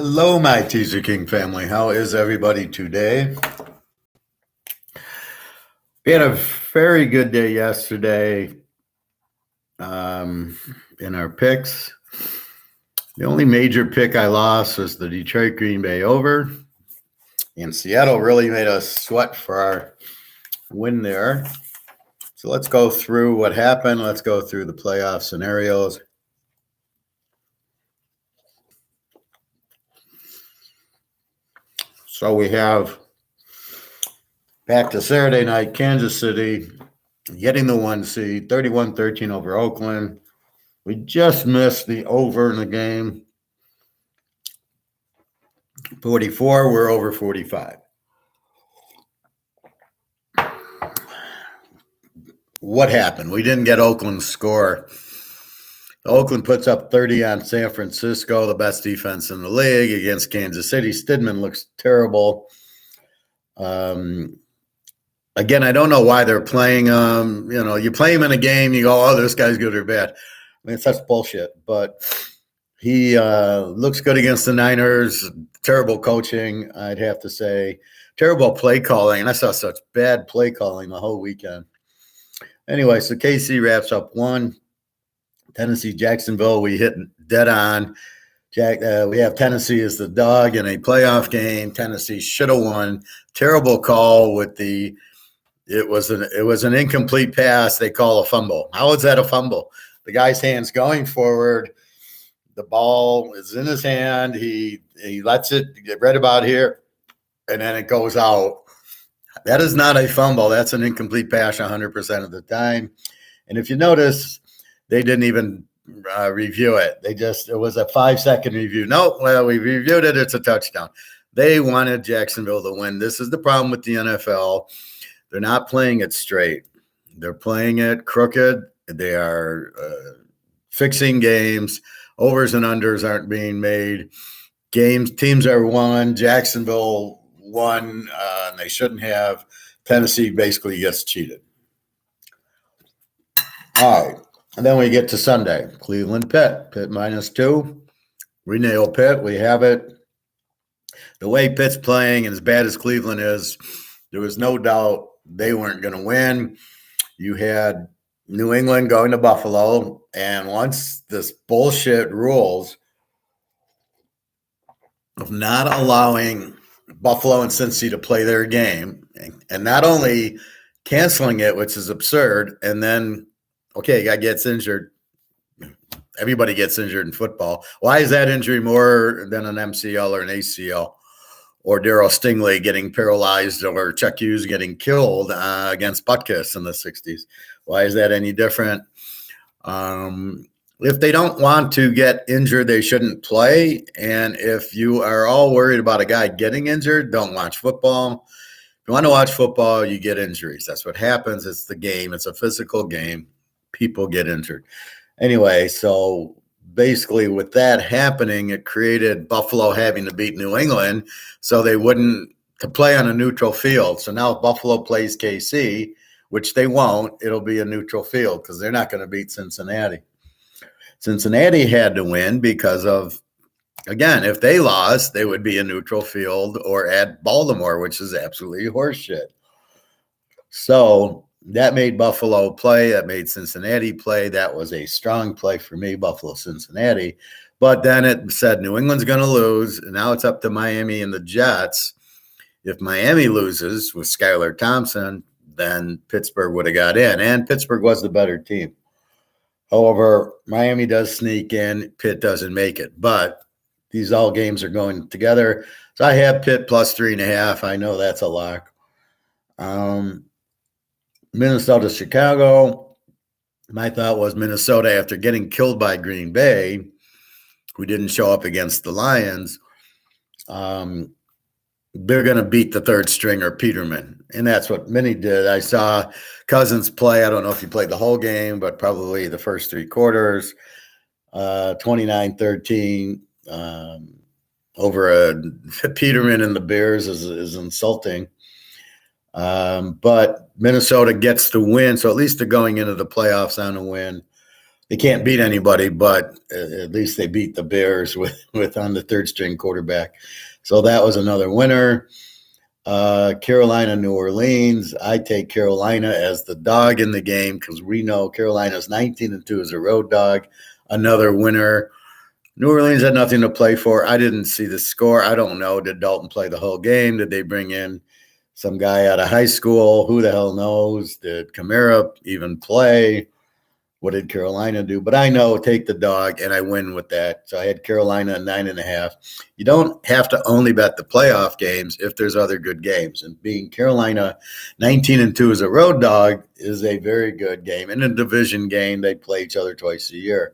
Hello, my Teaserking family. How is everybody today? We had a very good day yesterday in our picks. The only major pick I lost was the Detroit Green Bay over. And Seattle really made us sweat for our win there. So let's go through what happened. Let's go through the playoff scenarios. So we have back to Saturday night, Kansas City getting the 1 seed, 31-13 over Oakland. We just missed the over in the game. 44, we're over 45. What happened? We didn't get Oakland's score. Oakland puts up 30 on San Francisco, the best defense in the league, against Kansas City. Stidham looks terrible. Again, I don't know why they're playing him. You play him in a game, you go, oh, this guy's good or bad. I mean, it's such bullshit. But he looks good against the Niners. Terrible coaching, I'd have to say. Terrible play calling. And I saw such bad play calling the whole weekend. Anyway, so KC wraps up 1. Tennessee, Jacksonville, we hit dead on. We have Tennessee as the dog in a playoff game. Tennessee should have won. Terrible call with it was an incomplete pass. They call a fumble. How is that a fumble? The guy's hand's going forward. The ball is in his hand. He lets it get right about here, and then it goes out. That is not a fumble. That's an incomplete pass 100% of the time. And if you notice, they didn't even review it. It was a 5-second review. No, well, we reviewed it. It's a touchdown. They wanted Jacksonville to win. This is the problem with the NFL. They're not playing it straight. They're playing it crooked. They are fixing games. Overs and unders aren't being made. Teams are won. Jacksonville won, and they shouldn't have. Tennessee basically gets cheated. All right. And then we get to Sunday, Cleveland, Pitt. Pitt -2. We nail Pitt. We have it. The way Pitt's playing, and as bad as Cleveland is, there was no doubt they weren't going to win. You had New England going to Buffalo, and once this bullshit rules of not allowing Buffalo and Cincy to play their game, and not only canceling it, which is absurd, and then okay, guy gets injured. Everybody gets injured in football. Why is that injury more than an MCL or an ACL? Or Darryl Stingley getting paralyzed, or Chuck Hughes getting killed against Butkus in the 60s? Why is that any different? If they don't want to get injured, they shouldn't play. And if you are all worried about a guy getting injured, don't watch football. If you want to watch football, you get injuries. That's what happens. It's the game. It's a physical game. People get injured. Anyway, so basically with that happening, it created Buffalo having to beat New England so they wouldn't to play on a neutral field. So now if Buffalo plays KC, which they won't, it'll be a neutral field because they're not going to beat Cincinnati. Cincinnati had to win because of, again, if they lost, they would be a neutral field or at Baltimore, which is absolutely horseshit. So that made Buffalo play. That made Cincinnati play. That was a strong play for me, Buffalo-Cincinnati. But then it said New England's going to lose. And now it's up to Miami and the Jets. If Miami loses with Skylar Thompson, then Pittsburgh would have got in. And Pittsburgh was the better team. However, Miami does sneak in. Pitt doesn't make it. But these all games are going together. So I have Pitt +3.5. I know that's a lock. Minnesota, Chicago. My thought was Minnesota, after getting killed by Green Bay, who didn't show up against the Lions, they're going to beat the third stringer, Peterman. And that's what Minnie did. I saw Cousins play. I don't know if he played the whole game, but probably the first 3 quarters. 29-13 over Peterman and the Bears is insulting. But Minnesota gets to win, so at least they're going into the playoffs on a win. they can't beat anybody, but at least they beat the Bears with on the third string quarterback. So that was another winner. Carolina, New Orleans. I take Carolina as the dog in the game because we know Carolina's 19-2 as a road dog. Another winner. New Orleans had nothing to play for. I didn't see the score. I don't know. Did Dalton play the whole game? Did they bring in some guy out of high school? Who the hell knows? Did Kamara even play? What did Carolina do? But I know, take the dog, and I win with that. So I had Carolina at 9.5. You don't have to only bet the playoff games if there's other good games. And being Carolina 19-2 as a road dog is a very good game. In a division game, they play each other twice a year.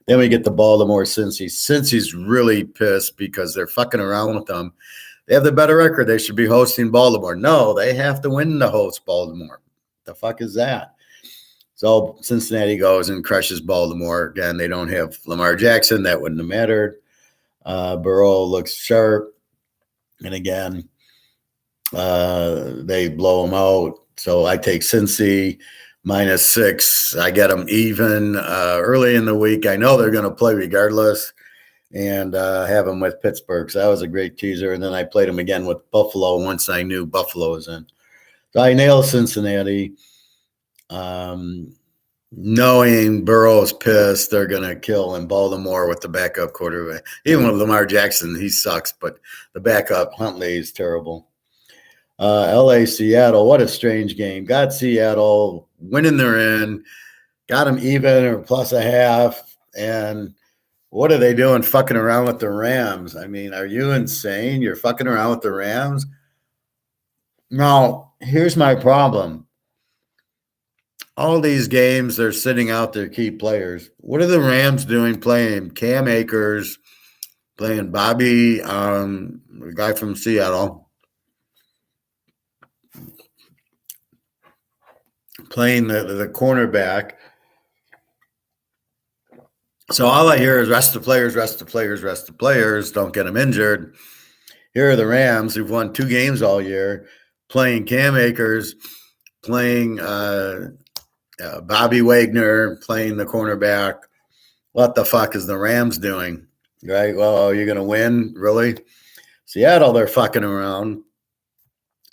Then we get the Baltimore Cincy. Cincy's really pissed because they're fucking around with them. They have the better record. They should be hosting Baltimore. No, they have to win to host Baltimore. The fuck is that? So Cincinnati goes and crushes Baltimore. Again, they don't have Lamar Jackson. That wouldn't have mattered. Burrow looks sharp. And again, they blow him out. So I take Cincy -6. I get them even early in the week. I know they're going to play regardless, and have them with Pittsburgh. So that was a great teaser. And then I played them again with Buffalo once I knew Buffalo was in. So I nailed Cincinnati. Knowing Burrow's pissed, they're going to kill in Baltimore with the backup quarterback. Even with Lamar Jackson, he sucks, but the backup, Huntley, is terrible. LA, Seattle, what a strange game. Got Seattle winning their in, got them even or plus a half, and what are they doing fucking around with the Rams? I mean, are you insane? You're fucking around with the Rams? Now, here's my problem. All these games, they're sitting out their key players. What are the Rams doing playing Cam Akers, playing Bobby, the guy from Seattle, playing the cornerback? So all I hear is rest the players, rest the players, rest the players, don't get them injured. Here are the Rams who've won 2 games all year, playing Cam Akers, playing Bobby Wagner, playing the cornerback. What the fuck is the Rams doing? Right? Well, you're going to win? Really? Seattle, they're fucking around.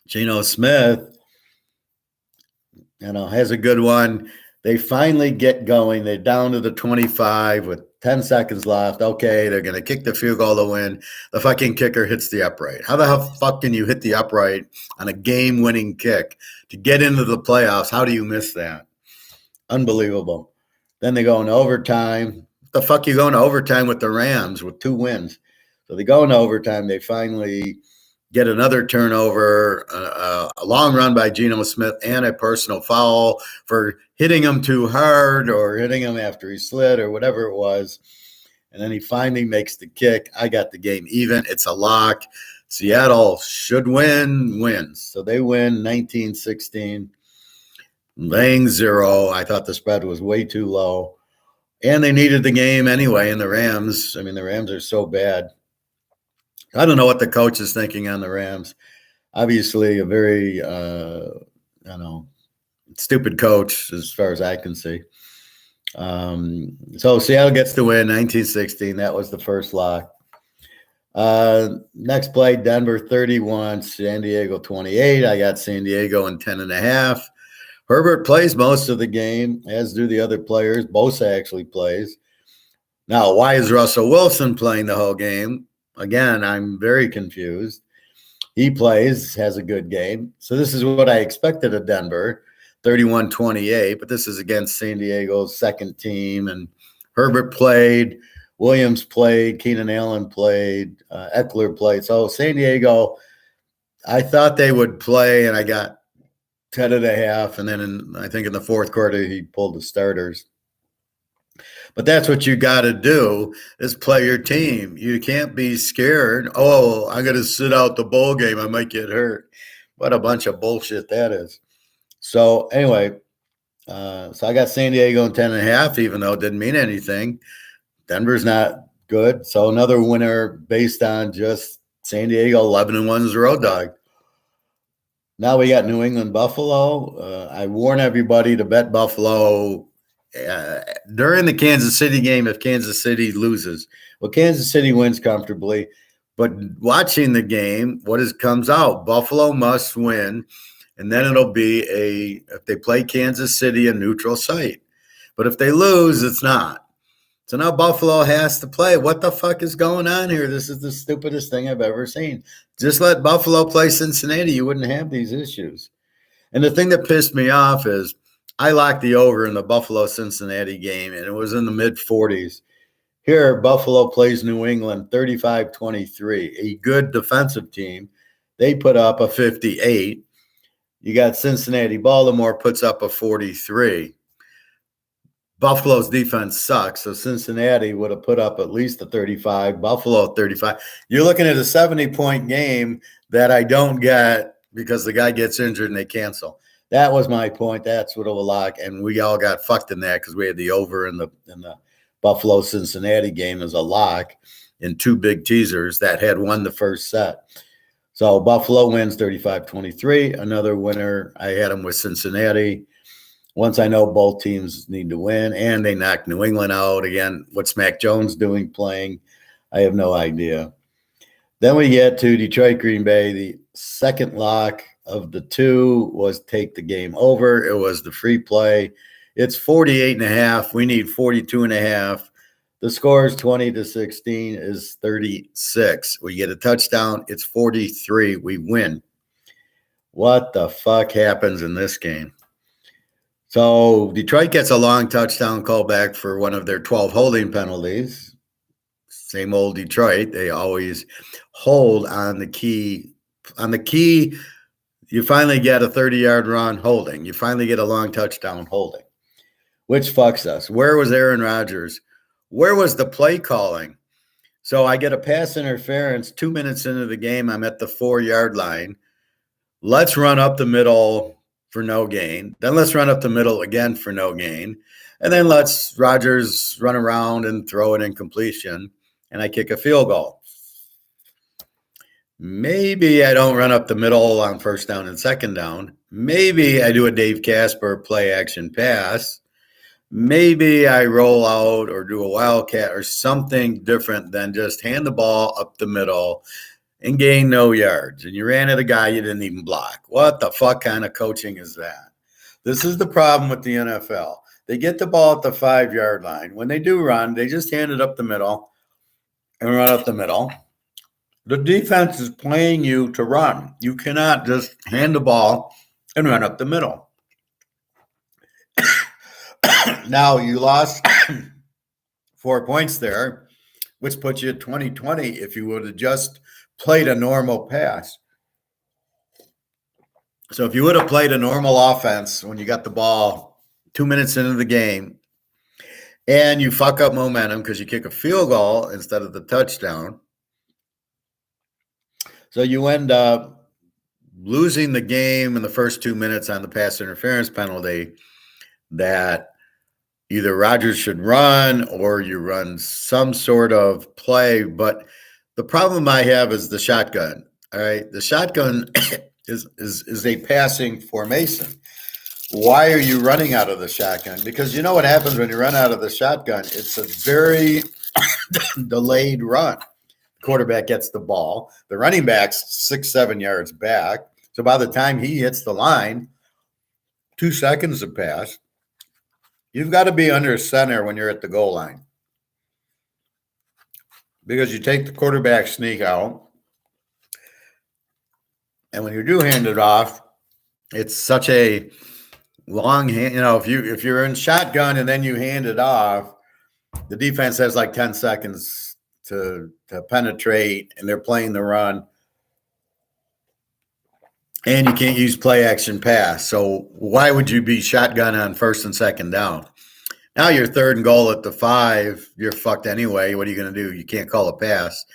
Geno Smith, has a good one. They finally get going. They're down to the 25 with 10 seconds left. Okay, they're going to kick the field goal to win. The fucking kicker hits the upright. How the fuck can you hit the upright on a game-winning kick to get into the playoffs? How do you miss that? Unbelievable. Then they go into overtime. What the fuck you going to overtime with the Rams with 2 wins? So they go into overtime. They finally get another turnover, a long run by Geno Smith, and a personal foul for hitting him too hard or hitting him after he slid or whatever it was. And then he finally makes the kick. I got the game even. It's a lock. Seattle should wins. So they win 19-16, laying 0. I thought the spread was way too low. And they needed the game anyway. And the Rams are so bad. I don't know what the coach is thinking on the Rams. Obviously, a very, stupid coach as far as I can see. So Seattle gets the win, 19-16. That was the first lock. Next play, Denver 31, San Diego 28. I got San Diego in 10.5. Herbert plays most of the game, as do the other players. Bosa actually plays. Now, why is Russell Wilson playing the whole game? Again, I'm very confused. He plays, has a good game. So this is what I expected of Denver, 31-28, but this is against San Diego's second team. And Herbert played, Williams played, Keenan Allen played, Eckler played. So San Diego, I thought they would play, and I got 10.5. And then I think in the fourth quarter, he pulled the starters. But that's what you got to do is play your team. You can't be scared. Oh, I'm going to sit out the bowl game. I might get hurt. What a bunch of bullshit that is. So anyway, so I got San Diego in 10.5, even though it didn't mean anything. Denver's not good. So another winner based on just San Diego 11-1 as a road dog. Now we got New England, Buffalo. I warn everybody to bet Buffalo during the Kansas City game, if Kansas City loses, well, Kansas City wins comfortably. But watching the game, comes out? Buffalo must win, and then it'll be if they play Kansas City, a neutral site. But if they lose, it's not. So now Buffalo has to play. What the fuck is going on here? This is the stupidest thing I've ever seen. Just let Buffalo play Cincinnati. You wouldn't have these issues. And the thing that pissed me off is I locked the over in the Buffalo-Cincinnati game, and it was in the mid-40s. Here, Buffalo plays New England 35-23, a good defensive team. They put up a 58. You got Cincinnati. Baltimore puts up a 43. Buffalo's defense sucks, so Cincinnati would have put up at least a 35, Buffalo 35. You're looking at a 70-point game that I don't get because the guy gets injured and they cancel. That was my point. That's what it will lock, and we all got fucked in that because we had the over in the Buffalo-Cincinnati game as a lock in two big teasers that had won the first set. So Buffalo wins 35-23. Another winner, I had them with Cincinnati. Once I know both teams need to win, and they knocked New England out again. What's Mac Jones doing playing? I have no idea. Then we get to Detroit, Green Bay. The second lock of the two was take the game over. It was the free play. It's 48.5. We need 42.5. The score is 20-16 is 36. We get a touchdown. It's 43. We win. What the fuck happens in this game? So Detroit gets a long touchdown call back for one of their 12 holding penalties. Same old Detroit. They always hold on the key. On the key, you finally get a 30-yard run holding. You finally get a long touchdown holding, which fucks us. Where was Aaron Rodgers? Where was the play calling? So I get a pass interference 2 minutes into the game. I'm at the 4-yard line. Let's run up the middle for no gain. Then let's run up the middle again for no gain. And then let's Rodgers run around and throw an incompletion, and I kick a field goal. Maybe I don't run up the middle on first down and second down. Maybe I do a Dave Casper play action pass. Maybe I roll out or do a wildcat or something different than just hand the ball up the middle and gain no yards. And you ran at a guy you didn't even block. What the fuck kind of coaching is that? This is the problem with the NFL. They get the ball at the 5-yard line. When they do run, they just hand it up the middle and run up the middle. The defense is playing you to run. You cannot just hand the ball and run up the middle. Now, you lost 4 points there, which puts you at 20-20 if you would have just played a normal pass. So if you would have played a normal offense when you got the ball 2 minutes into the game and you fuck up momentum because you kick a field goal instead of the touchdown, so you end up losing the game in the first 2 minutes on the pass interference penalty that either Rodgers should run or you run some sort of play. But the problem I have is the shotgun. All right. The shotgun is a passing formation. Why are you running out of the shotgun? Because you know what happens when you run out of the shotgun? It's a very delayed run. The quarterback gets the ball. The running back's 6-7 yards back. So by the time he hits the line, 2 seconds have passed. You've got to be under center when you're at the goal line. Because you take the quarterback sneak out. And when you do hand it off, it's such a long hand. You know, if you're in shotgun and then you hand it off, the defense has like 10 seconds to penetrate, and they're playing the run. And you can't use play action pass. So why would you be shotgun on first and second down? Now you're third and goal at the 5. You're fucked anyway. What are you going to do? You can't call a pass.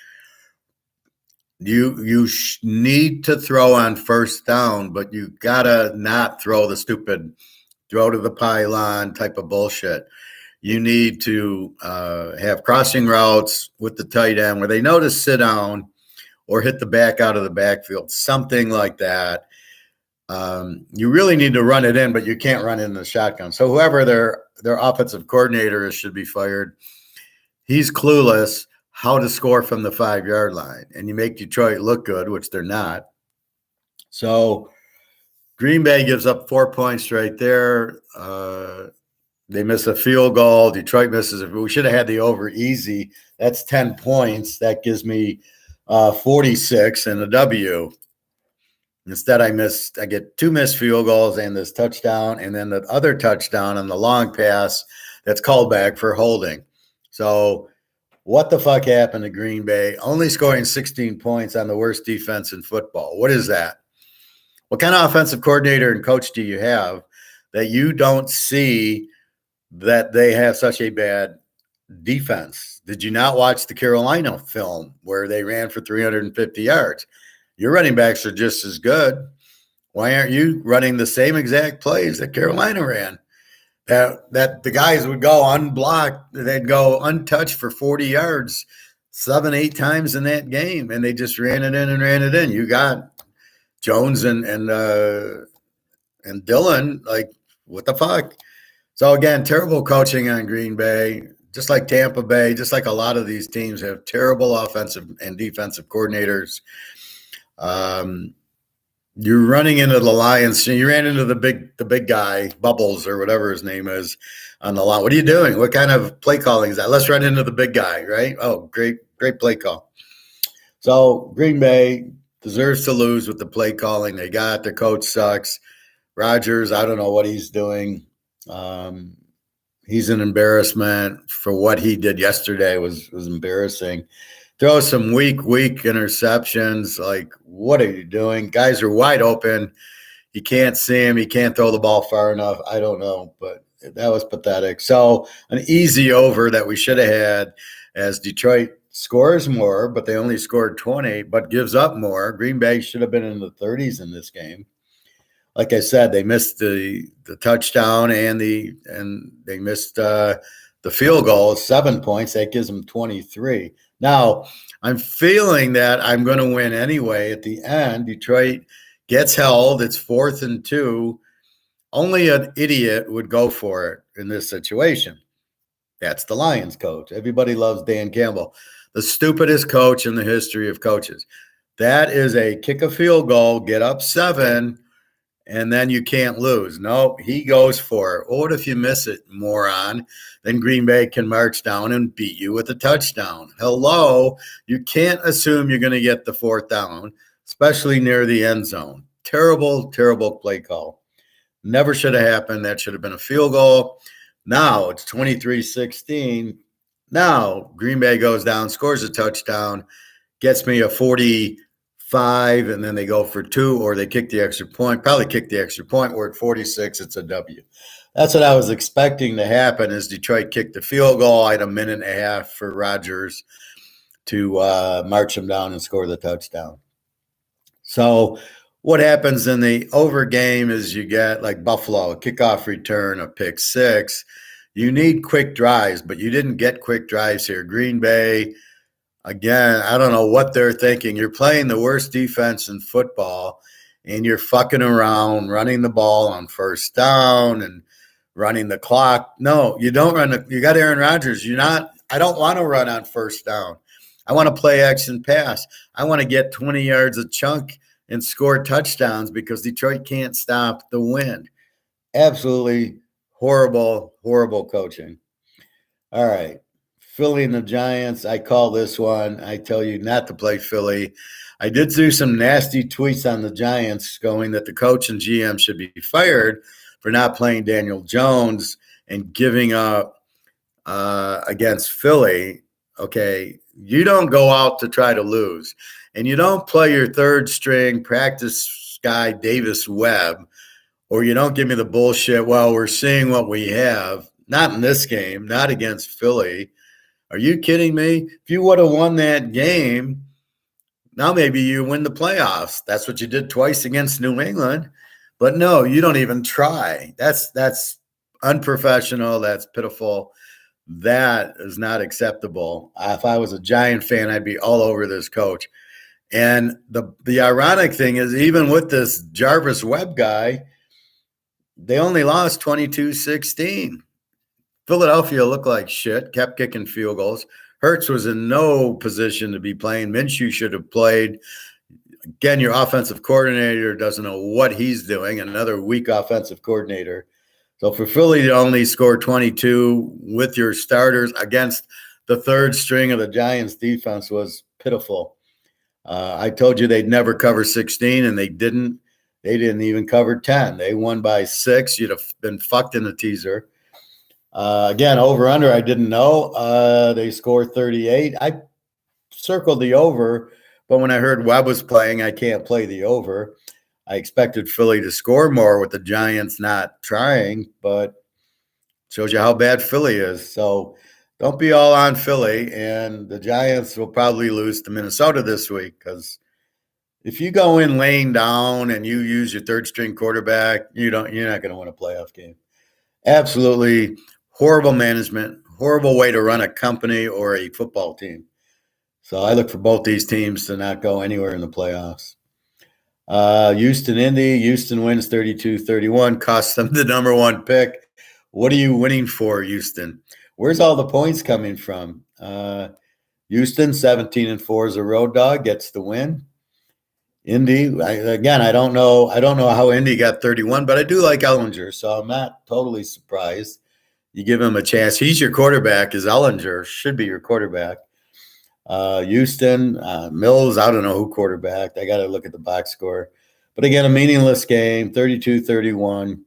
You need to throw on first down, but you got to not throw the stupid throw to the pylon type of bullshit. You need to have crossing routes with the tight end where they know to sit down or hit the back out of the backfield, something like that. You really need to run it in, but you can't run in the shotgun. So whoever their offensive coordinator is should be fired. He's clueless how to score from the 5-yard line, and you make Detroit look good, which they're not. So Green Bay gives up 4 points right there. They miss a field goal. Detroit misses it. We should have had the over easy. That's 10 points. That gives me 46 and a W. Instead, I get 2 missed field goals and this touchdown, and then the other touchdown on the long pass that's called back for holding. So what the fuck happened to Green Bay? Only scoring 16 points on the worst defense in football. What is that? What kind of offensive coordinator and coach do you have that you don't see that they have such a bad defense? Did you not watch the Carolina film where they ran for 350 yards? Your running backs are just as good. Why aren't you running the same exact plays that Carolina ran? That the guys would go unblocked, they'd go untouched for 40 yards 7-8 times in that game, and they just ran it in and ran it in. You got Jones and Dillon, like, what the fuck? So again, terrible coaching on Green Bay, just like Tampa Bay, just like a lot of these teams have terrible offensive and defensive coordinators. You're running into the Lions. You ran into the big guy, Bubbles or whatever his name is, on the line. What are you doing? What kind of play calling is that? Let's run into the big guy, right? Oh, great play call. So Green Bay deserves to lose with the play calling they got. The coach sucks. Rodgers, I don't know what he's doing. He's an embarrassment for what he did yesterday was embarrassing. Throw some weak interceptions. Like, what are you doing? Guys are wide open. You can't see him. He can't throw the ball far enough. I don't know, but that was pathetic. So an easy over that we should have had as Detroit scores more, but they only scored 20, but gives up more. Green Bay should have been in the 30s in this game. Like I said, they missed the touchdown and they missed the field goal, 7 points. That gives them 23. Now, I'm feeling that I'm going to win anyway at the end. Detroit gets held. It's 4th and 2. Only an idiot would go for it in this situation. That's the Lions coach. Everybody loves Dan Campbell, the stupidest coach in the history of coaches. That is a kick a field goal, get up 7, and then you can't lose. No, he goes for it. What if you miss it, moron? Then Green Bay can march down and beat you with a touchdown. Hello, you can't assume you're going to get the 4th down, especially near the end zone. Terrible play call. Never should have happened. That should have been a field goal. Now it's 23-16. Now Green Bay goes down, scores a touchdown, gets me a 45, and then they go for 2, or they kick the extra point. Probably kick the extra point. We're at 46. It's a W. That's what I was expecting to happen is Detroit kicked the field goal. I had a minute and a half for Rodgers to march him down and score the touchdown. So what happens in the over game is you get like Buffalo, a kickoff return, a pick 6. You need quick drives, but you didn't get quick drives here. Green Bay, again, I don't know what they're thinking. You're playing the worst defense in football, and you're fucking around running the ball on 1st down and running the clock. No, you don't run. You got Aaron Rodgers. I don't want to run on 1st down. I want to play action pass. I want to get 20 yards a chunk and score touchdowns because Detroit can't stop the wind. Absolutely horrible coaching. All right. Philly and the Giants, I call this one. I tell you not to play Philly. I did do some nasty tweets on the Giants going that the coach and GM should be fired for not playing Daniel Jones and giving up against Philly. Okay, you don't go out to try to lose, and you don't play your 3rd string practice guy, Davis Webb, or you don't give me the bullshit, well, we're seeing what we have. Not in this game, not against Philly. Are you kidding me? If you would have won that game, now maybe you win the playoffs. That's what you did twice against New England. But no, you don't even try. That's unprofessional. That's pitiful. That is not acceptable. If I was a Giant fan, I'd be all over this coach. And the ironic thing is, even with this Jarvis Webb guy, they only lost 22-16. Philadelphia looked like shit, kept kicking field goals. Hurts was in no position to be playing. Minshew should have played. Again, your offensive coordinator doesn't know what he's doing. Another weak offensive coordinator. So for Philly to only score 22 with your starters against the third string of the Giants defense was pitiful. I told you they'd never cover 16, and they didn't. They didn't even cover 10. They won by 6. You'd have been fucked in the teaser. Again, over under, I didn't know. They scored 38. I circled the over, but when I heard Webb was playing, I can't play the over. I expected Philly to score more with the Giants not trying, but shows you how bad Philly is. So don't be all on Philly, and the Giants will probably lose to Minnesota this week, because if you go in laying down and you use your third string quarterback, you're not going to win a playoff game. Absolutely horrible management, horrible way to run a company or a football team. So I look for both these teams to not go anywhere in the playoffs. Houston, Indy. Houston wins 32-31, costs them the number 1 pick. What are you winning for, Houston? Where's all the points coming from? Houston, 17-4 as a road dog, gets the win. Indy, I don't know how Indy got 31, but I do like Ellinger, so I'm not totally surprised. You give him a chance. He's your quarterback. Is Ellinger should be your quarterback. Houston, Mills, I don't know who quarterbacked. I got to look at the box score. But again, a meaningless game, 32-31.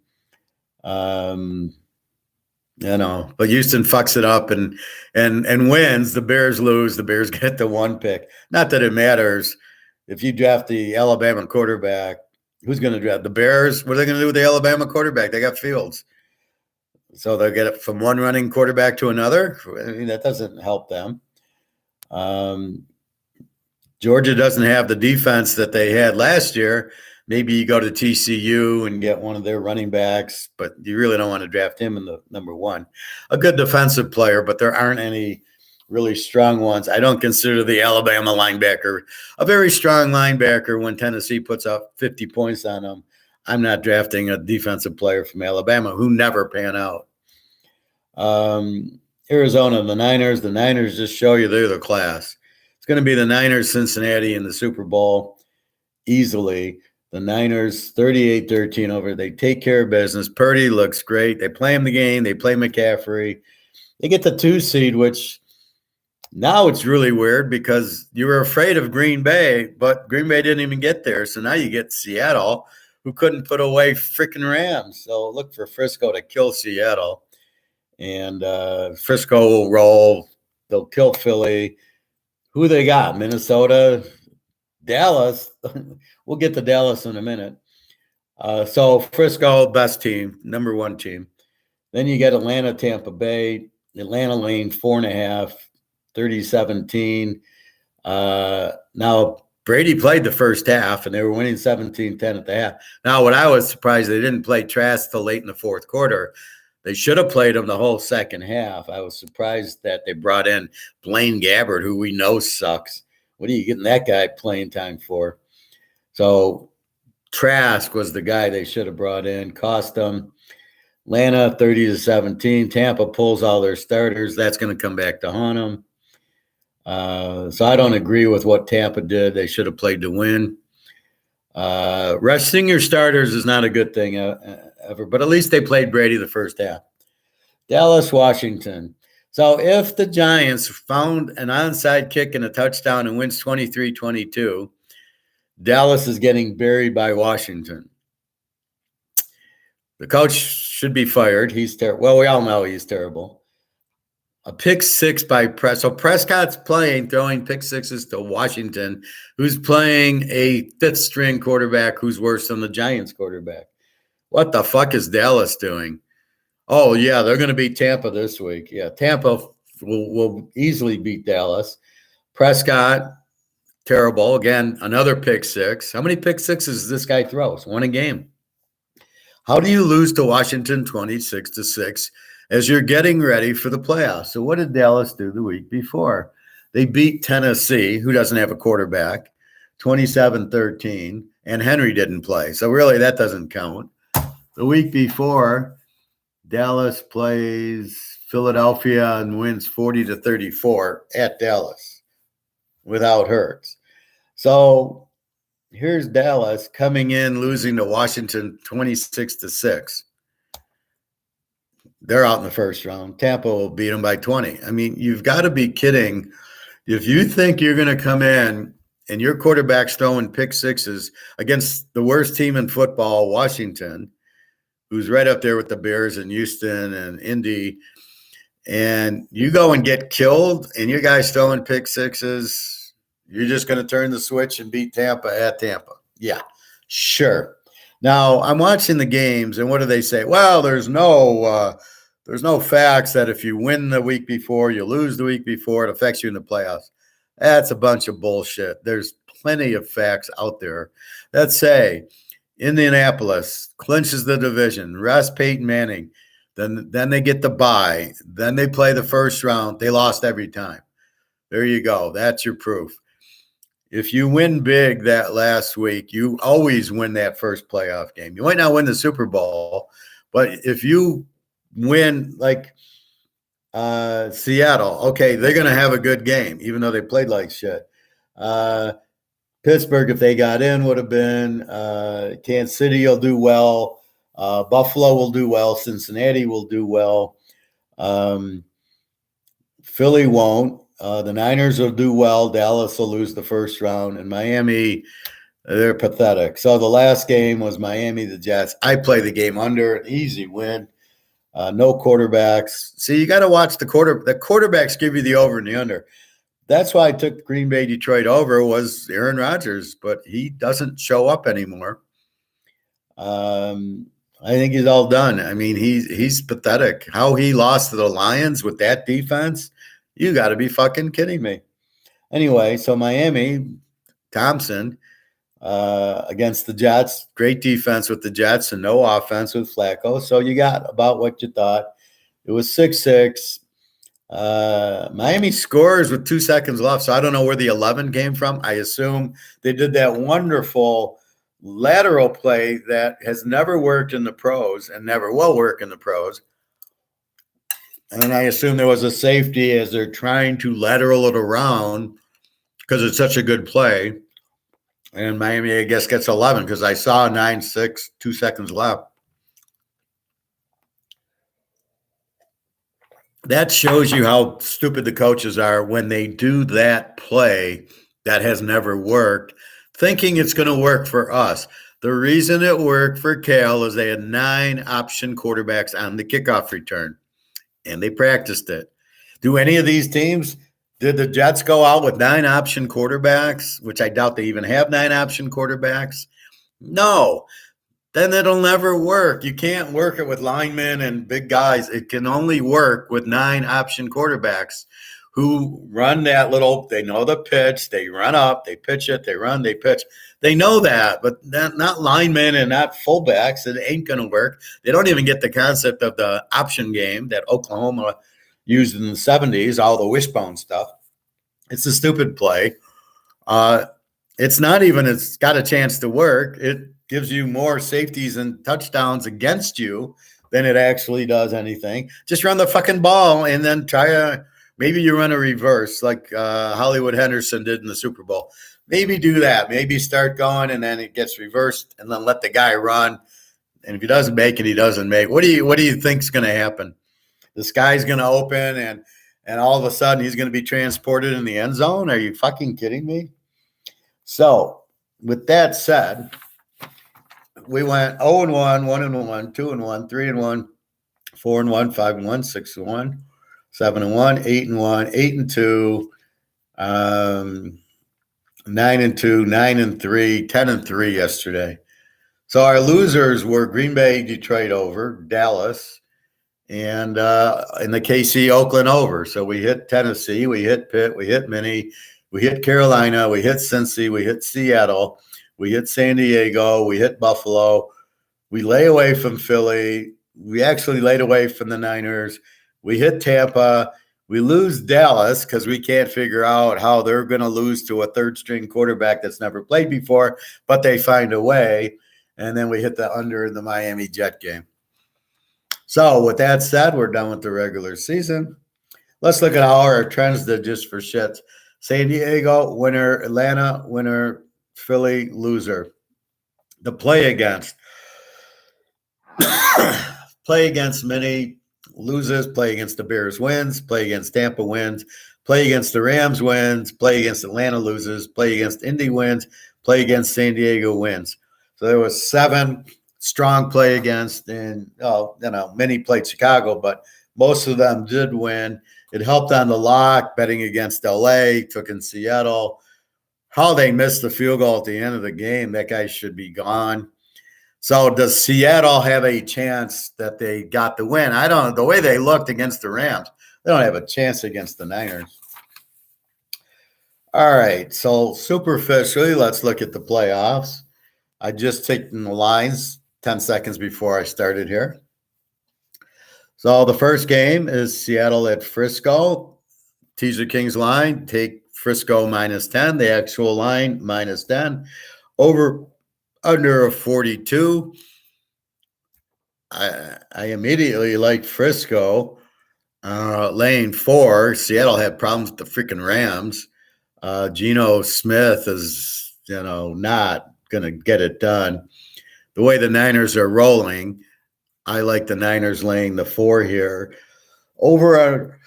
But Houston fucks it up and wins. The Bears lose. The Bears get the 1 pick. Not that it matters. If you draft the Alabama quarterback, who's going to draft the Bears? What are they going to do with the Alabama quarterback? They got Fields. So they'll get it from one running quarterback to another. I mean, that doesn't help them. Georgia doesn't have the defense that they had last year. Maybe you go to TCU and get one of their running backs, but you really don't want to draft him in the number 1. A good defensive player, but there aren't any really strong ones. I don't consider the Alabama linebacker a very strong linebacker when Tennessee puts up 50 points on them. I'm not drafting a defensive player from Alabama who never pan out. Arizona, the Niners. The Niners just show you they're the class. It's going to be the Niners, Cincinnati in the Super Bowl easily. The Niners, 38-13 over. They take care of business. Purdy looks great. They play him the game. They play McCaffrey. They get the 2 seed, which now it's really weird because you were afraid of Green Bay, but Green Bay didn't even get there. So now you get Seattle, who couldn't put away freaking Rams. So look for Frisco to kill Seattle. And Frisco will roll. They'll kill Philly. Who they got? Minnesota, Dallas. We'll get to Dallas in a minute. So Frisco, best team, number 1 team. Then you get Atlanta, Tampa Bay. Atlanta lane 4.5, 30-17. Now Brady played the first half, and they were winning 17-10 at the half. Now, what I was surprised, they didn't play Trask till late in the 4th quarter. They should have played him the whole second half. I was surprised that they brought in Blaine Gabbert, who we know sucks. What are you getting that guy playing time for? So Trask was the guy they should have brought in. Cost them. Atlanta 30-17. Tampa pulls all their starters. That's going to come back to haunt them. So I don't agree with what Tampa did. They should have played to win. Resting your starters is not a good thing ever, but at least they played Brady the first half. Dallas, Washington. So if the Giants found an onside kick and a touchdown and wins 23-22, Dallas is getting buried by Washington. The coach should be fired. He's terrible. Well, we all know he's terrible. A pick 6 by Prescott. So Prescott's throwing pick 6s to Washington, who's playing a 5th string quarterback who's worse than the Giants quarterback. What the fuck is Dallas doing? Oh, yeah, they're going to beat Tampa this week. Yeah, Tampa will easily beat Dallas. Prescott, terrible. Again, another pick 6. How many pick 6s does this guy throw? It's 1 a game. How do you lose to Washington 26-6 as you're getting ready for the playoffs? So what did Dallas do the week before? They beat Tennessee, who doesn't have a quarterback, 27-13, and Henry didn't play. So really that doesn't count. The week before, Dallas plays Philadelphia and wins 40-34 at Dallas without Hurts. So here's Dallas coming in, losing to Washington 26-6. They're out in the first round. Tampa will beat them by 20. I mean, you've got to be kidding. If you think you're going to come in and your quarterback's throwing pick sixes against the worst team in football, Washington, who's right up there with the Bears and Houston and Indy, and you go and get killed and your guy's throwing pick sixes, you're just going to turn the switch and beat Tampa at Tampa. Yeah, sure. Now, I'm watching the games, and what do they say? Well, there's no facts that if you win the week before, you lose the week before, it affects you in the playoffs. That's a bunch of bullshit. There's plenty of facts out there that say Indianapolis clinches the division, rests Peyton Manning, then they get the bye, then they play the first round. They lost every time. There you go. That's your proof. If you win big that last week, you always win that first playoff game. You might not win the Super Bowl, but if you win like Seattle, okay, they're going to have a good game, even though they played like shit. Pittsburgh, if they got in, would have been. Kansas City will do well. Buffalo will do well. Cincinnati will do well. Philly won't. The Niners will do well. Dallas will lose the first round. And Miami, they're pathetic. So the last game was Miami, the Jets. I play the game under, an easy win. No quarterbacks. See, you got to watch the quarterbacks give you the over and the under. That's why I took Green Bay Detroit over was Aaron Rodgers, but he doesn't show up anymore. I think he's all done. I mean, he's pathetic. How he lost to the Lions with that defense, you got to be fucking kidding me. Anyway, so Miami, Thompson against the Jets, great defense with the Jets and no offense with Flacco. So you got about what you thought. It was 6-6. Miami scores with 2 seconds left, so I don't know where the 11 came from. I assume they did that wonderful lateral play that has never worked in the pros and never will work in the pros. And I assume there was a safety as they're trying to lateral it around because it's such a good play. And Miami, I guess, gets 11 because I saw 9-6, 2 seconds left. That shows you how stupid the coaches are when they do that play that has never worked, thinking it's going to work for us. The reason it worked for Cal is they had 9 option quarterbacks on the kickoff return, and they practiced it. Do any of these teams, did the Jets go out with 9 option quarterbacks, which I doubt they even have 9 option quarterbacks? No. Then it'll never work. You can't work it with linemen and big guys. It can only work with 9 option quarterbacks who run that little, they know the pitch, they run up, they pitch it, they run, they pitch. They know that, but not linemen and not fullbacks. It ain't going to work. They don't even get the concept of the option game that Oklahoma used in the 70s, all the wishbone stuff. It's a stupid play. It's not even, it's got a chance to work. It gives you more safeties and touchdowns against you than it actually does anything. Just run the fucking ball and then maybe you run a reverse like Hollywood Henderson did in the Super Bowl. Maybe do that. Maybe start going and then it gets reversed and then let the guy run. And if he doesn't make it, he doesn't make it. What do you think is going to happen? The sky's going to open and all of a sudden he's going to be transported in the end zone? Are you fucking kidding me? So with that said, we went 0-1, 1-1, 2-1, 3-1, 4-1, 5-1, 6-1, 7-1, 8-1, 8-2, 9-2, 9-3, 10-3 yesterday. So our losers were Green Bay, Detroit over, Dallas, and in the KC, Oakland over. So we hit Tennessee, we hit Pitt, we hit Minnie, we hit Carolina, we hit Cincy, we hit Seattle, we hit San Diego, we hit Buffalo, we lay away from Philly, we actually laid away from the Niners, we hit Tampa, We lose Dallas because we can't figure out how they're going to lose to a third string quarterback that's never played before, but they find a way. And then we hit the under in the Miami Jet game. So with that said, we're done with the regular season. Let's look at how our trends did just for shits. San Diego, winner. Atlanta, winner. Philly, loser. The play against. Play against many loses, play against the Bears wins, play against Tampa wins, play against the Rams wins, play against Atlanta loses, play against Indy wins, play against San Diego wins. So there was 7 strong play against, and many played Chicago, but most of them did win. It helped on the lock, betting against LA, took in Seattle. How they missed the field goal at the end of the game, that guy should be gone. So does Seattle have a chance that they got the win? I don't know. The way they looked against the Rams, they don't have a chance against the Niners. All right. So superficially, let's look at the playoffs. I just taken the lines 10 seconds before I started here. So the first game is Seattle at Frisco. Teaser King's line, take Frisco -10. The actual line -10. Over under a 42. I immediately liked Frisco. Lane 4. Seattle had problems with the freaking Rams. Geno Smith is, not going to get it done. The way the Niners are rolling, I like the Niners laying the 4 here. Over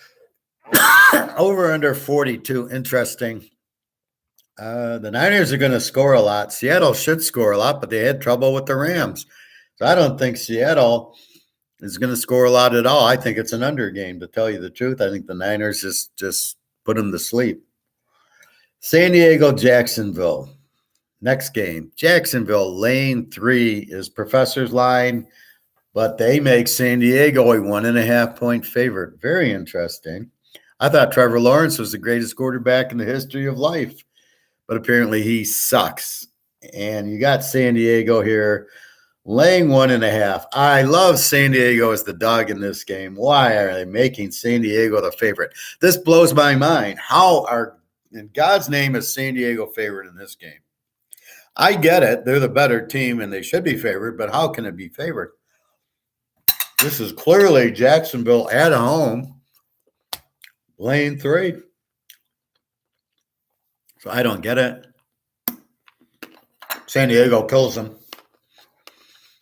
under 42. Interesting. The Niners are going to score a lot. Seattle should score a lot, but they had trouble with the Rams. So I don't think Seattle is going to score a lot at all. I think it's an under game, to tell you the truth. I think the Niners just put them to sleep. San Diego, Jacksonville. Next game. Jacksonville, lane 3 is Professor's line, but they make San Diego a 1.5-point favorite. Very interesting. I thought Trevor Lawrence was the greatest quarterback in the history of life, but apparently he sucks. And you got San Diego here laying 1.5. I love San Diego as the dog in this game. Why are they making San Diego the favorite? This blows my mind. How in God's name, is San Diego favorite in this game? I get it. They're the better team and they should be favored, but how can it be favored? This is clearly Jacksonville at home, lane 3. So I don't get it. San Diego kills them.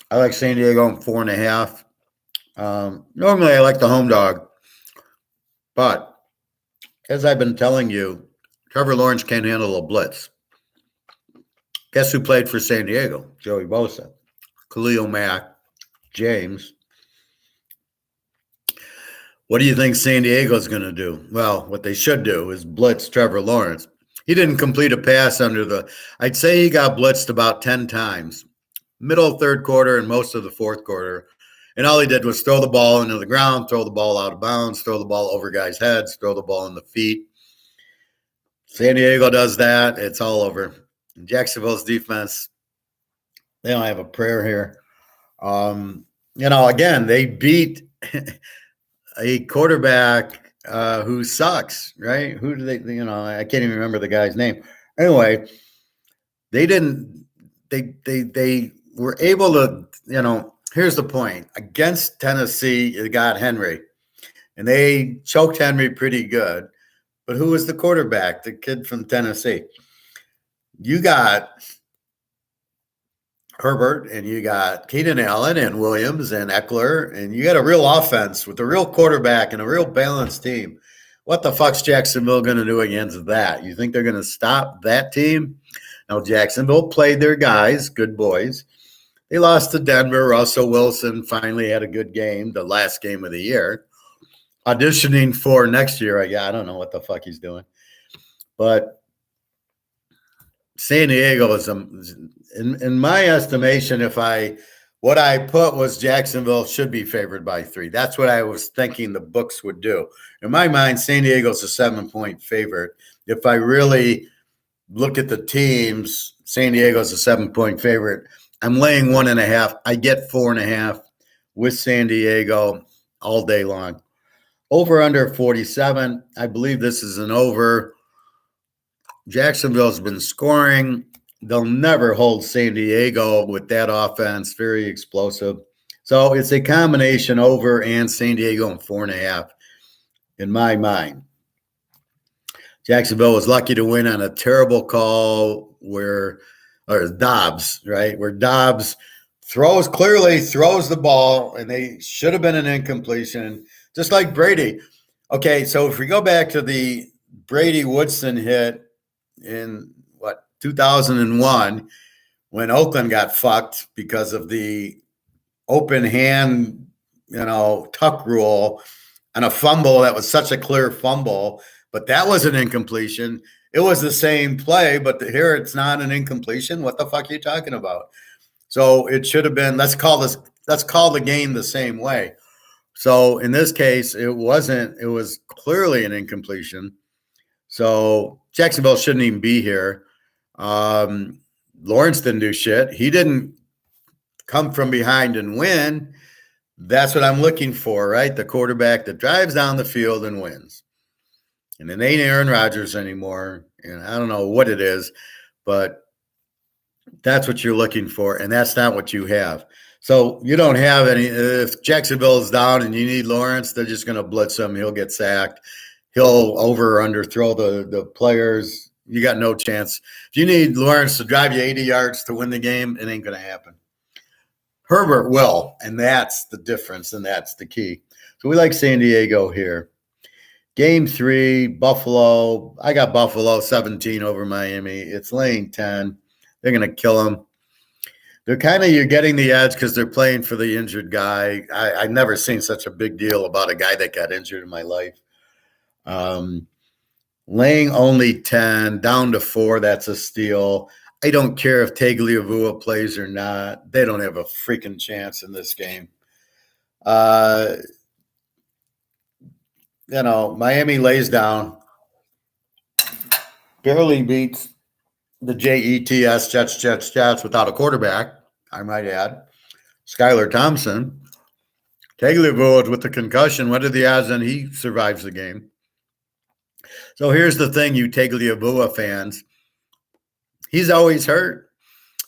I like San Diego in 4.5. Normally I like the home dog, but as I've been telling you, Trevor Lawrence can't handle a blitz. Guess who played for San Diego? Joey Bosa, Khalil Mack, James. What do you think San Diego's going to do? Well, what they should do is blitz Trevor Lawrence. He didn't complete a pass I'd say he got blitzed about 10 times. Middle third quarter and most of the fourth quarter. And all he did was throw the ball into the ground, throw the ball out of bounds, throw the ball over guys' heads, throw the ball in the feet. San Diego does that. It's all over. Jacksonville's defense, they don't have a prayer here. Again, they beat a quarterback who sucks, right? Who do they, I can't even remember the guy's name. Anyway, they were able to, here's the point. Against Tennessee, you got Henry, and they choked Henry pretty good. But who was the quarterback? The kid from Tennessee. You got Herbert, and you got Keenan Allen and Williams and Eckler, and you got a real offense with a real quarterback and a real balanced team. What the fuck's Jacksonville going to do against that? You think they're going to stop that team? Now, Jacksonville played their guys, good boys. They lost to Denver. Russell Wilson finally had a good game, the last game of the year. Auditioning for next year, I don't know what the fuck he's doing. But San Diego is, in my estimation, what I put was Jacksonville should be favored by 3. That's what I was thinking the books would do. In my mind, San Diego's a 7-point favorite. If I really look at the teams, San Diego's a 7-point favorite. I'm laying 1.5. I get 4.5 with San Diego all day long. Over under 47. I believe this is an over. Jacksonville's been scoring. They'll never hold San Diego with that offense. Very explosive. So it's a combination over and San Diego and 4.5 in my mind. Jacksonville was lucky to win on a terrible call or Dobbs, right? Where Dobbs clearly throws the ball, and they should have been an incompletion, just like Brady. Okay, so if we go back to the Brady Woodson hit in 2001, when Oakland got fucked because of the open hand, tuck rule and a fumble that was such a clear fumble, but that was an incompletion. It was the same play, but here it's not an incompletion. What the fuck are you talking about? So it should have been, let's call the game the same way. So in this case, it wasn't, it was clearly an incompletion. So Jacksonville shouldn't even be here. Lawrence didn't do shit. He didn't come from behind and win. That's what I'm looking for, right? The quarterback that drives down the field and wins. And it ain't Aaron Rodgers anymore. And I don't know what it is, but that's what you're looking for. And that's not what you have. So you don't have any. If Jacksonville is down and you need Lawrence, they're just going to blitz him. He'll get sacked. He'll over or underthrow the players. You got no chance. If you need Lawrence to drive you 80 yards to win the game, it ain't going to happen. Herbert will, and that's the difference, and that's the key. So we like San Diego here. Game 3, Buffalo. I got Buffalo 17 over Miami. It's laying 10. They're going to kill them. You're getting the edge because they're playing for the injured guy. I've never seen such a big deal about a guy that got injured in my life. Laying only 10, down to 4, that's a steal. I don't care if Tagliabue plays or not. They don't have a freaking chance in this game. Miami lays down, barely beats the Jets without a quarterback, I might add. Skylar Thompson. Tagliabue with the concussion. What are the odds that he survives the game? So here's the thing, you Tagliabue fans. He's always hurt.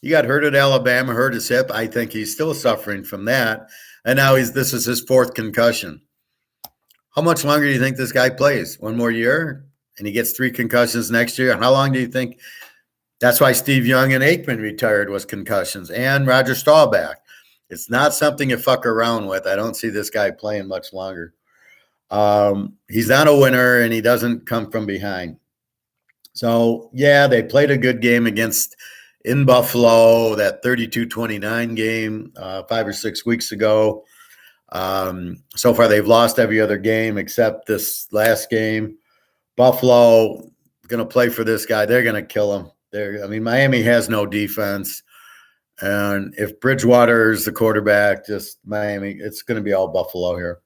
He got hurt at Alabama, hurt his hip. I think he's still suffering from that. And now this is his 4th concussion. How much longer do you think this guy plays? 1 more year? And he gets 3 concussions next year? How long do you think? That's why Steve Young and Aikman retired, was concussions, and Roger Staubach. It's not something you fuck around with. I don't see this guy playing much longer. He's not a winner, and he doesn't come from behind. So, yeah, they played a good game in Buffalo, that 32-29 game 5 or 6 weeks ago. So far, they've lost every other game except this last game. Buffalo going to play for this guy. They're going to kill him. Miami has no defense. And if Bridgewater is the quarterback, just Miami, it's going to be all Buffalo here.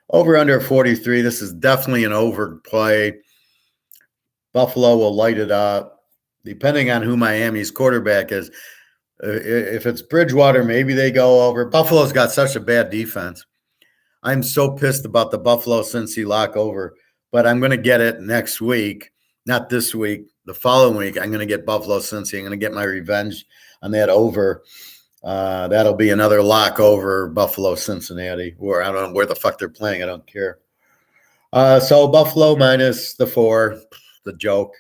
Over under 43. This is definitely an overplay. Buffalo will light it up, depending on who Miami's quarterback is. If it's Bridgewater, maybe they go over. Buffalo's got such a bad defense. I'm so pissed about the Buffalo Cincy lock over, but I'm going to get it next week, not this week. The following week, I'm going to get Buffalo Cincy. I'm going to get my revenge on that over. That'll be another lock over Buffalo Cincinnati, where I don't know where the fuck they're playing. I don't care. So Buffalo minus the 4, the joke.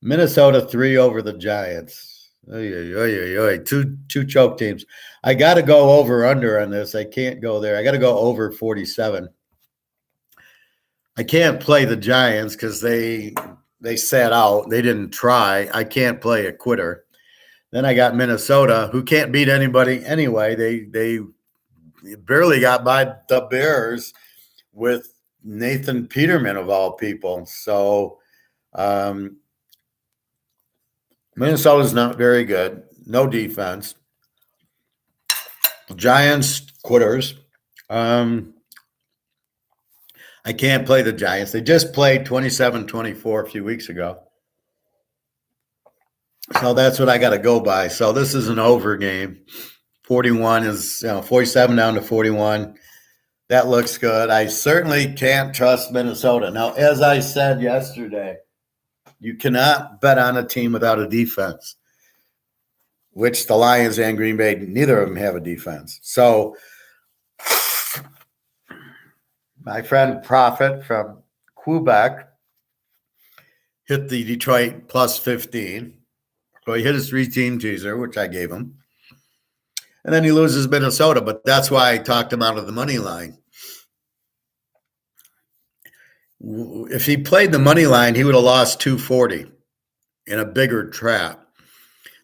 Minnesota 3 over the Giants. Two choke teams. I got to go over under on this. I can't go there. I got to go over 47. I can't play the Giants because they sat out. They didn't try. I can't play a quitter. Then I got Minnesota, who can't beat anybody anyway. They barely got by the Bears with Nathan Peterman of all people. So Minnesota's not very good. No defense. Giants, quitters. I can't play the Giants. They just played 27-24 a few weeks ago. So that's what I got to go by. So this is an over game. 41 is 47 down to 41. That looks good. I certainly can't trust Minnesota. Now, as I said yesterday, you cannot bet on a team without a defense, which the Lions and Green Bay, neither of them have a defense. So my friend Prophet from Quebec hit the Detroit plus 15. So he hit his 3-team teaser, which I gave him. And then he loses Minnesota, but that's why I talked him out of the money line. If he played the money line, he would have lost 240 in a bigger trap.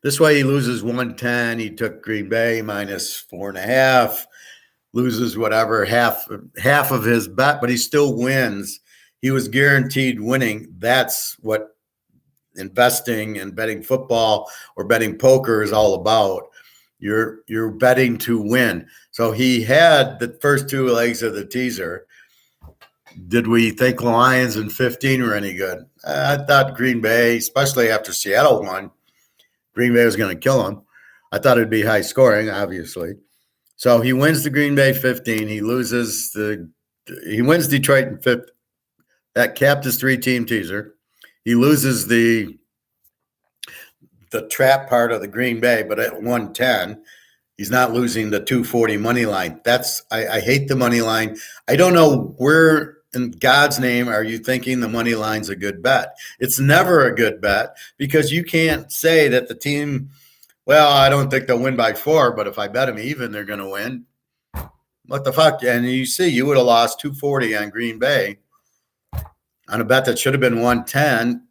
This way he loses 110. He took Green Bay minus 4.5, loses whatever, half of his bet, but he still wins. He was guaranteed winning. That's what investing and betting football or betting poker is all about. You're betting to win. So he had the first two legs of the teaser. Did we think Lions in 15 were any good? I thought Green Bay, especially after Seattle won, Green Bay was going to kill them. I thought it'd be high scoring, obviously. So he wins the Green Bay 15. He wins Detroit in 5th. That capped his 3-team teaser. He loses the trap part of the Green Bay, but at 110, he's not losing the 240 money line. I hate the money line. I don't know where in God's name are you thinking the money line's a good bet? It's never a good bet because you can't say that the team, well, I don't think they'll win by 4, but if I bet them even, they're going to win. What the fuck? And you see, you would have lost 240 on Green Bay on a bet that should have been 110,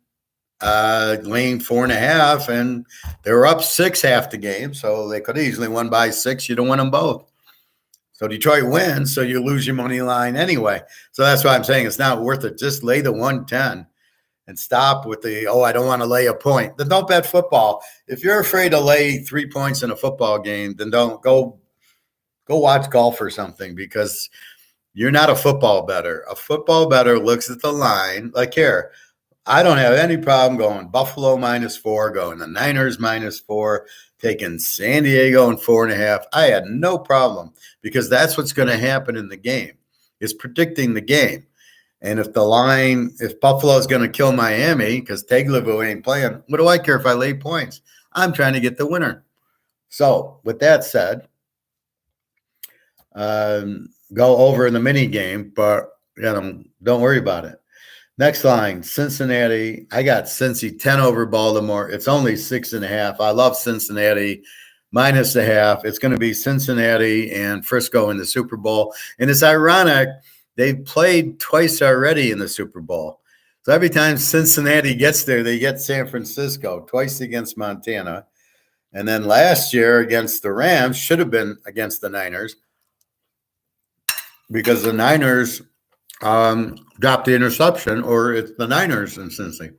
laying 4.5, and they were up 6 half the game, so they could have easily won by 6. You don't win them both. So Detroit wins, so you lose your money line anyway. So that's why I'm saying it's not worth it. Just lay the 110 and stop with the, I don't want to lay a point. Then don't bet football. If you're afraid to lay 3 points in a football game, then don't go watch golf or something because you're not a football bettor. A football bettor looks at the line. Like here, I don't have any problem going Buffalo -4, going the Niners -4, taking San Diego and 4.5. I had no problem because that's what's going to happen in the game. Is predicting the game. And if Buffalo is going to kill Miami because Tagliabue ain't playing, what do I care if I lay points? I'm trying to get the winner. So with that said, go over in the mini game, but don't worry about it. Next line, Cincinnati. I got Cincy 10 over Baltimore. It's only 6.5. I love Cincinnati -0.5. It's going to be Cincinnati and Frisco in the Super Bowl. And it's ironic, they've played twice already in the Super Bowl. So every time Cincinnati gets there, they get San Francisco, twice against Montana. And then last year against the Rams, should have been against the Niners because the Niners dropped the interception, or it's the Niners in Cincy.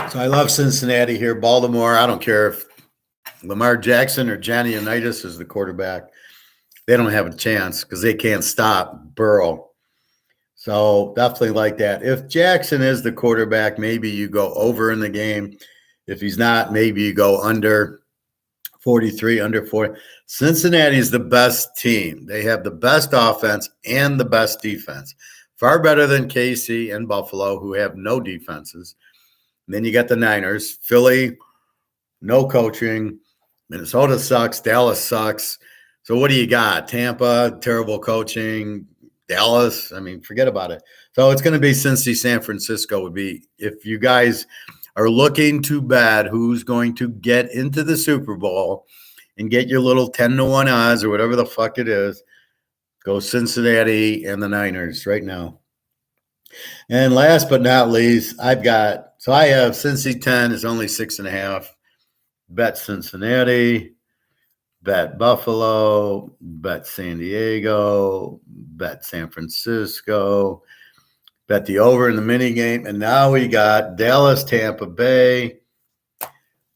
So I love Cincinnati here. Baltimore, I don't care if Lamar Jackson or Johnny Unitas is the quarterback. They don't have a chance because they can't stop Burrow. So definitely like that. If Jackson is the quarterback, maybe you go over in the game. If he's not, maybe you go under 43, under 40. Cincinnati is the best team. They have the best offense and the best defense. Far better than KC and Buffalo, who have no defenses. And then you got the Niners. Philly, no coaching. Minnesota sucks. Dallas sucks. So what do you got? Tampa, terrible coaching. Dallas, I mean, forget about it. So it's going to be Cincy, San Francisco would be, if you guys are looking to bet who's going to get into the Super Bowl and get your little 10-1 odds or whatever the fuck it is, go Cincinnati and the Niners right now. And last but not least, I have Cincy 10 is only 6.5. Bet Cincinnati, bet Buffalo, bet San Diego, bet San Francisco, bet the over in the mini game. And now we got Dallas, Tampa Bay.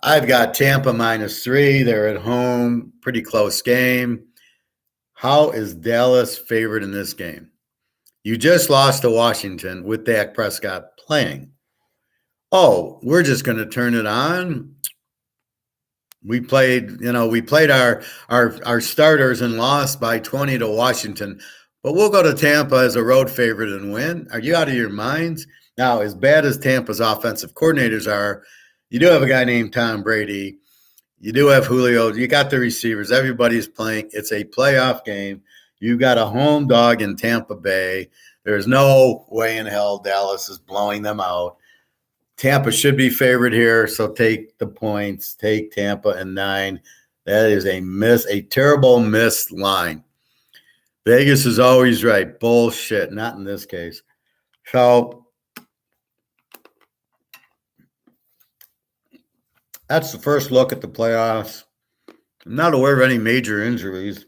I've got Tampa -3. They're at home. Pretty close game. How is Dallas favored in this game? You just lost to Washington with Dak Prescott playing. Oh, we're just going to turn it on? We played our starters and lost by 20 to Washington. But we'll go to Tampa as a road favorite and win. Are you out of your minds? Now, as bad as Tampa's offensive coordinators are, you do have a guy named Tom Brady. You do have Julio. You got the receivers. Everybody's playing. It's a playoff game. You got a home dog in Tampa Bay. There's no way in hell Dallas is blowing them out. Tampa should be favored here, so take the points. Take Tampa and 9. That is a terrible missed line. Vegas is always right. Bullshit. Not in this case. So that's the first look at the playoffs. I'm not aware of any major injuries.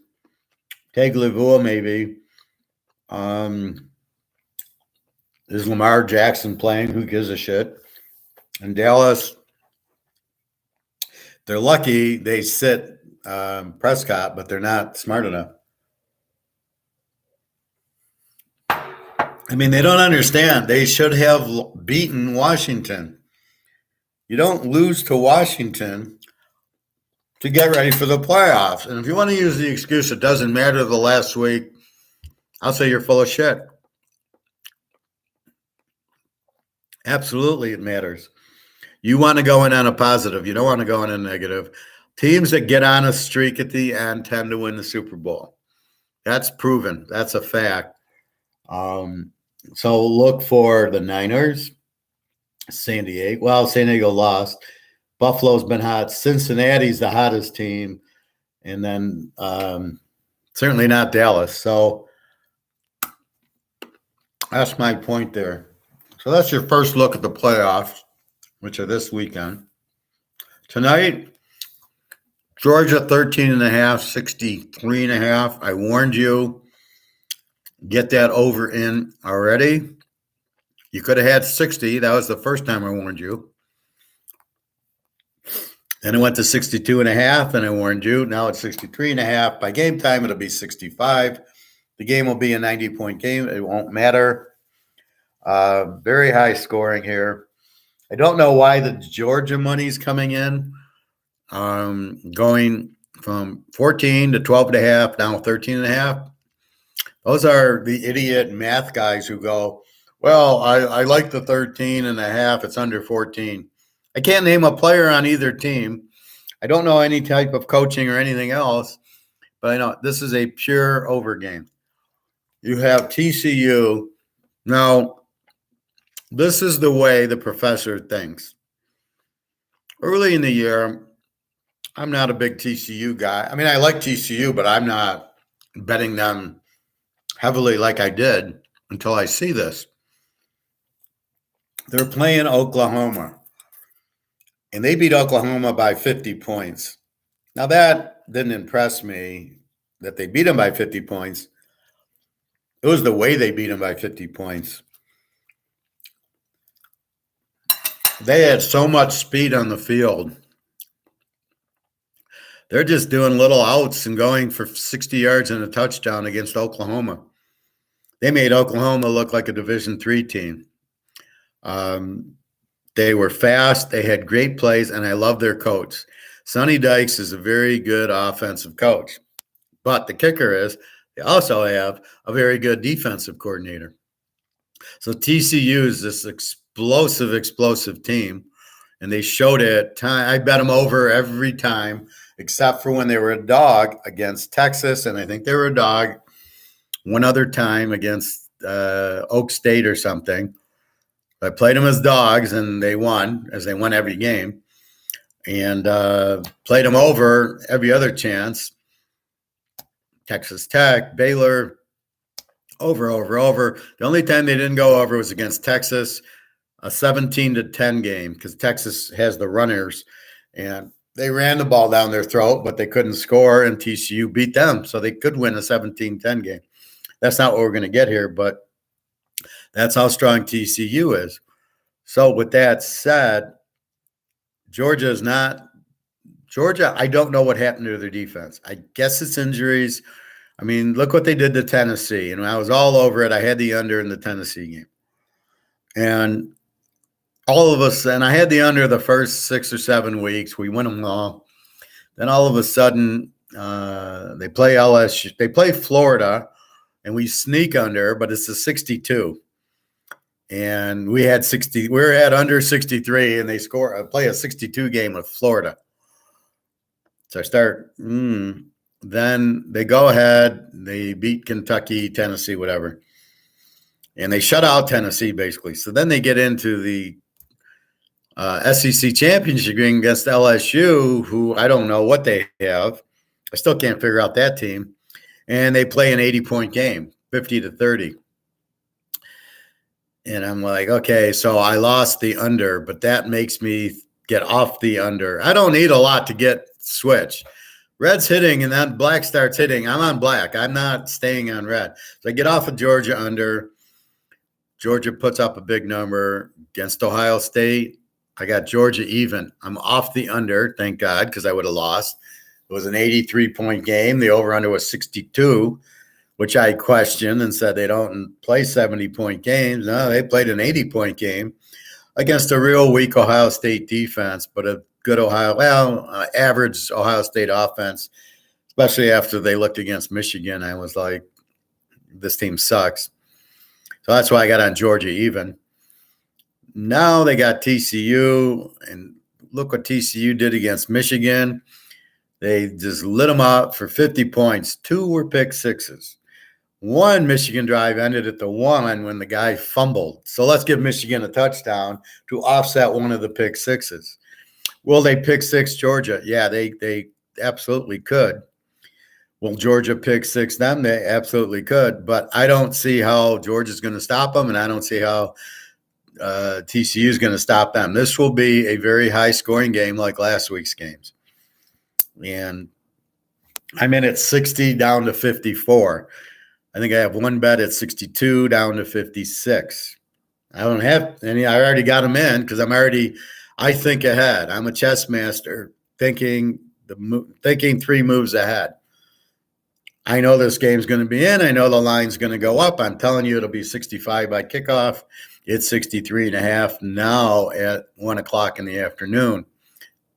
Tagovailoa maybe. Is Lamar Jackson playing? Who gives a shit? And Dallas, they're lucky they sit Prescott, but they're not smart enough. I mean, they don't understand. They should have beaten Washington. You don't lose to Washington to get ready for the playoffs. And if you want to use the excuse it doesn't matter the last week, I'll say you're full of shit. Absolutely, it matters. You want to go in on a positive. You don't want to go in a negative. Teams that get on a streak at the end tend to win the Super Bowl. That's proven. That's a fact. So look for the Niners, San Diego. Well, San Diego lost. Buffalo's been hot. Cincinnati's the hottest team. And then certainly not Dallas. So that's my point there. So that's your first look at the playoffs, which are this weekend. Tonight, Georgia 13.5, 63.5. I warned you. Get that over in already. You could have had 60. That was the first time I warned you. Then it went to 62.5, and I warned you. Now it's 63.5. By game time, it'll be 65. The game will be a 90-point game. It won't matter. Very high scoring here. I don't know why the Georgia money's coming in. Going from 14 to 12.5, now 13.5. Those are the idiot math guys who go, well, I like the 13.5. It's under 14. I can't name a player on either team. I don't know any type of coaching or anything else, but I know this is a pure over game. You have TCU. Now, this is the way the professor thinks. Early in the year, I'm not a big TCU guy. I mean, I like TCU, but I'm not betting them heavily like I did until I see this. They're playing Oklahoma, and they beat Oklahoma by 50 points. Now, that didn't impress me that they beat them by 50 points. It was the way they beat them by 50 points. They had so much speed on the field. They're just doing little outs and going for 60 yards and a touchdown against Oklahoma. They made Oklahoma look like a Division III team. They were fast. They had great plays, and I love their coach. Sonny Dykes is a very good offensive coach. But the kicker is they also have a very good defensive coordinator. So TCU is this explosive team, and they showed it. I bet them over every time, except for when they were a dog against Texas, and I think they were a dog one other time against Oak State or something. I played them as dogs, and they won, as they won every game, and played them over every other chance. Texas Tech, Baylor, over. The only time they didn't go over was against Texas, a 17-10 game, because Texas has the runners, and they ran the ball down their throat, but they couldn't score, and TCU beat them, so they could win a 17-10 game. That's not what we're going to get here, but that's how strong TCU is. So with that said, Georgia, I don't know what happened to their defense. I guess it's injuries. I mean, look what they did to Tennessee. And I was all over it. I had the under in the Tennessee game. And all of us, and I had the under the first 6 or 7 weeks. We win them all. Then all of a sudden, they play LSU. They play Florida, and we sneak under, but it's a 62. And we had 60. We're at under 63, and they play a 62 game with Florida. So I start. Then they go ahead. They beat Kentucky, Tennessee, whatever, and they shut out Tennessee basically. So then they get into the SEC championship game against LSU, who I don't know what they have. I still can't figure out that team. And they play an 80-point game, 50-30. And I'm like, okay, so I lost the under, but that makes me get off the under. I don't need a lot to get switch. Red's hitting, and then black starts hitting. I'm on black. I'm not staying on red. So I get off of Georgia under. Georgia puts up a big number against Ohio State. I got Georgia even. I'm off the under, thank God, because I would have lost. It was an 83-point game. The over-under was 62, which I questioned and said they don't play 70-point games. No, they played an 80-point game against a real weak Ohio State defense, but a good average Ohio State offense, especially after they looked against Michigan. I was like, this team sucks. So that's why I got on Georgia even. Now they got TCU, and look what TCU did against Michigan. They just lit them up for 50 points. 2 were pick sixes. One Michigan drive ended at the 1 when the guy fumbled. So let's give Michigan a touchdown to offset one of the pick sixes. Will they pick six Georgia? Yeah, they absolutely could. Will Georgia pick six them? They absolutely could. But I don't see how Georgia's going to stop them, and I don't see how TCU is going to stop them. This will be a very high-scoring game like last week's games. And I'm in at 60 down to 54. I think I have one bet at 62 down to 56. I don't have any. I already got them in because I think ahead. I'm a chess master thinking 3 moves ahead. I know this game's going to be in. I know the line's going to go up. I'm telling you it'll be 65 by kickoff. It's 63.5 now at 1 o'clock in the afternoon.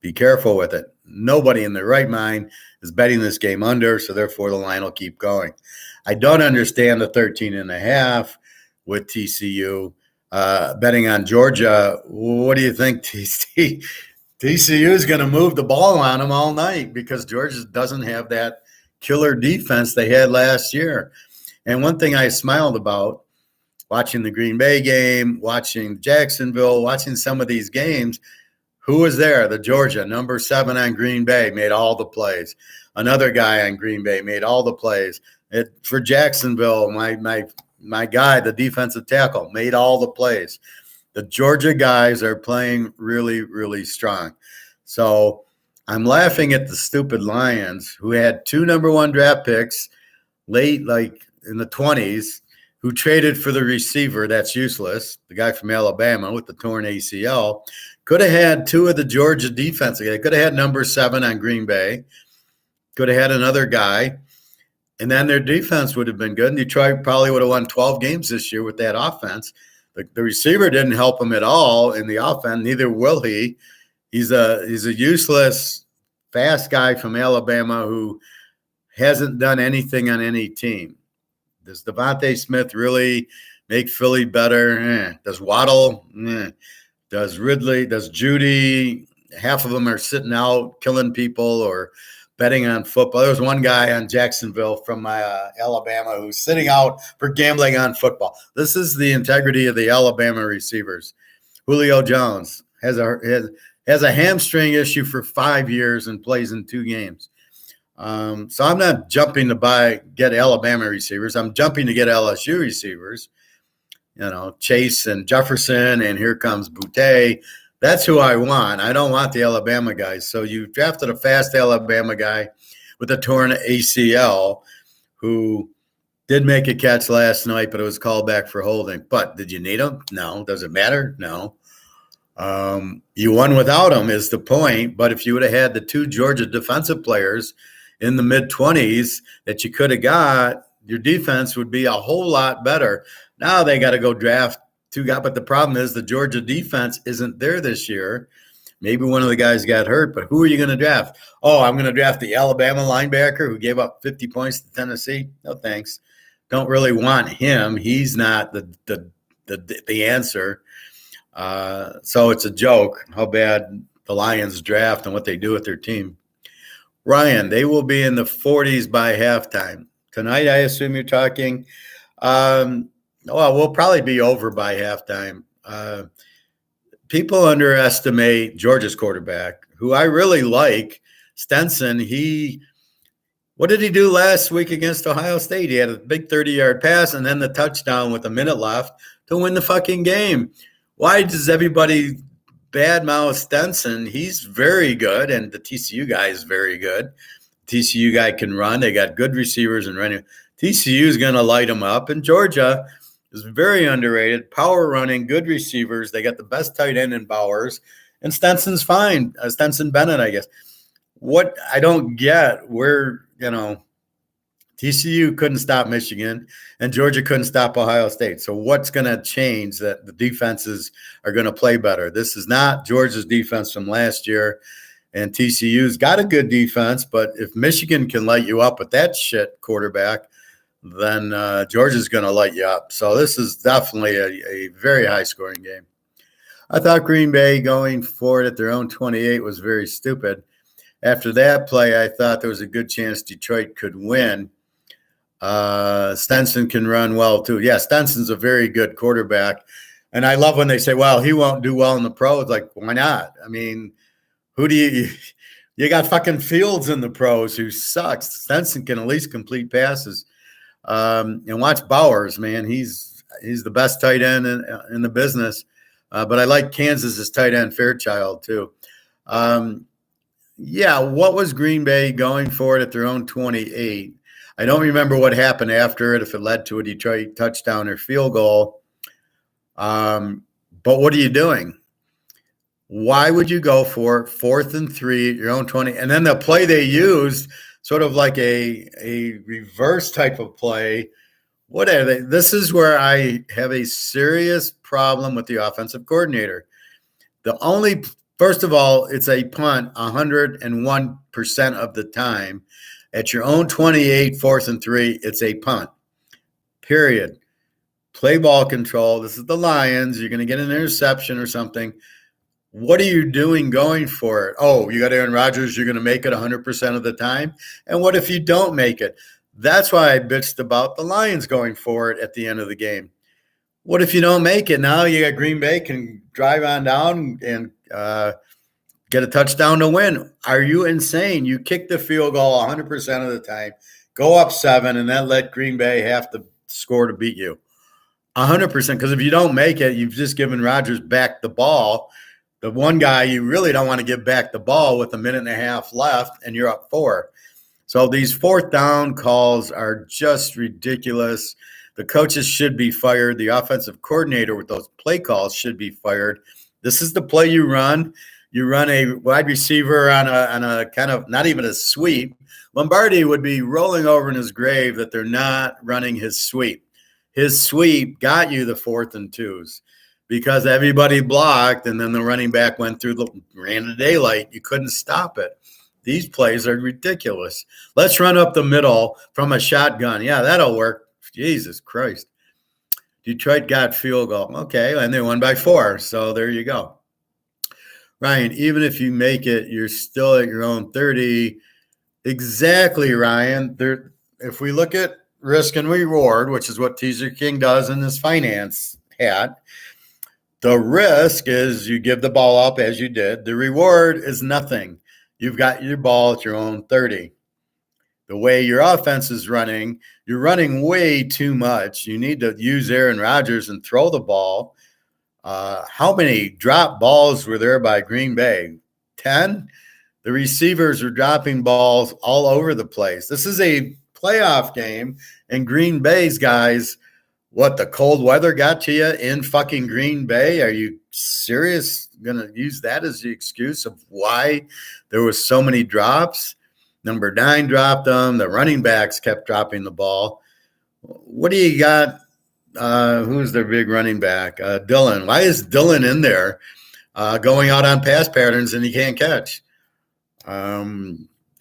Be careful with it. Nobody in their right mind is betting this game under, so therefore the line will keep going. I don't understand the 13.5 with TCU. Betting on Georgia, what do you think, TCU is going to move the ball on them all night because Georgia doesn't have that killer defense they had last year. And one thing I smiled about watching the Green Bay game, watching Jacksonville, watching some of these games, who was there? The Georgia, number 7 on Green Bay, made all the plays. Another guy on Green Bay made all the plays. For Jacksonville, my guy, the defensive tackle, made all the plays. The Georgia guys are playing really, really strong. So I'm laughing at the stupid Lions who had 2 number 1 draft picks late, like in the 20s, who traded for the receiver that's useless, the guy from Alabama with the torn ACL. Could have had 2 of the Georgia defense. They could have had number 7 on Green Bay. Could have had another guy. And then their defense would have been good. And Detroit probably would have won 12 games this year with that offense. The receiver didn't help him at all in the offense. Neither will he. He's a useless, fast guy from Alabama who hasn't done anything on any team. Does Devontae Smith really make Philly better? Does Waddle? Does Ridley? Does Judy? Half of them are sitting out, killing people or betting on football. There was one guy on Jacksonville from Alabama who's sitting out for gambling on football. This is the integrity of the Alabama receivers. Julio Jones has a hamstring issue for 5 years and plays in 2 games. So I'm not jumping to get Alabama receivers. I'm jumping to get LSU receivers. Chase and Jefferson, and here comes Boutte. That's who I want. I don't want the Alabama guys. So you drafted a fast Alabama guy with a torn ACL who did make a catch last night, but it was called back for holding. But did you need him? No. Does it matter? No. You won without him is the point. But if you would have had the 2 Georgia defensive players in the mid-20s that you could have got, your defense would be a whole lot better. Now they got to go draft 2 guys. But the problem is the Georgia defense isn't there this year. Maybe one of the guys got hurt, but who are you going to draft? Oh, I'm going to draft the Alabama linebacker who gave up 50 points to Tennessee. No, thanks. Don't really want him. He's not the answer. So it's a joke how bad the Lions draft and what they do with their team. Ryan, they will be in the 40s by halftime. Tonight, I assume you're talking. Well, we'll probably be over by halftime. People underestimate Georgia's quarterback, who I really like, Stenson. What did he do last week against Ohio State? He had a big 30-yard pass and then the touchdown with a minute left to win the fucking game. Why does everybody badmouth Stenson? He's very good, and the TCU guy is very good. TCU guy can run. They got good receivers and running. TCU is going to light them up, and Georgia is very underrated. Power running, good receivers. They got the best tight end in Bowers, and Stenson's fine. Stenson Bennett, I guess. What I don't get, where, TCU couldn't stop Michigan and Georgia couldn't stop Ohio State. So what's going to change that the defenses are going to play better? This is not Georgia's defense from last year, and TCU's got a good defense, but if Michigan can light you up with that shit quarterback, then Georgia's going to light you up. So this is definitely a very high-scoring game. I thought Green Bay going for it at their own 28 was very stupid. After that play, I thought there was a good chance Detroit could win. Stenson can run well, too. Yeah, Stenson's a very good quarterback. And I love when they say, well, he won't do well in the pros. Like, why not? I mean, you got fucking Fields in the pros who sucks. Stenson can at least complete passes. And watch Bowers, man. He's the best tight end in the business. But I like Kansas's tight end Fairchild, too. Yeah, what was Green Bay going for it at their own 28? I don't remember what happened after it, if it led to a Detroit touchdown or field goal. But what are you doing? Why would you go for 4th and 3 at your own 20? And then the play they used, sort of like a reverse type of play. What are they? This is where I have a serious problem with the offensive coordinator. First of all, it's a punt 101% of the time. At your own 28, 4th and 3, it's a punt. Period. Play ball control. This is the Lions. You're going to get an interception or something. What are you doing going for it? Oh, you got Aaron Rodgers. You're going to make it 100% of the time. And what if you don't make it? That's why I bitched about the Lions going for it at the end of the game. What if you don't make it? Now you got Green Bay can drive on down and get a touchdown to win. Are you insane? You kick the field goal 100% of the time, go up 7, and then let Green Bay have to score to beat you. 100%, because if you don't make it, you've just given Rodgers back the ball. The one guy you really don't want to give back the ball with a minute and a half left, and you're up 4. So these 4th down calls are just ridiculous. The coaches should be fired. The offensive coordinator with those play calls should be fired. This is the play you run. You run a wide receiver on a kind of not even a sweep. Lombardi would be rolling over in his grave that they're not running his sweep. His sweep got you the 4th and 2s because everybody blocked, and then the running back ran the daylight. You couldn't stop it. These plays are ridiculous. Let's run up the middle from a shotgun. Yeah, that'll work. Jesus Christ. Detroit got field goal. Okay, and they won by 4. So there you go. Ryan, even if you make it, you're still at your own 30. Exactly, Ryan. If we look at risk and reward, which is what Teaser King does in his finance hat, the risk is you give the ball up as you did. The reward is nothing. You've got your ball at your own 30. The way your offense is running, you're running way too much. You need to use Aaron Rodgers and throw the ball. How many drop balls were there by Green Bay? 10? The receivers are dropping balls all over the place. This is a playoff game, and Green Bay's guys, what, the cold weather got to you in fucking Green Bay? Are you serious? Going to use that as the excuse of why there was so many drops? Number 9 dropped them. The running backs kept dropping the ball. What do you got? Who's their big running back? Dillon. Why is Dillon in there? going out on pass patterns and he can't catch.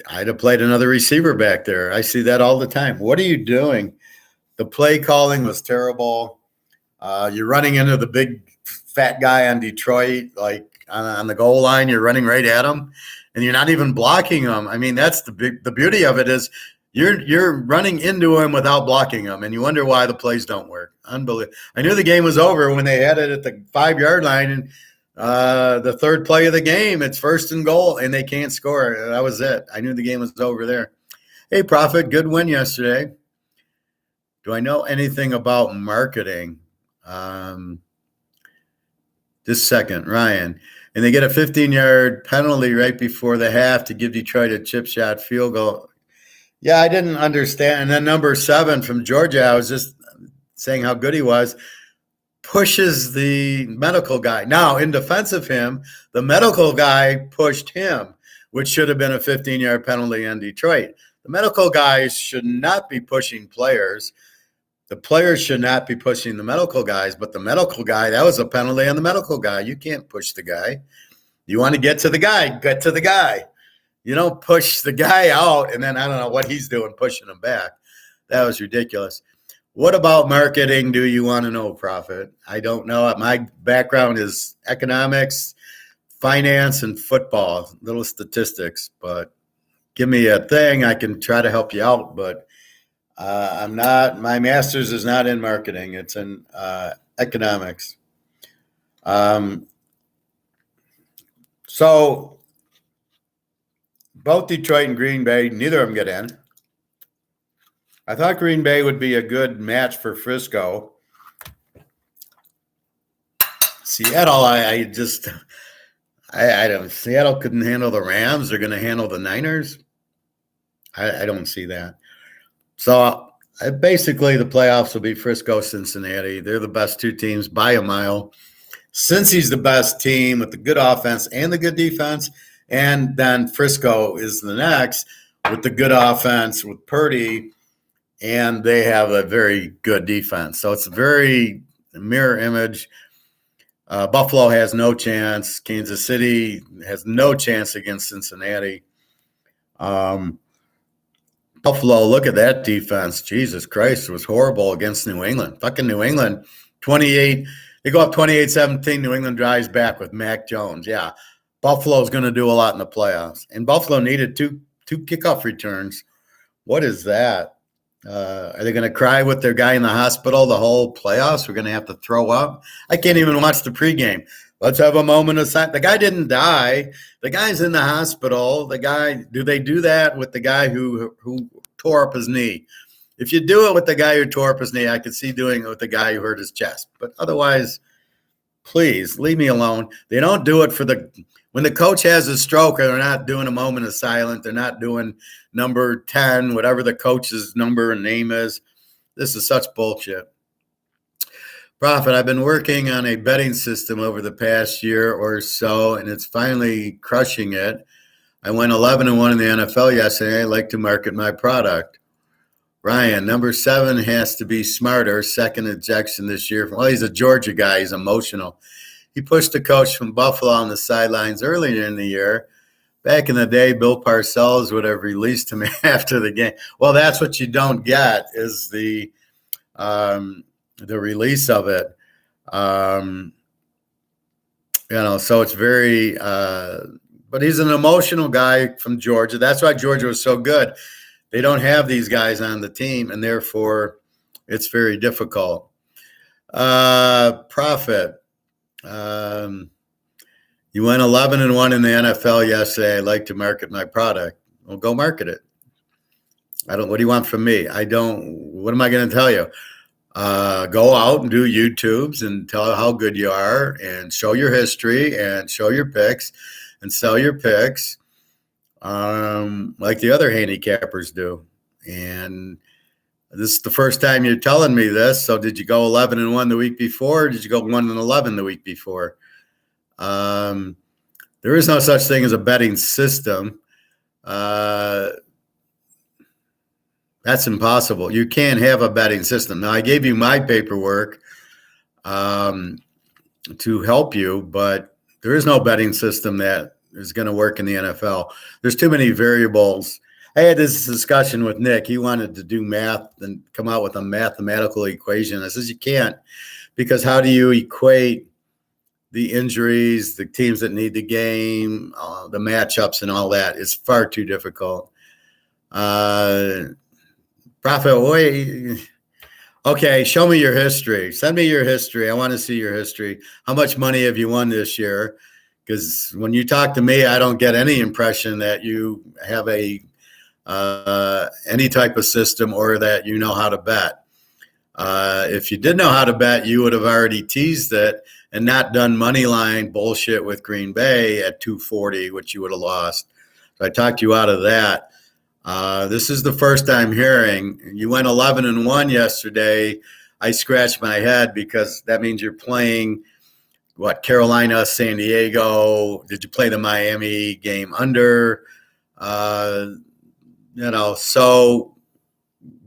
I'd have played another receiver back there. I see that all the time. What are you doing? The play calling was terrible. You're running into the big fat guy on Detroit, like on the goal line. You're running right at him, and you're not even blocking him. I mean, that's the beauty of it is you're running into him without blocking him, and you wonder why the plays don't work. Unbelievable. I knew the game was over when they had it at the 5-yard line, and the third play of the game, it's 1st and goal, and they can't score. That was it. I knew the game was over there. Hey, Prophet, good win yesterday. Do I know anything about marketing? This second, Ryan. And they get a 15-yard penalty right before the half to give Detroit a chip shot field goal. Yeah, I didn't understand. And then number 7 from Georgia, I was just saying how good he was, pushes the medical guy. Now, in defense of him, the medical guy pushed him, which should have been a 15-yard penalty on Detroit. The medical guys should not be pushing players. The players should not be pushing the medical guys, but the medical guy, that was a penalty on the medical guy. You can't push the guy. You want to get to the guy, get to the guy. You don't push the guy out, and then I don't know what he's doing, pushing him back. That was ridiculous. What about marketing do you want to know, Prophet? I don't know. My background is economics, finance, and football, little statistics. But give me a thing. I can try to help you out, but I'm not. My master's is not in marketing. It's in economics. So both Detroit and Green Bay, neither of them get in. I thought Green Bay would be a good match for Frisco. Seattle, I don't. Seattle couldn't handle the Rams. They're going to handle the Niners. I don't see that. So basically, the playoffs will be Frisco, Cincinnati. They're the best 2 teams by a mile. Cincy's the best team with the good offense and the good defense, and then Frisco is the next with the good offense with Purdy. And they have a very good defense. So it's a very mirror image. Buffalo has no chance. Kansas City has no chance against Cincinnati. Buffalo, look at that defense. Jesus Christ, it was horrible against New England. Fucking New England, 28. They go up 28-17. New England drives back with Mac Jones. Yeah, Buffalo's going to do a lot in the playoffs. And Buffalo needed two kickoff returns. What is that? Are they going to cry with their guy in the hospital the whole playoffs? We're going to have to throw up. I can't even watch the pregame. Let's have a moment of silence. The guy didn't die. The guy's in the hospital. The guy, do they do that with the guy who tore up his knee? If you do it with the guy who tore up his knee, I could see doing it with the guy who hurt his chest. But otherwise, please leave me alone. They don't do it when the coach has a stroke, they're not doing a moment of silence. They're not doing number 10, whatever the coach's number and name is. This is such bullshit. Prophet, I've been working on a betting system over the past year or so, and it's finally crushing it. I went 11-1 in the NFL yesterday. I like to market my product. Ryan, number 7 has to be smarter. Second ejection this year. Well, he's a Georgia guy. He's emotional. He pushed the coach from Buffalo on the sidelines earlier in the year. Back in the day, Bill Parcells would have released him after the game. Well, that's what you don't get is the release of it. So it's very but he's an emotional guy from Georgia. That's why Georgia was so good. They don't have these guys on the team, and therefore it's very difficult. Prophet. You went 11-1 in the NFL yesterday. I'd like to market my product. Well, go market it. What do you want from me? What am I going to tell you? Go out and do YouTubes and tell how good you are and show your history and show your picks and sell your picks like the other handicappers do. And this is the first time you're telling me this. So did you go 11-1 the week before? Or did you go 1-11 the week before? There is no such thing as a betting system. That's impossible. You can't have a betting system. Now, I gave you my paperwork to help you, but There is no betting system that is going to work in the NFL. There's too many variables. I had this discussion with Nick. He wanted to do math and come out with a mathematical equation. I says, you can't, because how do you equate the injuries, the teams that need the game, the matchups and all that? It's far too difficult. Prophet, wait. Okay, show me your history. Send me your history. I want to see your history. How much money have you won this year? Because when you talk to me, I don't get any impression that you have a any type of system or that you know how to bet. If you did know how to bet, you would have already teased it and not done money line bullshit with Green Bay at 240, which you would have lost. So I talked you out of that. This is the first I'm hearing. You went 11-1 yesterday. I scratched my head because that means you're playing, what, Carolina, San Diego. Did you play the Miami game under? So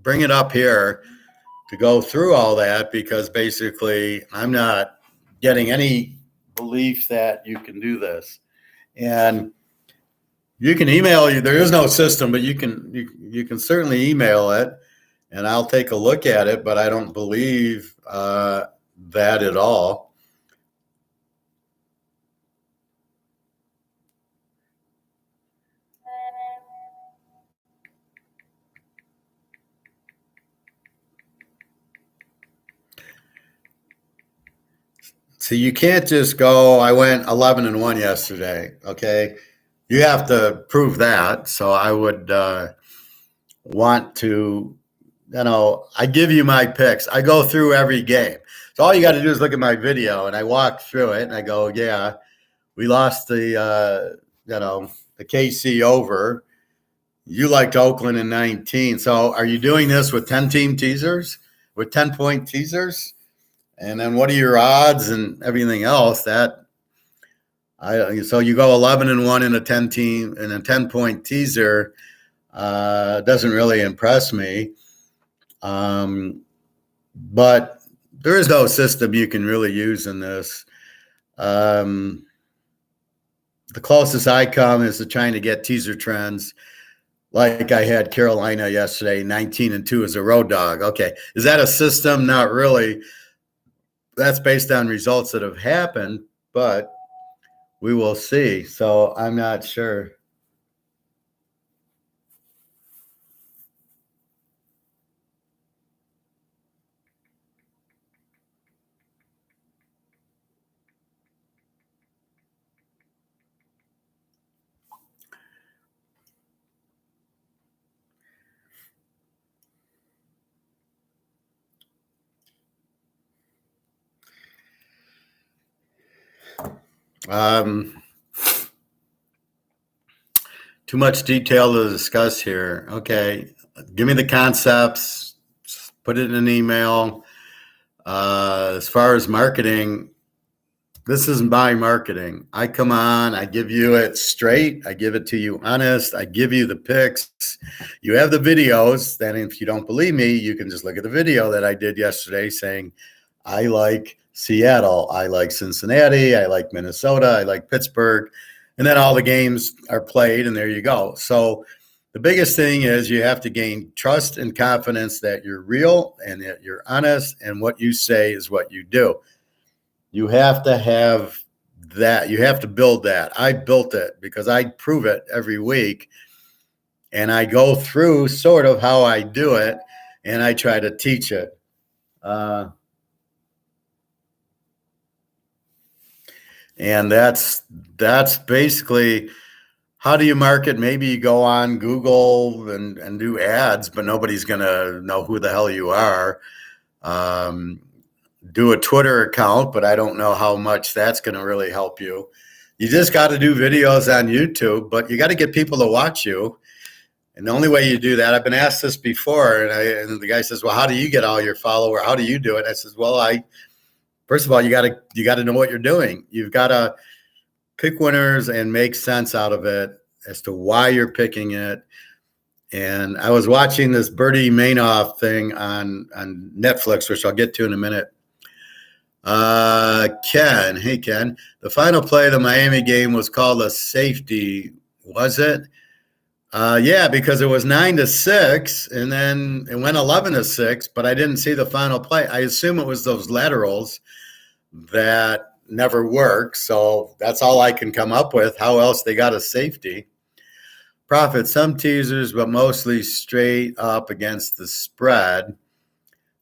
bring it up here to go through all that, because basically I'm not getting any belief that you can do this. And you can email you. There is no system, but you can certainly email it, and I'll take a look at it. But I don't believe that at all. So you can't just go, I went 11-1 yesterday. Okay, you have to prove that. So I would want to, I give you my picks. I go through every game. So all you got to do is look at my video, and I walk through it, and I go, yeah, we lost the KC over. You liked Oakland in 19. So are you doing this with 10-team teasers, with 10-point teasers? And then what are your odds and everything else? So you go 11-1 in a 10-team and a 10-point teaser. Doesn't really impress me. But there is no system you can really use in this. The closest I come is to trying to get teaser trends. Like I had Carolina yesterday, 19-2 as a road dog. Okay, is that a system? Not really. That's based on results that have happened, but we will see. So I'm not sure. Too much detail to discuss here. Okay, give me the concepts, put it in an email. As far as marketing, this isn't my marketing. I come on, I give you it straight. I give it to you honest. I give you the picks. You have the videos. Then if you don't believe me, you can just look at the video that I did yesterday saying, I like Seattle. I like Cincinnati. I like Minnesota. I like Pittsburgh. And then all the games are played, and there you go. So the biggest thing is you have to gain trust and confidence that you're real and that you're honest, and what you say is what you do. You have to have that. You have to build that. I built it because I prove it every week, and I go through sort of how I do it, and I try to teach it. And that's basically, how do you market? Maybe you go on Google and do ads, but nobody's going to know who the hell you are. Do a Twitter account, but I don't know how much that's going to really help you. You just got to do videos on YouTube, but you got to get people to watch you. And the only way you do that, I've been asked this before, and the guy says, well, how do you get all your followers? How do you do it? I says, well, first of all, you got to know what you're doing. You've got to pick winners and make sense out of it as to why you're picking it. And I was watching this Bertie Madoff thing on Netflix, which I'll get to in a minute. Ken, hey Ken, the final play of the Miami game was called a safety, was it? Yeah, because it was 9-6, and then it went 11-6, but I didn't see the final play. I assume it was those laterals that never worked, so that's all I can come up with. How else they got a safety? Profit, some teasers, but mostly straight up against the spread.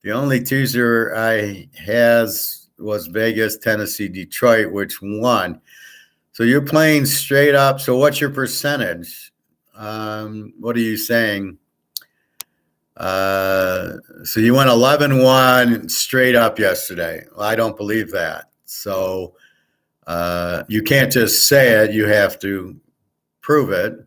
The only teaser I has was Vegas, Tennessee, Detroit, which won. So you're playing straight up. So what's your percentage? What are you saying? So you went 11-1 straight up yesterday. Well, I don't believe that. So you can't just say it. You have to prove it.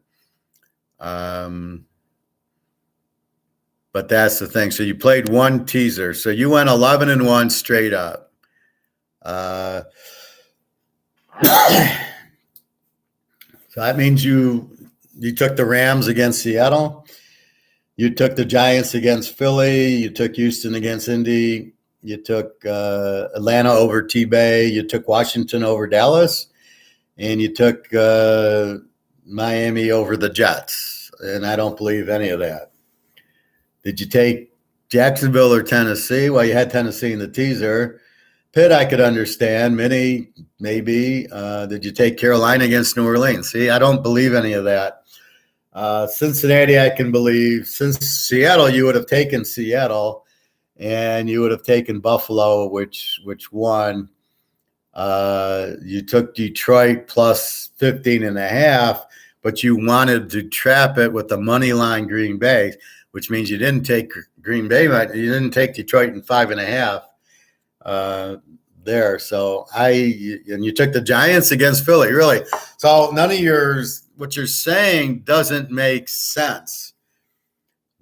But that's the thing. So you played one teaser. So you went 11-1 straight up. So that means you took the Rams against Seattle. You took the Giants against Philly. You took Houston against Indy. You took Atlanta over T-Bay. You took Washington over Dallas. And you took Miami over the Jets. And I don't believe any of that. Did you take Jacksonville or Tennessee? Well, you had Tennessee in the teaser. Pitt, I could understand. Minnie, maybe. Did you take Carolina against New Orleans? See, I don't believe any of that. Cincinnati, I can believe. Since Seattle, you would have taken Seattle, and you would have taken Buffalo, which won. You took Detroit plus 15.5, but you wanted to trap it with the money line Green Bay, which means you didn't take Green Bay, but you didn't take Detroit in 5.5 there. So and you took the Giants against Philly, really. So none of what you're saying doesn't make sense.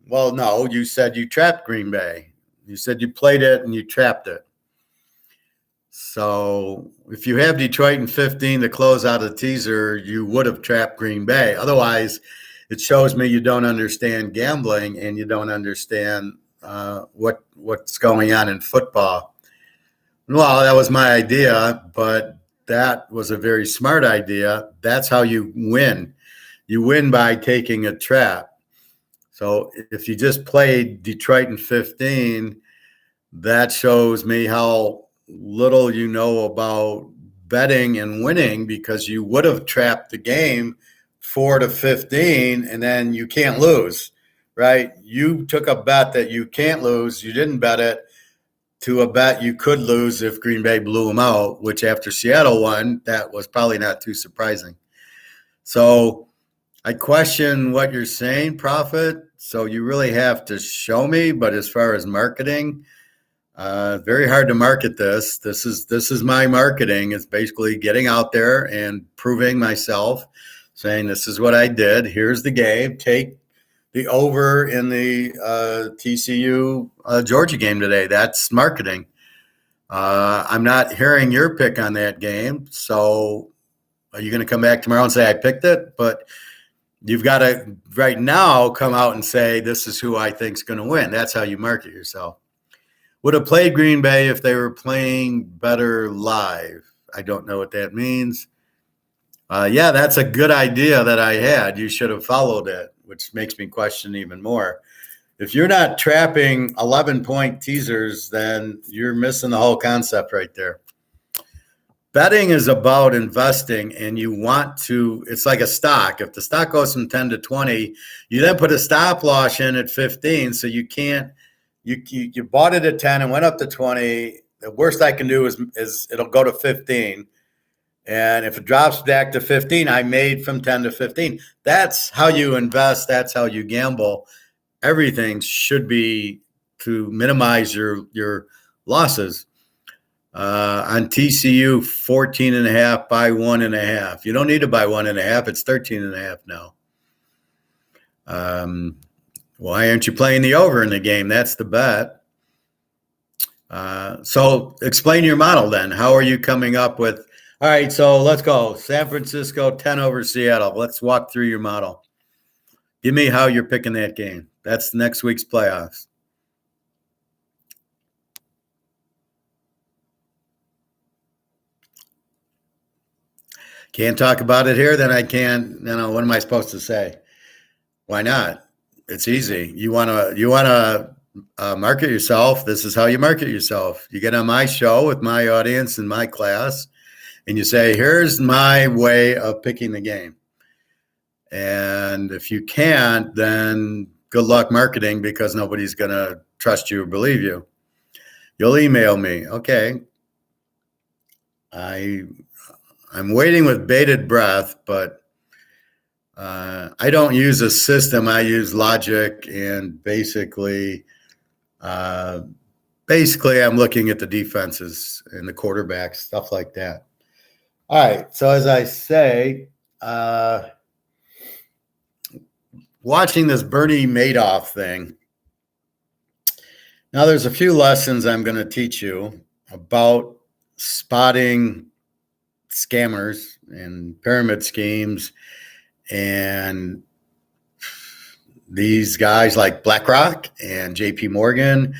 Well, no, you said you trapped Green Bay. You said you played it and you trapped it. So if you have Detroit in 15 to close out a teaser, you would have trapped Green Bay. Otherwise, it shows me you don't understand gambling and you don't understand what's going on in football. Well, that was my idea, but that was a very smart idea. That's how you win. You win by taking a trap. So if you just played Detroit in 15, that shows me how little you know about betting and winning, because you would have trapped the game 4-15 and then you can't lose, right? You took a bet that you can't lose. You didn't bet it to a bet you could lose if Green Bay blew them out, which after Seattle won, that was probably not too surprising. So I question what you're saying, Prophet. So you really have to show me. But as far as marketing, very hard to market this. This is my marketing. It's basically getting out there and proving myself, saying this is what I did. Here's the game. Take the over in the TCU Georgia game today. That's marketing. I'm not hearing your pick on that game. So are you going to come back tomorrow and say I picked it? But you've got to right now come out and say this is who I think is going to win. That's how you market yourself. Would have played Green Bay if they were playing better live. I don't know what that means. Yeah, that's a good idea that I had. You should have followed it, which makes me question even more. If you're not trapping 11-point teasers, then you're missing the whole concept right there. Betting is about investing, and you want to, it's like a stock. If the stock goes from 10 to 20, you then put a stop loss in at 15, so you can't, you bought it at 10 and went up to 20. The worst I can do is it'll go to 15. And if it drops back to 15, I made from 10 to 15. That's how you invest. That's how you gamble. Everything should be to minimize your losses. On TCU, 14.5 by 1.5. You don't need to buy 1.5. It's 13.5 now. Why aren't you playing the over in the game? That's the bet. So explain your model then. How are you coming up with? All right, so let's go. San Francisco, 10 over Seattle. Let's walk through your model. Give me how you're picking that game. That's next week's playoffs. Can't talk about it here, then I can't, what am I supposed to say? Why not? It's easy. You want to market yourself. This is how you market yourself. You get on my show with my audience in my class, and you say, here's my way of picking the game. And if you can't, then good luck marketing, because nobody's going to trust you or believe you. You'll email me. Okay. I'm waiting with bated breath, but I don't use a system. I use logic, and basically I'm looking at the defenses and the quarterbacks, stuff like that. All right. So as I say, watching this Bernie Madoff thing, now there's a few lessons I'm going to teach you about spotting scammers and pyramid schemes, and these guys like BlackRock and JP Morgan.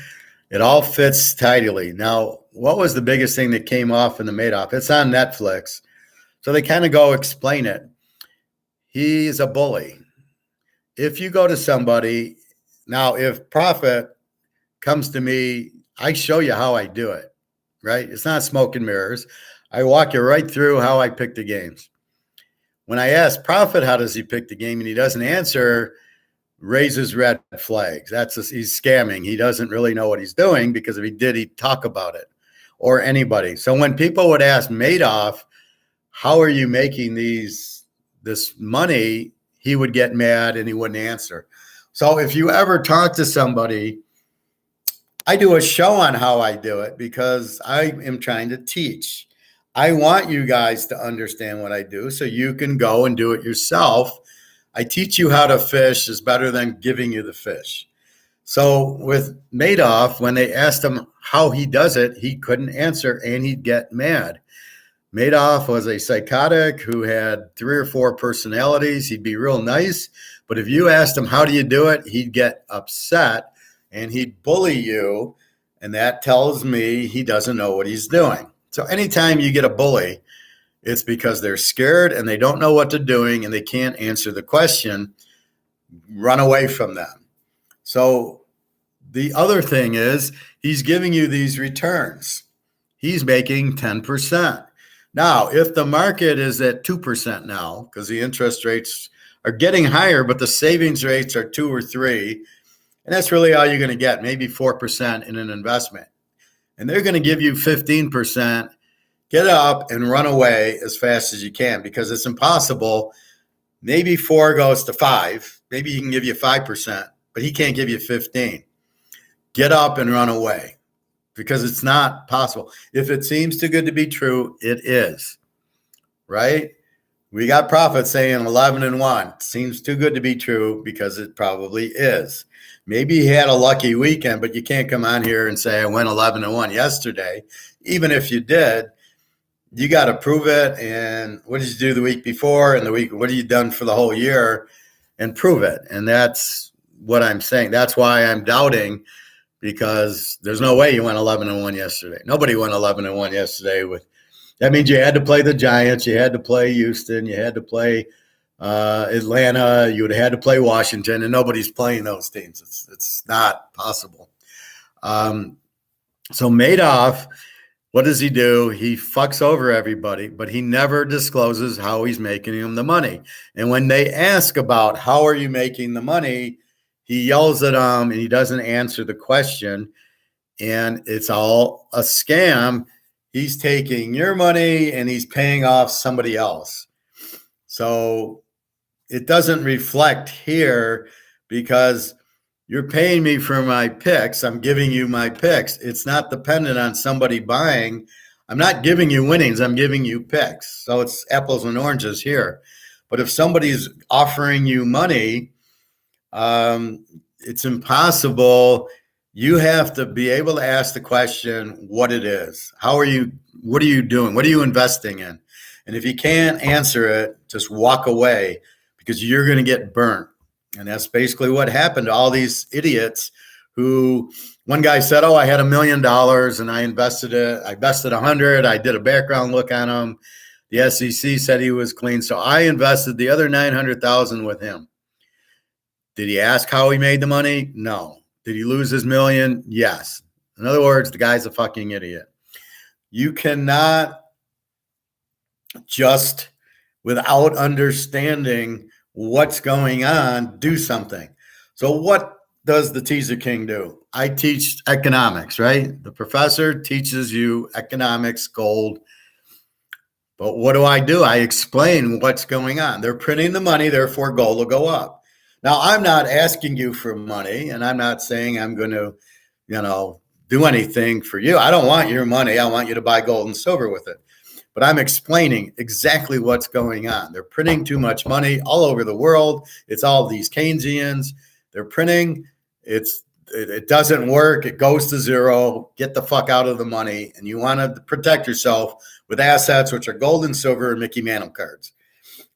It all fits tidily. Now, what was the biggest thing that came off in the Madoff? It's on Netflix. So they kind of go explain it. He's a bully. If you go to somebody, now if Profit comes to me, I show you how I do it, right? It's not smoke and mirrors. I walk you right through how I pick the games. When I ask Profit how does he pick the game and he doesn't answer, raises red flags. He's scamming. He doesn't really know what he's doing, because if he did, he'd talk about it, or anybody. So when people would ask Madoff, how are you making this money, he would get mad and he wouldn't answer. So if you ever talk to somebody, I do a show on how I do it, because I am trying to teach. I want you guys to understand what I do so you can go and do it yourself. I teach you how to fish is better than giving you the fish. So with Madoff, when they asked him how he does it, he couldn't answer and he'd get mad. Madoff was a psychotic who had 3 or 4 personalities. He'd be real nice, but if you asked him, how do you do it? He'd get upset and he'd bully you. And that tells me he doesn't know what he's doing. So anytime you get a bully, it's because they're scared and they don't know what they're doing and they can't answer the question. Run away from them. So the other thing is he's giving you these returns. He's making 10%. Now, if the market is at 2% now, because the interest rates are getting higher, but the savings rates are 2 or 3, and that's really all you're going to get, maybe 4% in an investment. And they're going to give you 15%. Get up and run away as fast as you can, because it's impossible. Maybe 4 goes to 5. Maybe he can give you 5%, but he can't give you 15. Get up and run away, because it's not possible. If it seems too good to be true, it is, right? We got Profit saying 11-1. Seems too good to be true, because it probably is. Maybe he had a lucky weekend, but you can't come on here and say I went 11-1 yesterday. Even if you did, you got to prove it. And what did you do the week before and what have you done for the whole year, and prove it. And that's what I'm saying. That's why I'm doubting, because there's no way you went 11-1 yesterday. Nobody went 11-1 yesterday. That means you had to play the Giants, you had to play Houston, you had to play Atlanta, you would have had to play Washington, and nobody's playing those teams. It's not possible. So Madoff, what does he do? He fucks over everybody, but he never discloses how he's making them the money. And when they ask about how are you making the money, he yells at them and he doesn't answer the question. And it's all a scam. He's taking your money and he's paying off somebody else. So it doesn't reflect here, because you're paying me for my picks. I'm giving you my picks. It's not dependent on somebody buying. I'm not giving you winnings. I'm giving you picks. So it's apples and oranges here. But if somebody's offering you money, it's impossible. You have to be able to ask the question what it is. What are you doing? What are you investing in? And if you can't answer it, just walk away, because you're going to get burnt. And that's basically what happened to all these idiots who, one guy said, I had $1 million and I invested it. I invested 100. I did a background look on them. The SEC said he was clean. So I invested the other 900,000 with him. Did he ask how he made the money? No. Did he lose his million? Yes. In other words, the guy's a fucking idiot. You cannot just, without understanding what's going on, do something. So what does the Teaser King do? I teach economics, right? The professor teaches you economics, gold. But what do? I explain what's going on. They're printing the money, therefore gold will go up. Now, I'm not asking you for money, and I'm not saying I'm going to, do anything for you. I don't want your money. I want you to buy gold and silver with it. But I'm explaining exactly what's going on. They're printing too much money all over the world. It's all these Keynesians. They're printing. It doesn't work. It goes to zero. Get the fuck out of the money. And you want to protect yourself with assets, which are gold and silver and Mickey Mantle cards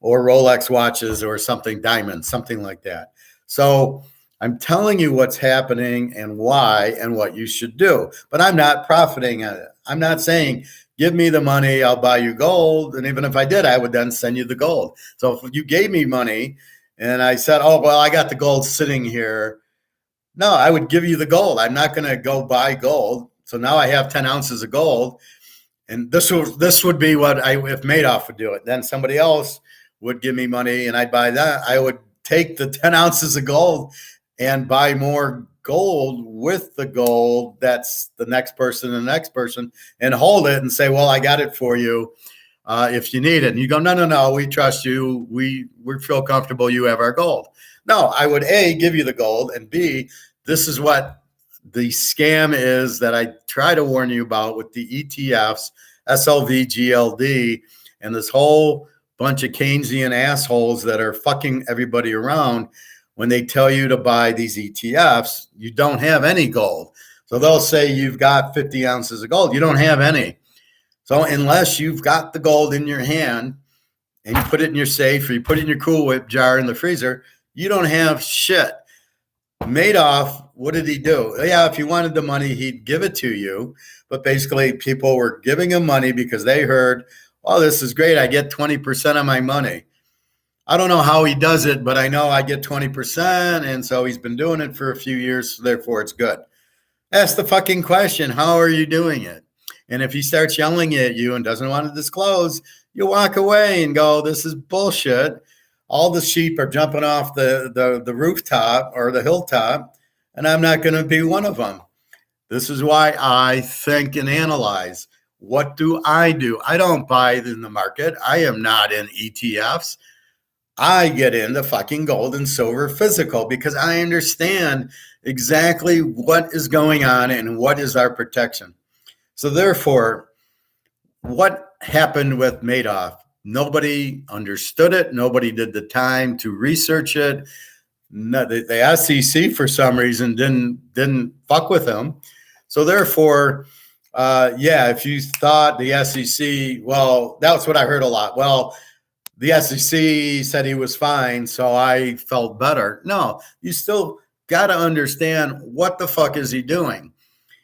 or Rolex watches or something, diamonds, something like that. So I'm telling you what's happening and why and what you should do. But I'm not profiting on it. I'm not saying, give me the money, I'll buy you gold. And even if I did, I would then send you the gold. So if you gave me money and I said, oh, well, I got the gold sitting here. No, I would give you the gold. I'm not going to go buy gold. So now I have 10 ounces of gold. And this would be what if Madoff would do it. Then somebody else would give me money and I'd buy that. I would take the 10 ounces of gold and buy more gold with the gold. That's the next person and the next person, and hold it and say, well, I got it for you if you need it. And you go, no, we trust you. We feel comfortable. You have our gold. No, I would A, give you the gold, and B, this is what the scam is that I try to warn you about with the ETFs, SLV, GLD, and this whole bunch of Keynesian assholes that are fucking everybody around. When they tell you to buy these ETFs, you don't have any gold. So they'll say you've got 50 ounces of gold. You don't have any. So unless you've got the gold in your hand and you put it in your safe or you put it in your Cool Whip jar in the freezer, you don't have shit. Madoff, what did he do? Yeah, if you wanted the money, he'd give it to you. But basically, people were giving him money because they heard, oh, this is great. I get 20% of my money. I don't know how he does it, but I know I get 20%. And so he's been doing it for a few years. So therefore, it's good. Ask the fucking question. How are you doing it? And if he starts yelling at you and doesn't want to disclose, you walk away and go, this is bullshit. All the sheep are jumping off the rooftop or the hilltop, and I'm not going to be one of them. This is why I think and analyze. What do? I don't buy in the market. I am not in ETFs. I get into fucking gold and silver physical because I understand exactly what is going on and what is our protection. So therefore, what happened with Madoff? Nobody understood it. Nobody did the time to research it. No, the SEC for some reason didn't fuck with him. So therefore, if you thought the SEC, well, that's what I heard a lot. Well, the SEC said he was fine, so I felt better. No, you still got to understand what the fuck is he doing.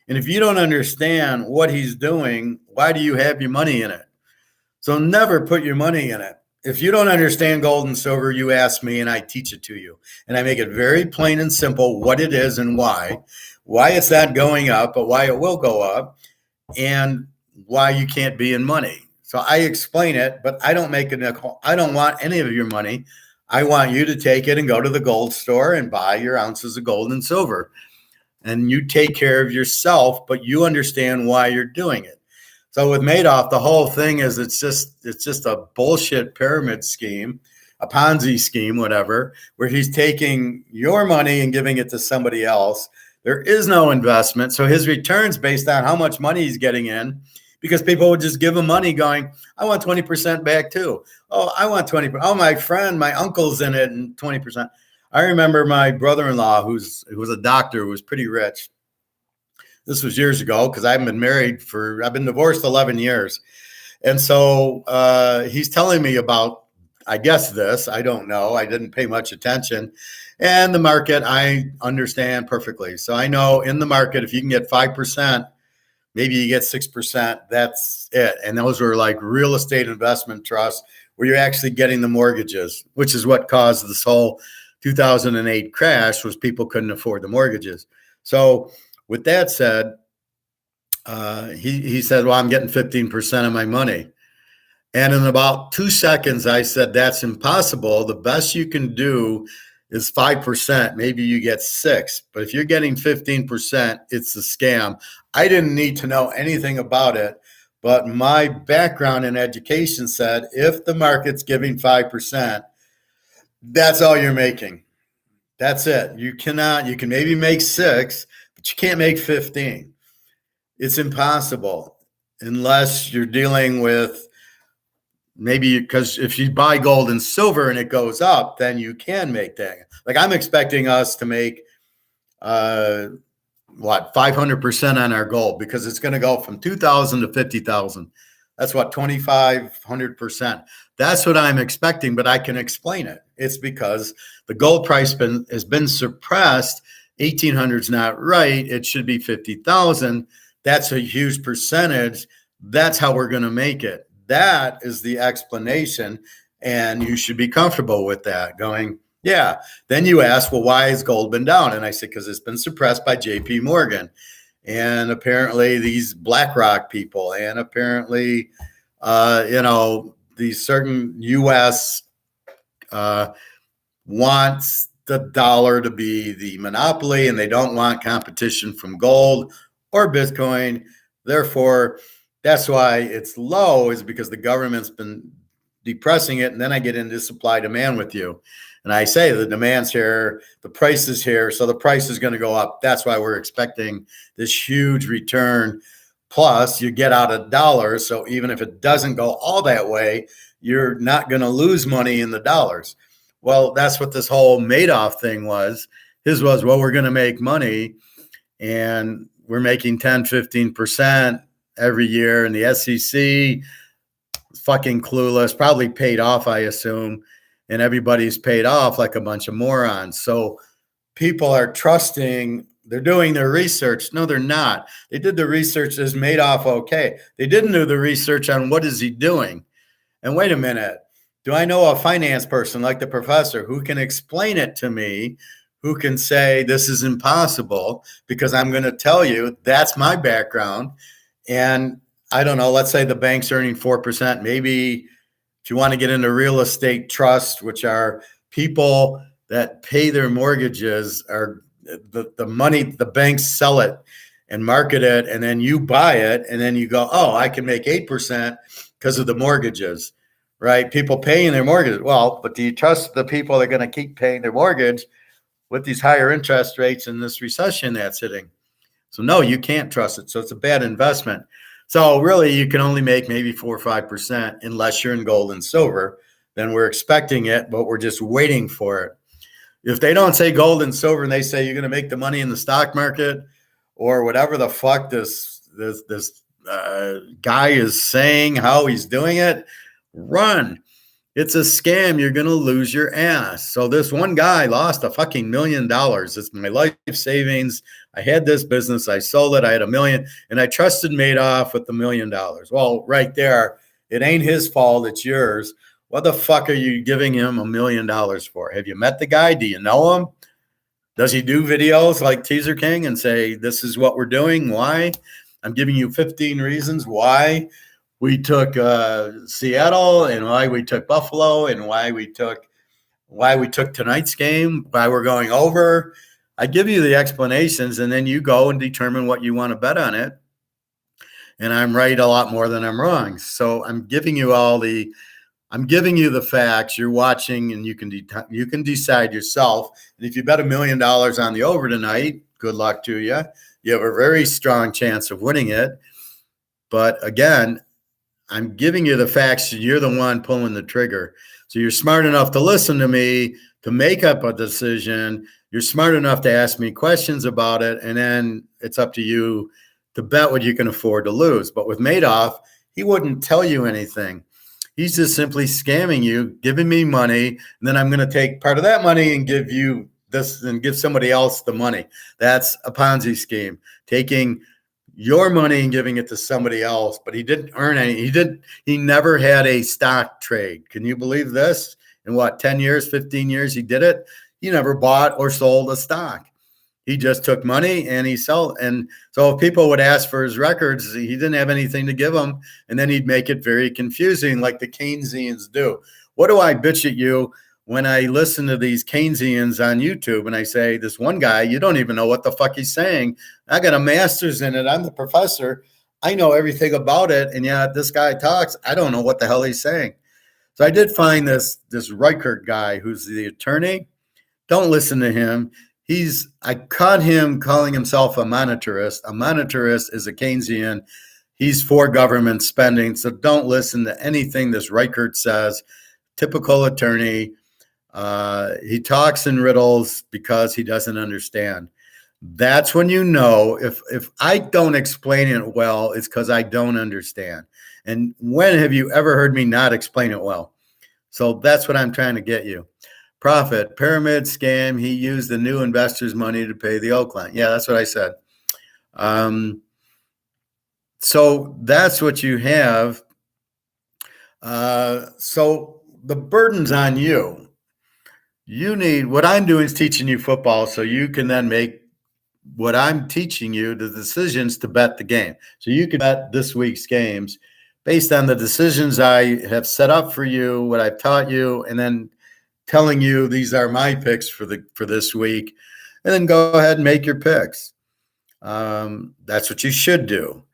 And if you don't understand what he's doing, why do you have your money in it? So never put your money in it. If you don't understand gold and silver, you ask me and I teach it to you. And I make it very plain and simple what it is and why it's not going up, but why it will go up, and why you can't be in money. So I explain it, but I don't make a nickel. I don't want any of your money. I want you to take it and go to the gold store and buy your ounces of gold and silver. And you take care of yourself, but you understand why you're doing it. So with Madoff, the whole thing is it's just a bullshit pyramid scheme, a Ponzi scheme, whatever, where he's taking your money and giving it to somebody else. There is no investment. So his returns based on how much money he's getting in, because people would just give him money going, I want 20% back too. Oh, I want 20%. Oh, my friend, my uncle's in it and 20%. I remember my brother-in-law, who was a doctor, who was pretty rich. This was years ago because I've been divorced 11 years. And so he's telling me about, I guess this, I don't know. I didn't pay much attention. And the market, I understand perfectly. So I know in the market, if you can get 5% maybe you get 6%. That's it. And those were like real estate investment trusts where you're actually getting the mortgages, which is what caused this whole 2008 crash, was people couldn't afford the mortgages. So with that said, he said, well, I'm getting 15% of my money. And in about 2 seconds, I said, that's impossible. The best you can do is 5%. Maybe you get 6. But if you're getting 15%, it's a scam. I didn't need to know anything about it. But my background in education said, if the market's giving 5%, that's all you're making. That's it. You can maybe make 6, but you can't make 15. It's impossible unless you're dealing with, maybe, because if you buy gold and silver and it goes up, then you can make that. Like, I'm expecting us to make 500% on our gold, because it's going to go from 2,000 to 50,000. That's what, 2,500%. That's what I'm expecting, but I can explain it. It's because the gold price has been suppressed. 1,800 is not right. It should be 50,000. That's a huge percentage. That's how we're going to make it. That is the explanation, and you should be comfortable with that. Going, yeah. Then you ask, well, why has gold been down? And I said, because it's been suppressed by JP Morgan, and apparently these BlackRock people, and apparently, these certain U.S. Wants the dollar to be the monopoly, and they don't want competition from gold or Bitcoin. Therefore, that's why it's low, is because the government's been depressing it. And then I get into supply demand with you. And I say the demand's here, the price is here, so the price is going to go up. That's why we're expecting this huge return. Plus, you get out $1. So even if it doesn't go all that way, you're not going to lose money in the dollars. Well, that's what this whole Madoff thing was. His was, well, we're going to make money, and we're making 10, 15% every year. And the SEC, fucking clueless, probably paid off, I assume. And everybody's paid off like a bunch of morons. So people are trusting, they're doing their research. No, they're not. They did the research. Is Madoff okay? They didn't do the research on what is he doing. And wait a minute. Do I know a finance person like the professor who can explain it to me, who can say this is impossible? Because I'm going to tell you, that's my background. And I don't know, let's say the bank's earning 4%. Maybe if you want to get into real estate trust, which are people that pay their mortgages, are the money, the banks sell it and market it, and then you buy it, and then you go, oh, I can make 8% because of the mortgages, right? People paying their mortgages. Well, but do you trust the people that are going to keep paying their mortgage with these higher interest rates in this recession that's hitting? So no, you can't trust it. So it's a bad investment. So really, you can only make maybe 4 or 5% unless you're in gold and silver. Then we're expecting it, but we're just waiting for it. If they don't say gold and silver and they say you're going to make the money in the stock market or whatever the fuck this guy is saying, how he's doing it, run. It's a scam. You're going to lose your ass. So this one guy lost a fucking $1 million. It's my life savings. I had this business. I sold it. I had $1 million, and I trusted Madoff with the $1 million. Well, right there, it ain't his fault. It's yours. What the fuck are you giving him $1 million for? Have you met the guy? Do you know him? Does he do videos like Teaser King and say, this is what we're doing? Why? I'm giving you 15 reasons why we took Seattle, and why we took Buffalo, and why we took tonight's game, why we're going over. I give you the explanations, and then you go and determine what you want to bet on it. And I'm right a lot more than I'm wrong. So I'm giving you the facts. You're watching, and you can decide yourself. And if you bet $1 million on the over tonight, good luck to you. You have a very strong chance of winning it. But again, I'm giving you the facts. You're the one pulling the trigger. So you're smart enough to listen to me, to make up a decision. You're smart enough to ask me questions about it. And then it's up to you to bet what you can afford to lose. But with Madoff, he wouldn't tell you anything. He's just simply scamming you, giving me money. And then I'm going to take part of that money and give you this and give somebody else the money. That's a Ponzi scheme. Taking your money and giving it to somebody else, but he didn't earn any. He never had a stock trade. Can you believe this? In what, 10 years, 15 years he did it? He never bought or sold a stock. He just took money and he sold. And so if people would ask for his records, he didn't have anything to give them. And then he'd make it very confusing like the Keynesians do. What do I bitch at you when I listen to these Keynesians on YouTube and I say, this one guy, you don't even know what the fuck he's saying. I got a master's in it. I'm the professor. I know everything about it. And yet this guy talks, I don't know what the hell he's saying. So I did find this Reichert guy who's the attorney. Don't listen to him. I caught him calling himself a monetarist. A monetarist is a Keynesian. He's for government spending. So don't listen to anything this Reichert says. Typical attorney. He talks in riddles because he doesn't understand. That's when you know if I don't explain it well, it's because I don't understand. And when have you ever heard me not explain it well? So that's what I'm trying to get you. Profit, pyramid scam. He used the new investors' money to pay the Oakland. Yeah, that's what I said. So that's what you have. So the burden's on you. What I'm doing is teaching you football so you can then make what I'm teaching you, the decisions to bet the game. So you can bet this week's games based on the decisions I have set up for you, what I've taught you, and then telling you these are my picks for this week, and then go ahead and make your picks. That's what you should do.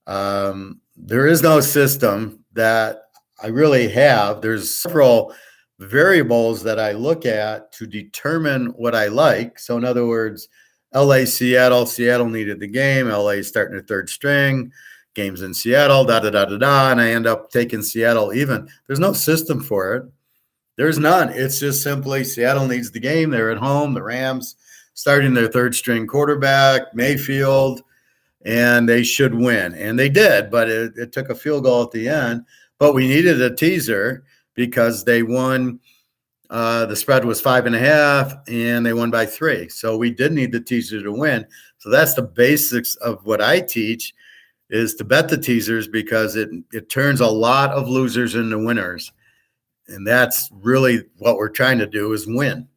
There is no system that I really have. There's several variables that I look at to determine what I like. So in other words, LA, Seattle needed the game. LA is starting a third string. Games in Seattle, and I end up taking Seattle even. There's no system for it. There's none. It's just simply Seattle needs the game. They're at home. The Rams starting their third string quarterback, Mayfield, and they should win. And they did, but it took a field goal at the end. But we needed a teaser because they won. The spread was 5.5 and they won by 3. So we did need the teaser to win. So that's the basics of what I teach, is to bet the teasers, because it turns a lot of losers into winners. And that's really what we're trying to do, is win.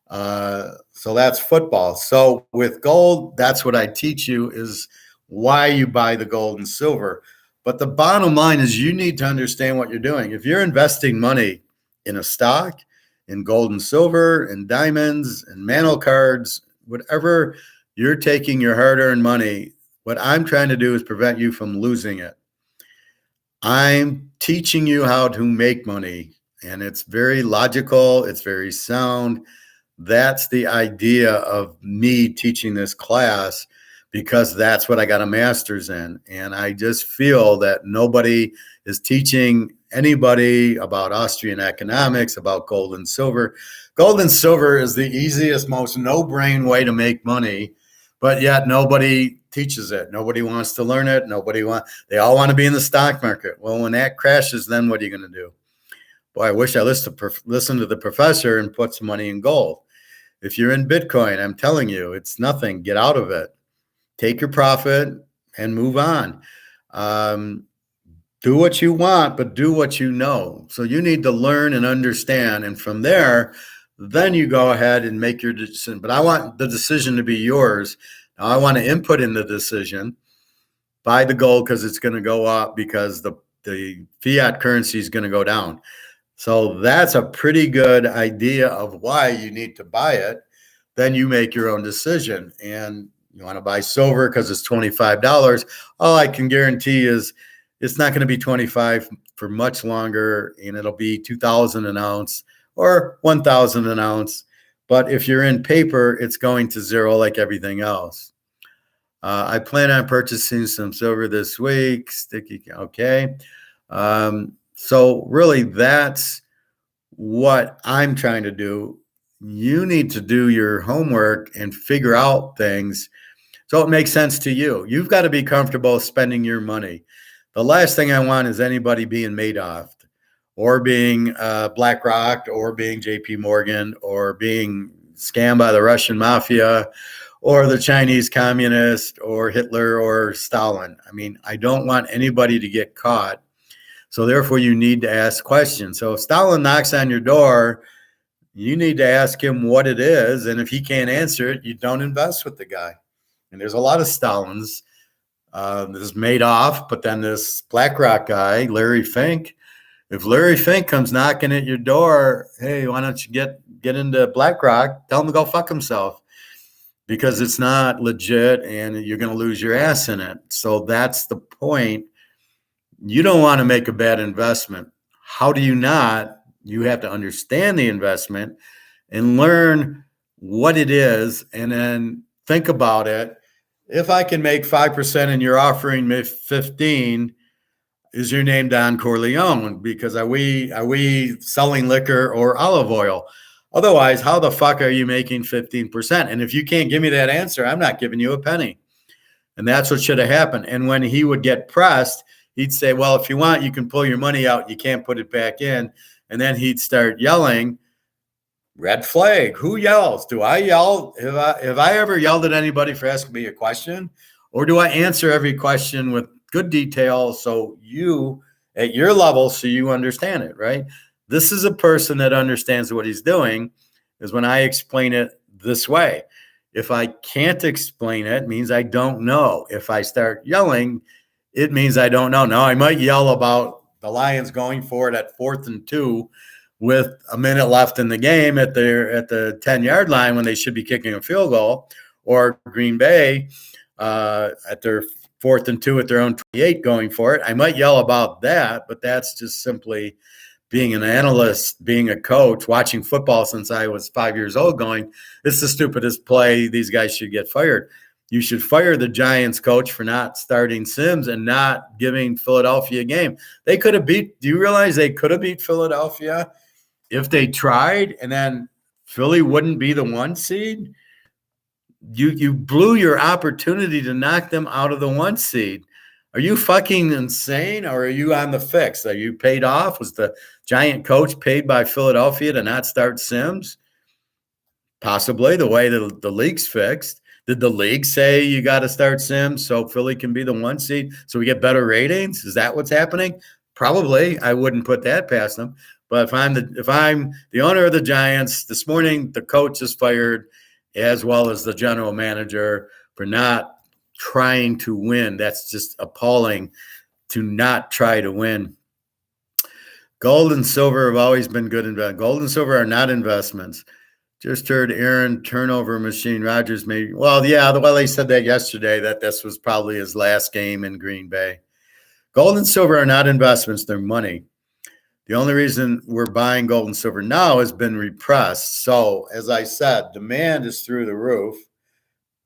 So that's football. So with gold, that's what I teach you, is why you buy the gold and silver. But the bottom line is you need to understand what you're doing. If you're investing money in a stock, in gold and silver, in diamonds, in Mano cards, whatever you're taking your hard-earned money, what I'm trying to do is prevent you from losing it. I'm teaching you how to make money, and it's very logical. It's very sound. That's the idea of me teaching this class, because that's what I got a master's in. And I just feel that nobody is teaching anybody about Austrian economics, about gold and silver. Gold and silver is the easiest, most no-brain way to make money, but yet nobody teaches it. Nobody wants to learn it. They all want to be in the stock market. Well, when that crashes, then what are you going to do? Boy, I wish I listened to the professor and put some money in gold. If you're in Bitcoin, I'm telling you, it's nothing. Get out of it. Take your profit and move on. Do what you want, but do what you know. So you need to learn and understand. And from there, then you go ahead and make your decision. But I want the decision to be yours. Now, I want to input in the decision. Buy the gold because it's going to go up, because the fiat currency is going to go down. So that's a pretty good idea of why you need to buy it. Then you make your own decision. And you want to buy silver because it's $25. All I can guarantee is it's not going to be 25 for much longer, and it'll be 2,000 an ounce or 1,000 an ounce. But if you're in paper, it's going to zero like everything else. I plan on purchasing some silver this week. Sticky, okay. So really, that's what I'm trying to do. You need to do your homework and figure out things so it makes sense to you. You've got to be comfortable spending your money. The last thing I want is anybody being Madoff or being BlackRock or being JP Morgan or being scammed by the Russian mafia or the Chinese communist or Hitler or Stalin. I mean, I don't want anybody to get caught. So therefore, you need to ask questions. So if Stalin knocks on your door, you need to ask him what it is. And if he can't answer it, you don't invest with the guy. And there's a lot of Stalins. There's Madoff, but then this BlackRock guy, Larry Fink. If Larry Fink comes knocking at your door, hey, why don't you get into BlackRock? Tell him to go fuck himself, because it's not legit and you're going to lose your ass in it. So that's the point. You don't want to make a bad investment. How do you not? You have to understand the investment and learn what it is, and then think about it. If I can make 5% and you're offering me 15, is your name Don Corleone? Because are we selling liquor or olive oil? Otherwise, how the fuck are you making 15%? And if you can't give me that answer, I'm not giving you a penny. And that's what should have happened. And when he would get pressed, he'd say, well, if you want, you can pull your money out. You can't put it back in. And then he'd start yelling, red flag. Who yells? Do I yell? Have I ever yelled at anybody for asking me a question? Or do I answer every question with good detail so you, at your level, so you understand it, right? This is a person that understands what he's doing, is when I explain it this way. If I can't explain it, it means I don't know. If I start yelling, it means I don't know. Now, I might yell about the Lions going for it at 4th and 2 with a minute left in the game at the 10-yard line when they should be kicking a field goal, or Green Bay at their 4th and 2 at their own 28 going for it. I might yell about that, but that's just simply being an analyst, being a coach, watching football since I was 5 years old, going, it's the stupidest play. These guys should get fired. You should fire the Giants coach for not starting Sims and not giving Philadelphia a game. They could have do you realize they could have beat Philadelphia if they tried, and then Philly wouldn't be the 1 seed? You blew your opportunity to knock them out of the 1 seed. Are you fucking insane, or are you on the fix? Are you paid off? Was the Giant coach paid by Philadelphia to not start Sims? Possibly, the way the league's fixed. Did the league say you got to start Sims so Philly can be the 1 seed so we get better ratings? Is that what's happening? Probably. I wouldn't put that past them. But if I'm the owner of the Giants, this morning the coach is fired, as well as the general manager, for not trying to win. That's just appalling, to not try to win. Gold and silver have always been good investments. Gold and silver are not investments. Just heard Aaron turnover machine Rodgers maybe. Well, yeah, they said that yesterday, that this was probably his last game in Green Bay. Gold and silver are not investments, they're money. The only reason we're buying gold and silver now has been repressed. So, as I said, demand is through the roof.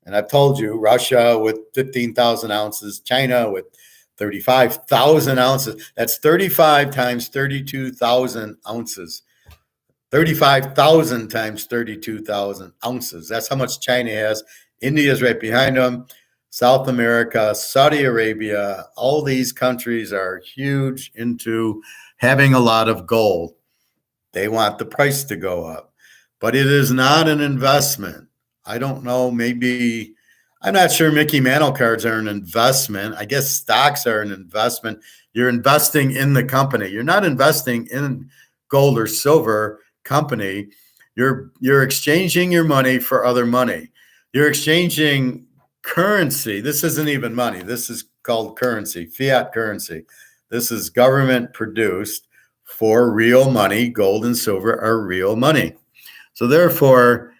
And I've told you, Russia with 15,000 ounces, China with 35,000 ounces. That's 35 times 32,000 ounces. 35,000 times 32,000 ounces. That's how much China has. India's right behind them. South America, Saudi Arabia, all these countries are huge into having a lot of gold. They want the price to go up. But it is not an investment. I don't know, maybe, I'm not sure Mickey Mantle cards are an investment. I guess stocks are an investment. You're investing in the company. You're not investing in gold or silver company. You're exchanging your money for other money. You're exchanging currency. This isn't even money. This is called currency, fiat currency. This is government produced for real money. Gold and silver are real money. So therefore,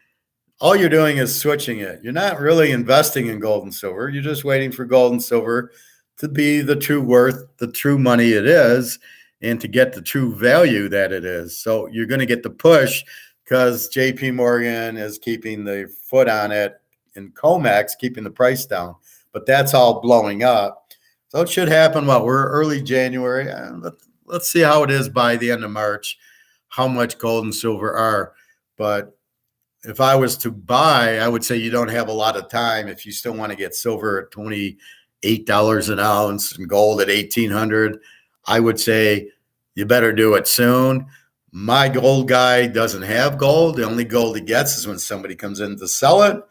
all you're doing is switching it. You're not really investing in gold and silver. You're just waiting for gold and silver to be the true worth, the true money it is, and to get the true value that it is. So you're going to get the push because JP Morgan is keeping the foot on it, and COMEX keeping the price down. But that's all blowing up. So it should happen. We're early January. Let's see how it is by the end of March, how much gold and silver are. But if I was to buy, I would say you don't have a lot of time if you still want to get silver at $28 an ounce and gold at $1,800. I would say you better do it soon. My gold guy doesn't have gold. The only gold he gets is when somebody comes in to sell it.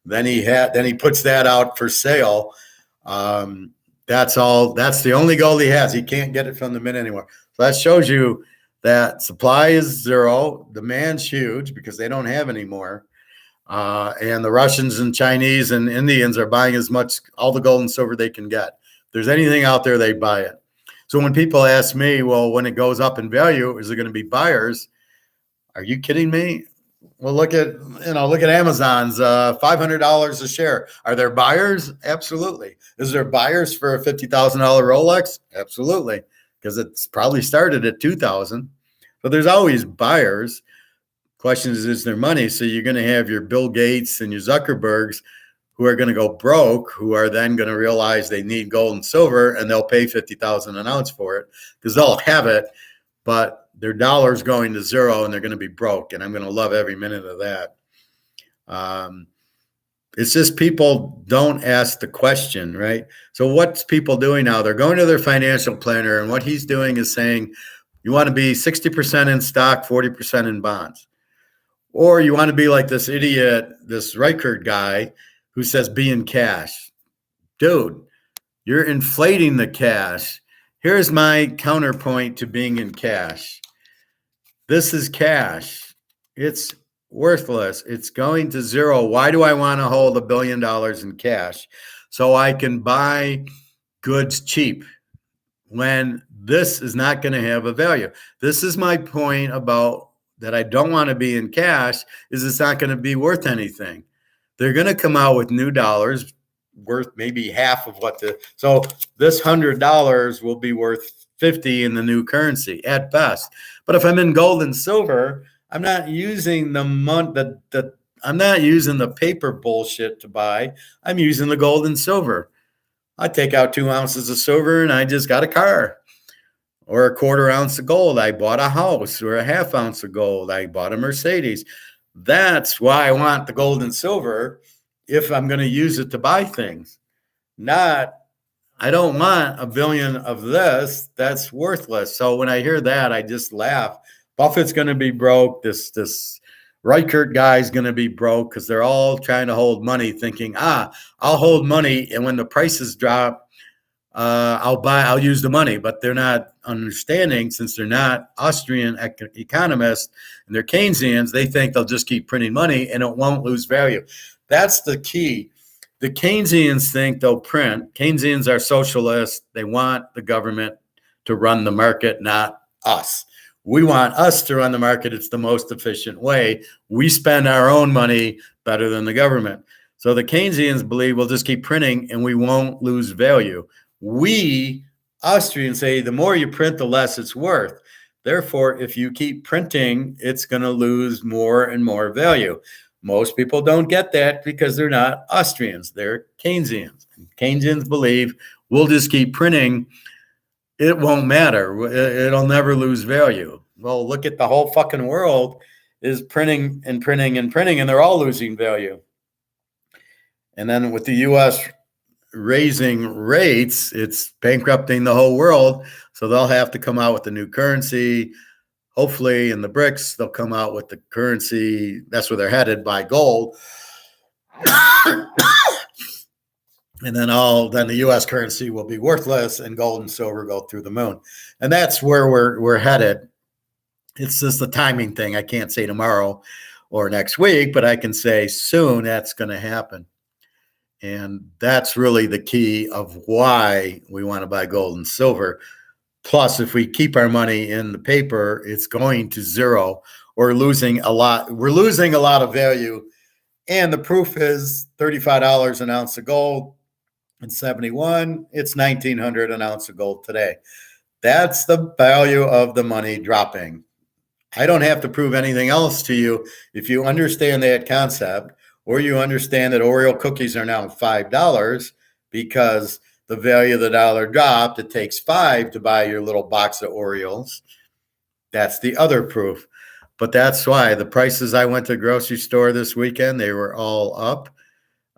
Then he puts that out for sale. That's all. That's the only gold he has. He can't get it from the mint anymore. So that shows you that supply is zero, demand's huge because they don't have any more. And the Russians and Chinese and Indians are buying as much, all the gold and silver they can get. If there's anything out there, they buy it. So when people ask me, well, when it goes up in value, is there going to be buyers? Are you kidding me? Well, look at Amazon's $500 a share. Are there buyers? Absolutely. Is there buyers for a $50,000 Rolex? Absolutely, because it's probably started at $2,000. But there's always buyers. Question is there money? So you're going to have your Bill Gates and your Zuckerbergs who are going to go broke, who are then going to realize they need gold and silver, and they'll pay $50,000 an ounce for it because they'll have it, but their dollar's going to zero and they're going to be broke. And I'm going to love every minute of that. It's just people don't ask the question, right? So what's people doing now? They're going to their financial planner, and what he's doing is saying, you want to be 60% in stock, 40% in bonds. Or you want to be like this idiot, this Reichert guy who says be in cash. Dude, you're inflating the cash. Here's my counterpoint to being in cash. This is cash. It's worthless. It's going to zero. Why do I want to hold $1 billion in cash? So I can buy goods cheap when this is not going to have a value. This is my point about that I don't want to be in cash, is it's not going to be worth anything. They're going to come out with new dollars worth maybe half of so this $100 will be worth 50 in the new currency at best. But if I'm in gold and silver, I'm not using I'm not using the paper bullshit to buy. I'm using the gold and silver. I take out 2 ounces of silver and I just got a car. Or a 1/4 ounce of gold, I bought a house. Or a 1/2 ounce of gold, I bought a Mercedes. That's why I want the gold and silver if I'm going to use it to buy things. I don't want $1 billion of this. That's worthless. So when I hear that, I just laugh. Buffett's going to be broke. This Reichert guy is going to be broke because they're all trying to hold money thinking, I'll hold money. And when the prices drop, I'll use the money, but they're not understanding, since they're not Austrian economists and they're Keynesians, they think they'll just keep printing money and it won't lose value. That's the key. The Keynesians think they'll print. Keynesians are socialists. They want the government to run the market, not us. We want us to run the market. It's the most efficient way. We spend our own money better than the government. So the Keynesians believe we'll just keep printing and we won't lose value. We Austrians say the more you print, the less it's worth. Therefore, if you keep printing, it's going to lose more and more value. Most people don't get that because they're not Austrians. They're Keynesians. Keynesians believe we'll just keep printing. It won't matter. It'll never lose value. Well, look at the whole fucking world is printing and printing and printing, and they're all losing value. And then with the U.S. raising rates, it's bankrupting the whole world. So they'll have to come out with a new currency. Hopefully in the BRICS, they'll come out with the currency. That's where they're headed, by gold. And then the U.S. currency will be worthless and gold and silver go through the moon. And that's where we're headed. It's just the timing thing. I can't say tomorrow or next week, but I can say soon that's going to happen. And that's really the key of why we want to buy gold and silver. Plus, if we keep our money in the paper, it's going to zero. We're losing a lot. We're losing a lot of value. And the proof is $35 an ounce of gold in 71. It's $1,900 an ounce of gold today. That's the value of the money dropping. I don't have to prove anything else to you. If you understand that concept, or you understand that Oreo cookies are now $5 because the value of the dollar dropped, it takes $5 to buy your little box of Oreos. That's the other proof. But that's why the prices, I went to the grocery store this weekend, they were all up.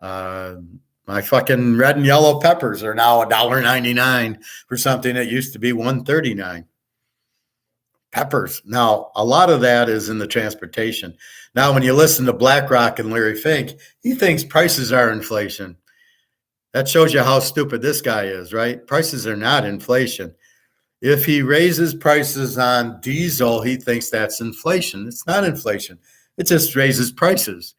My fucking red and yellow peppers are now $1.99 for something that used to be $1.39. peppers. Now, a lot of that is in the transportation. Now, when you listen to BlackRock and Larry Fink, he thinks prices are inflation. That shows you how stupid this guy is, right? Prices are not inflation. If he raises prices on diesel, he thinks that's inflation. It's not inflation. It just raises prices.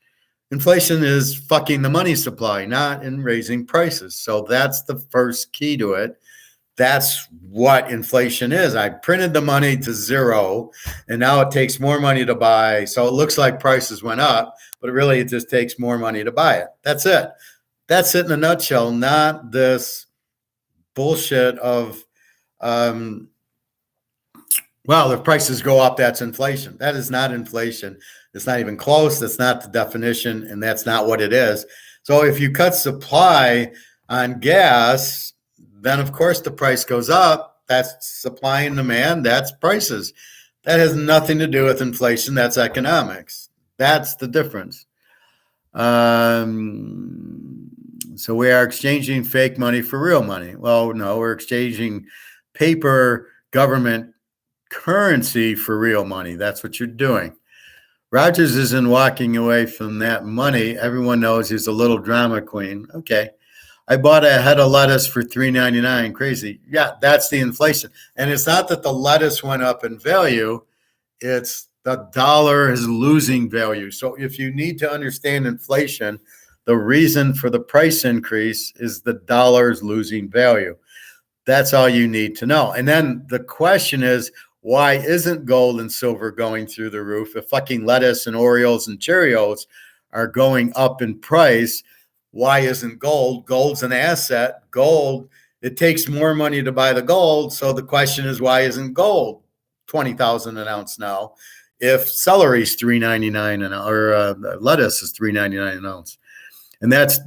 Inflation is fucking the money supply, not in raising prices. So that's the first key to it. That's what inflation is. I printed the money to zero, and now it takes more money to buy. So it looks like prices went up, but really it just takes more money to buy it. That's it. That's it in a nutshell, not this bullshit of, well, if prices go up, that's inflation. That is not inflation. It's not even close. That's not the definition, and that's not what it is. So if you cut supply on gas, then of course the price goes up. That's supply and demand. That's prices. That has nothing to do with inflation. That's economics. That's the difference. So we are exchanging fake money for real money. Well, no, we're exchanging paper government currency for real money. That's what you're doing. Rogers isn't walking away from that money. Everyone knows he's a little drama queen. Okay. I bought a head of lettuce for $3.99. Crazy. Yeah, that's the inflation. And it's not that the lettuce went up in value. It's the dollar is losing value. So if you need to understand inflation, the reason for the price increase is the dollar's losing value. That's all you need to know. And then the question is, why isn't gold and silver going through the roof? If fucking lettuce and Oreos and Cheerios are going up in price, why isn't gold? Gold's an asset. Gold, it takes more money to buy the gold. So the question is, why isn't gold $20,000 an ounce now? If celery's $3.99 an ounce, or lettuce is $3.99 an ounce, and that's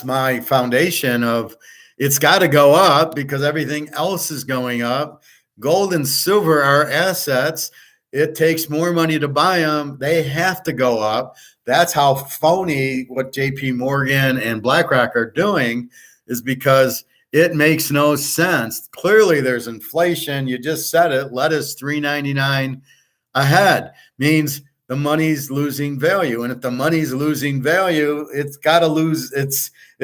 my foundation of it's got to go up because everything else is going up. Gold and silver are assets. It takes more money to buy them. They have to go up. That's how phony what JP Morgan and BlackRock are doing is because it makes no sense. Clearly there's inflation. You just said it. Lettuce $3.99 a head means the money's losing value. And if the money's losing value, it's got to lose. It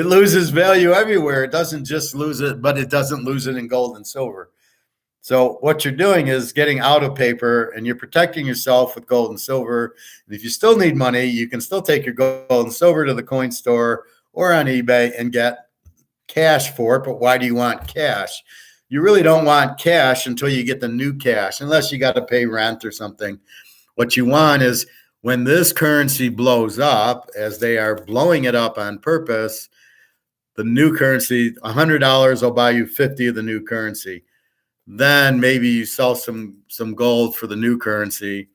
loses value everywhere. It doesn't just lose it, but it doesn't lose it in gold and silver. So what you're doing is getting out of paper and you're protecting yourself with gold and silver. And if you still need money, you can still take your gold and silver to the coin store or on eBay and get cash for it. But why do you want cash? You really don't want cash until you get the new cash, unless you got to pay rent or something. What you want is when this currency blows up, as they are blowing it up on purpose, the new currency, $100 will buy you 50 of the new currency. Then maybe you sell some gold for the new currency.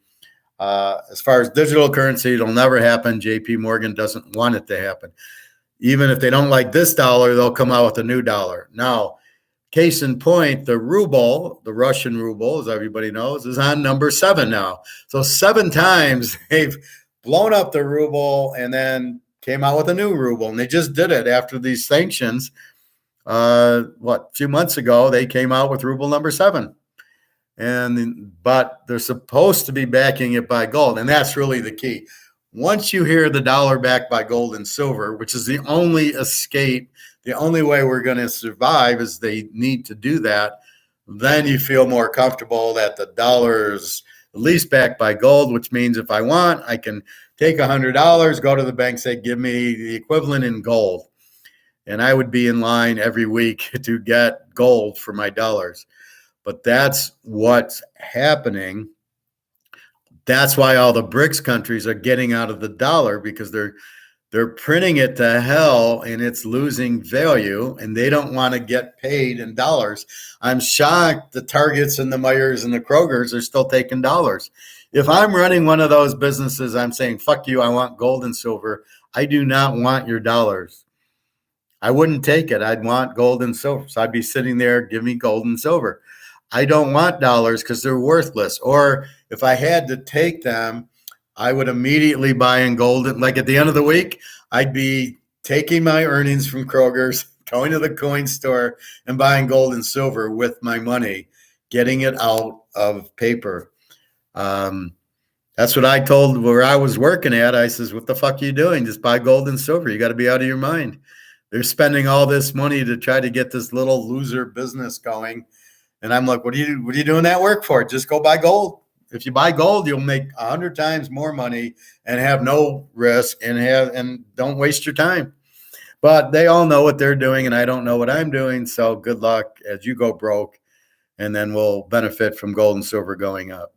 As far as digital currency, it'll never happen. JP Morgan doesn't want it to happen. Even if they don't like this dollar, they'll come out with a new dollar. Now, case in point, the ruble, the Russian ruble, as everybody knows, is on number 7 now. So 7 times they've blown up the ruble and then came out with a new ruble. And they just did it after these sanctions. A few months ago, they came out with ruble number 7. But they're supposed to be backing it by gold. And that's really the key. Once you hear the dollar backed by gold and silver, which is the only escape, the only way we're going to survive is they need to do that, then you feel more comfortable that the dollar is at least backed by gold, which means if I want, I can take $100, go to the bank, say, give me the equivalent in gold. And I would be in line every week to get gold for my dollars. But that's what's happening. That's why all the BRICS countries are getting out of the dollar, because they're printing it to hell and it's losing value and they don't want to get paid in dollars. I'm shocked the Targets and the Meijer's and the Kroger's are still taking dollars. If I'm running one of those businesses, I'm saying, fuck you, I want gold and silver. I do not want your dollars. I wouldn't take it. I'd want gold and silver. So I'd be sitting there, give me gold and silver. I don't want dollars because they're worthless. Or if I had to take them, I would immediately buy in gold. Like at the end of the week, I'd be taking my earnings from Kroger's, going to the coin store and buying gold and silver with my money, getting it out of paper. That's what I told where I was working at. I says, what the fuck are you doing? Just buy gold and silver. You got to be out of your mind. They're spending all this money to try to get this little loser business going. And I'm like, what are you doing that work for? Just go buy gold. If you buy gold, you'll make 100 times more money and have no risk and don't waste your time. But they all know what they're doing, and I don't know what I'm doing. So good luck as you go broke, and then we'll benefit from gold and silver going up.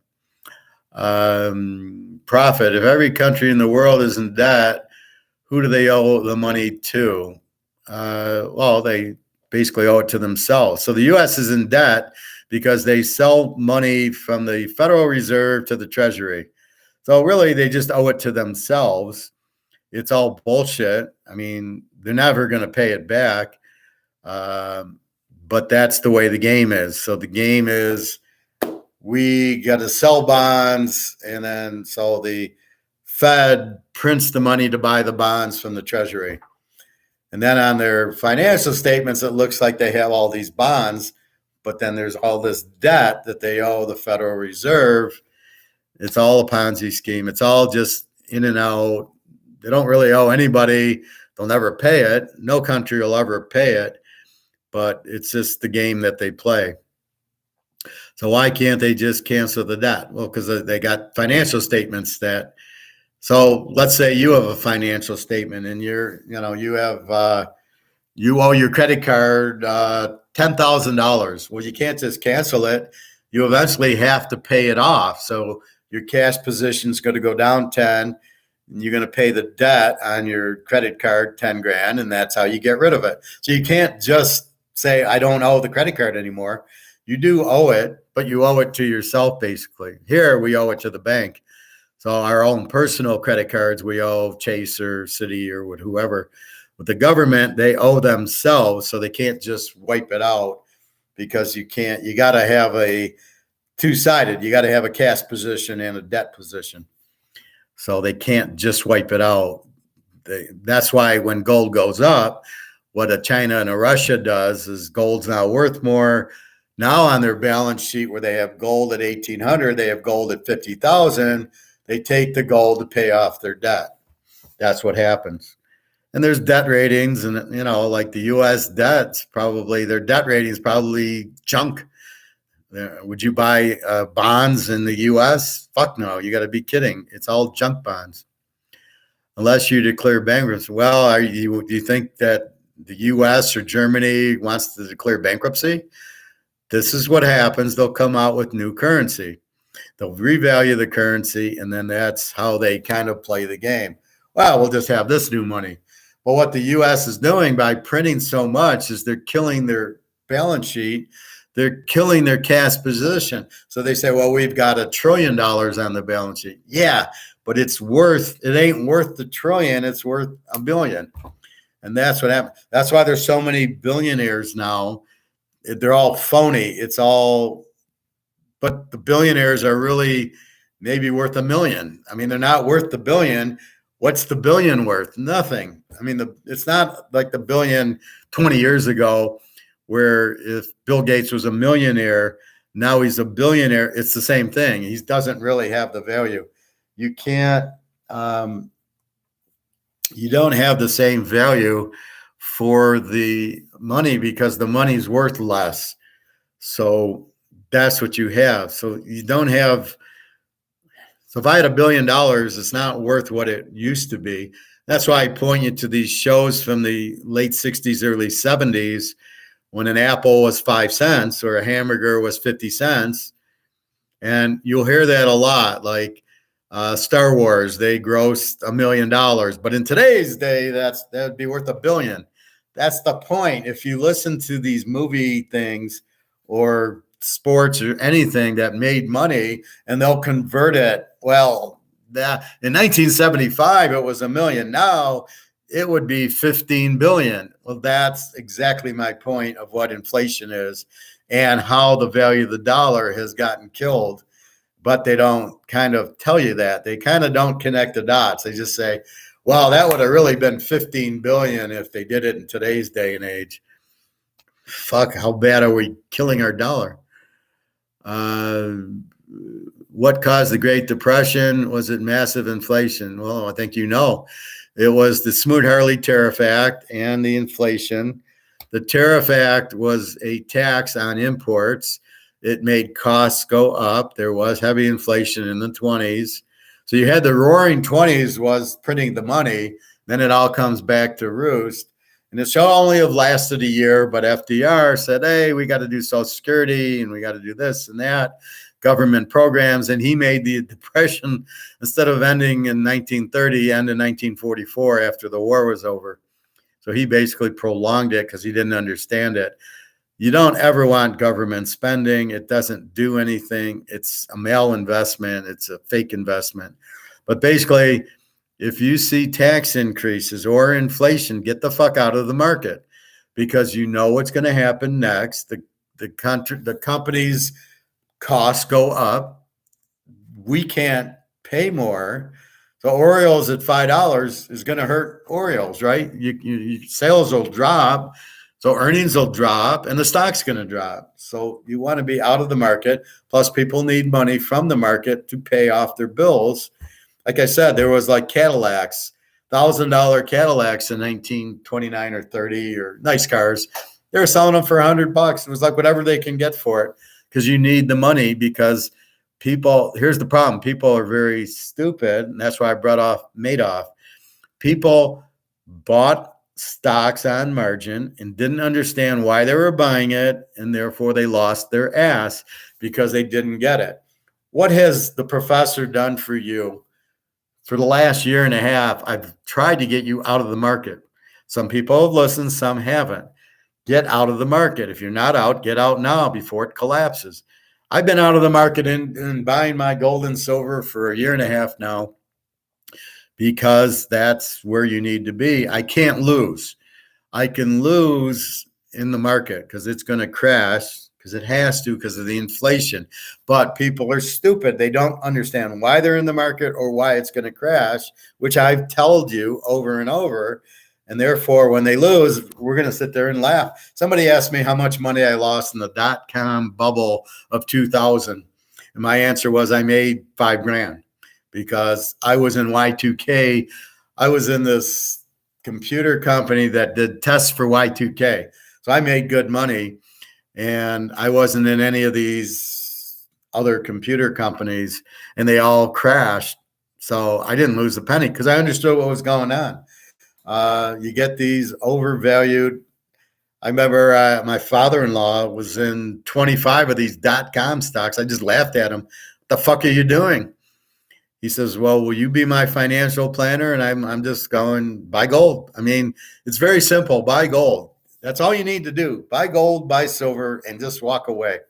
Profit. If every country in the world is in debt, who do they owe the money to? Well, they basically owe it to themselves. So the U.S. is in debt because they sell money from the Federal Reserve to the Treasury. So really, they just owe it to themselves. It's all bullshit. I mean, they're never going to pay it back. But that's the way the game is. So the game is we got to sell bonds, and then so the Fed prints the money to buy the bonds from the Treasury. And then on their financial statements, it looks like they have all these bonds, but then there's all this debt that they owe the Federal Reserve. It's all a Ponzi scheme. It's all just in and out. They don't really owe anybody. They'll never pay it. No country will ever pay it, but it's just the game that they play. So why can't they just cancel the debt? Well, because they got financial statements that. So let's say you have a financial statement and you owe your credit card $10,000. Well, you can't just cancel it. You eventually have to pay it off. So your cash position is going to go down 10, and you're going to pay the debt on your credit card 10 grand, and that's how you get rid of it. So you can't just say, I don't owe the credit card anymore. You do owe it, but you owe it to yourself, basically. Here, we owe it to the bank. So our own personal credit cards, we owe Chase or Citi or whoever. With the government, they owe themselves, so they can't just wipe it out because you got to have a two-sided. You got to have a cash position and a debt position. So they can't just wipe it out. That's why when gold goes up, what a China and a Russia does is gold's now worth more. Now on their balance sheet where they have gold at 1,800, they have gold at 50,000. They take the gold to pay off their debt. That's what happens. And there's debt ratings, and like the U.S. debt's probably their debt rating is probably junk. Would you buy bonds in the U.S.? Fuck no. You got to be kidding. It's all junk bonds, unless you declare bankruptcy. Well, do you think that the U.S. or Germany wants to declare bankruptcy? This is what happens. They'll come out with new currency. They'll revalue the currency, and then that's how they kind of play the game. Well, we'll just have this new money. But what the U.S. is doing by printing so much is they're killing their balance sheet. They're killing their cash position. So they say, well, we've got $1 trillion on the balance sheet. Yeah, but it ain't worth the trillion. It's worth $1 billion. And that's what happened. That's why there's so many billionaires now. They're all phony. But the billionaires are really maybe worth $1 million. I mean, they're not worth the billion. What's the billion worth? Nothing. I mean, it's not like the billion 20 years ago, where if Bill Gates was a millionaire, now he's a billionaire. It's the same thing. He doesn't really have the value. You can't, you don't have the same value for the money because the money's worth less. So that's what you have. So you don't have. So if I had $1 billion, it's not worth what it used to be. That's why I point you to these shows from the late 60s, early 70s, when an apple was 5 cents or a hamburger was 50 cents. And you'll hear that a lot, like Star Wars, they grossed $1 million. But in today's day, that would be worth $1 billion. That's the point. If you listen to these movie things or sports or anything that made money, and they'll convert it. Well, that in 1975 it was $1 million. Now it would be 15 billion. Well, that's exactly my point of what inflation is and how the value of the dollar has gotten killed. But they don't kind of tell you that. They kind of don't connect the dots. They just say, well, that would have really been 15 billion if they did it in today's day and age. Fuck, how bad are we killing our dollar? Uh, what caused the Great Depression? Was it massive inflation? Well, I think you know. It was the Smoot-Hawley Tariff Act and the inflation. The Tariff Act was a tax on imports. It made costs go up. There was heavy inflation in the 20s. So you had the roaring 20s was printing the money. Then it all comes back to roost. And it should only have lasted a year, but FDR said, hey, we got to do Social Security and we got to do this and that, government programs. And he made the Depression, instead of ending in 1930, end in 1944 after the war was over. So he basically prolonged it because he didn't understand it. You don't ever want government spending. It doesn't do anything. It's a mal investment. It's a fake investment. But basically, if you see tax increases or inflation, get the fuck out of the market, because you know what's going to happen next. The company's costs go up. We can't pay more. So Orioles at $5 is going to hurt Orioles, right? Sales will drop. So earnings will drop and the stock's going to drop. So you want to be out of the market. Plus, people need money from the market to pay off their bills. Like I said, there was like Cadillacs, $1,000 Cadillacs in 1929 or 30, or nice cars. They were selling them for $100. It was like whatever they can get for it, because you need the money. Because people, here's the problem. People are very stupid. And that's why I brought off Madoff. People bought stocks on margin and didn't understand why they were buying it. And therefore they lost their ass because they didn't get it. What has the professor done for you? For the last year and a half, I've tried to get you out of the market. Some people have listened, some haven't. Get out of the market. If you're not out, get out now before it collapses. I've been out of the market and buying my gold and silver for a year and a half now, because that's where you need to be. I can't lose. I can lose in the market because it's going to crash, because it has to, because of the inflation. But people are stupid. They don't understand why they're in the market or why it's going to crash, which I've told you over and over. And therefore, when they lose, we're going to sit there and laugh. Somebody asked me how much money I lost in the dot-com bubble of 2000. And my answer was I made $5,000, because I was in Y2K. I was in this computer company that did tests for Y2K. So I made good money. And I wasn't in any of these other computer companies, and they all crashed. So I didn't lose a penny because I understood what was going on. You get these overvalued. I remember my father-in-law was in 25 of these .com stocks. I just laughed at him. What the fuck are you doing? He says, well, will you be my financial planner? And I'm just going, buy gold. I mean, it's very simple. Buy gold. That's all you need to do. Buy gold, buy silver, and just walk away.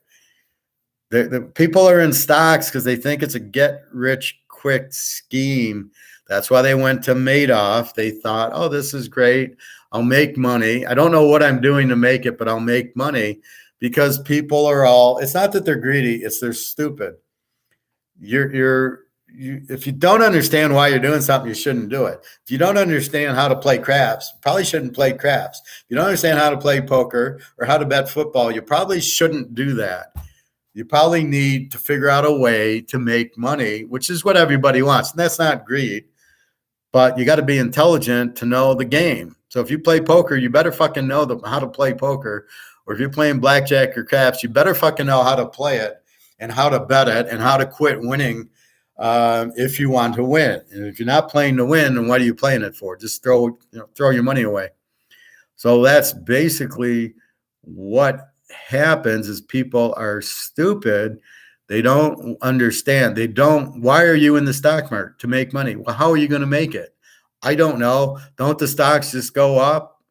The people are in stocks because they think it's a get-rich-quick scheme. That's why they went to Madoff. They thought, oh, this is great. I'll make money. I don't know what I'm doing to make it, but I'll make money, because people are all, it's not that they're greedy, it's they're stupid. If you don't understand why you're doing something, you shouldn't do it. If you don't understand how to play craps, you probably shouldn't play craps. If you don't understand how to play poker or how to bet football, you probably shouldn't do that. You probably need to figure out a way to make money, which is what everybody wants. And that's not greed, but you got to be intelligent to know the game. So if you play poker, you better fucking know how to play poker. Or if you're playing blackjack or craps, you better fucking know how to play it and how to bet it and how to quit winning if you want to win. And if you're not playing to win, then what are you playing it for? Just throw your money away. So that's basically what happens, is people are stupid. They don't understand. Why are you in the stock market? To make money. Well, how are you going to make it? I don't know. Don't the stocks just go up?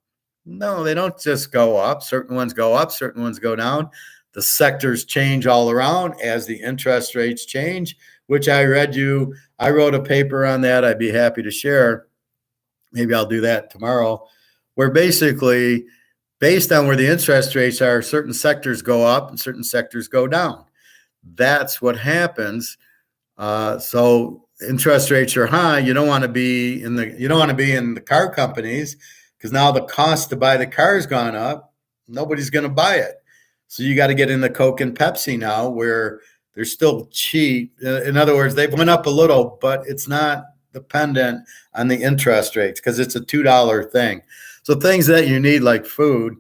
No, they don't just go up. Certain ones go up, certain ones go down. The sectors change all around as the interest rates change, which I wrote a paper on that. I'd be happy to share. Maybe I'll do that tomorrow, where basically, based on where the interest rates are, certain sectors go up and certain sectors go down. That's what happens. So interest rates are high. You don't want to be in the car companies, because now the cost to buy the car has gone up. Nobody's going to buy it. So you got to get into Coke and Pepsi now, where they're still cheap. In other words, they've went up a little, but it's not dependent on the interest rates because it's a $2 thing. So things that you need, like food,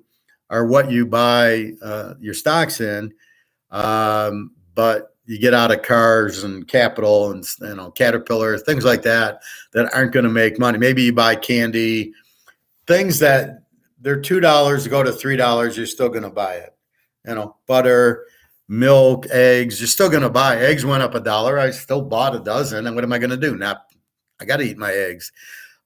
are what you buy your stocks in. But you get out of cars and Capital and Caterpillar, things like that aren't going to make money. Maybe you buy candy, things that they're $2 go to $3. You're still going to buy it. Butter, milk, eggs. You're still going to buy. Eggs went up $1. I still bought a dozen. And what am I going to do? I got to eat my eggs.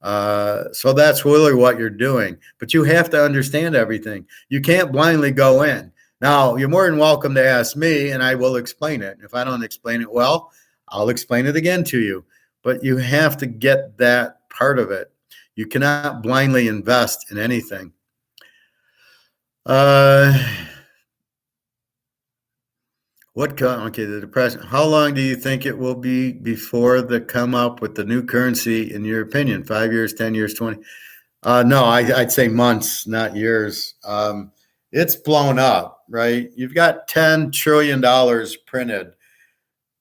So that's really what you're doing. But you have to understand everything. You can't blindly go in. Now, you're more than welcome to ask me, and I will explain it. If I don't explain it well, I'll explain it again to you. But you have to get that part of it. You cannot blindly invest in anything. The depression. How long do you think it will be before they come up with the new currency, in your opinion? 5 years, 10 years, 20? No, I'd say months, not years. It's blown up, right? You've got $10 trillion printed,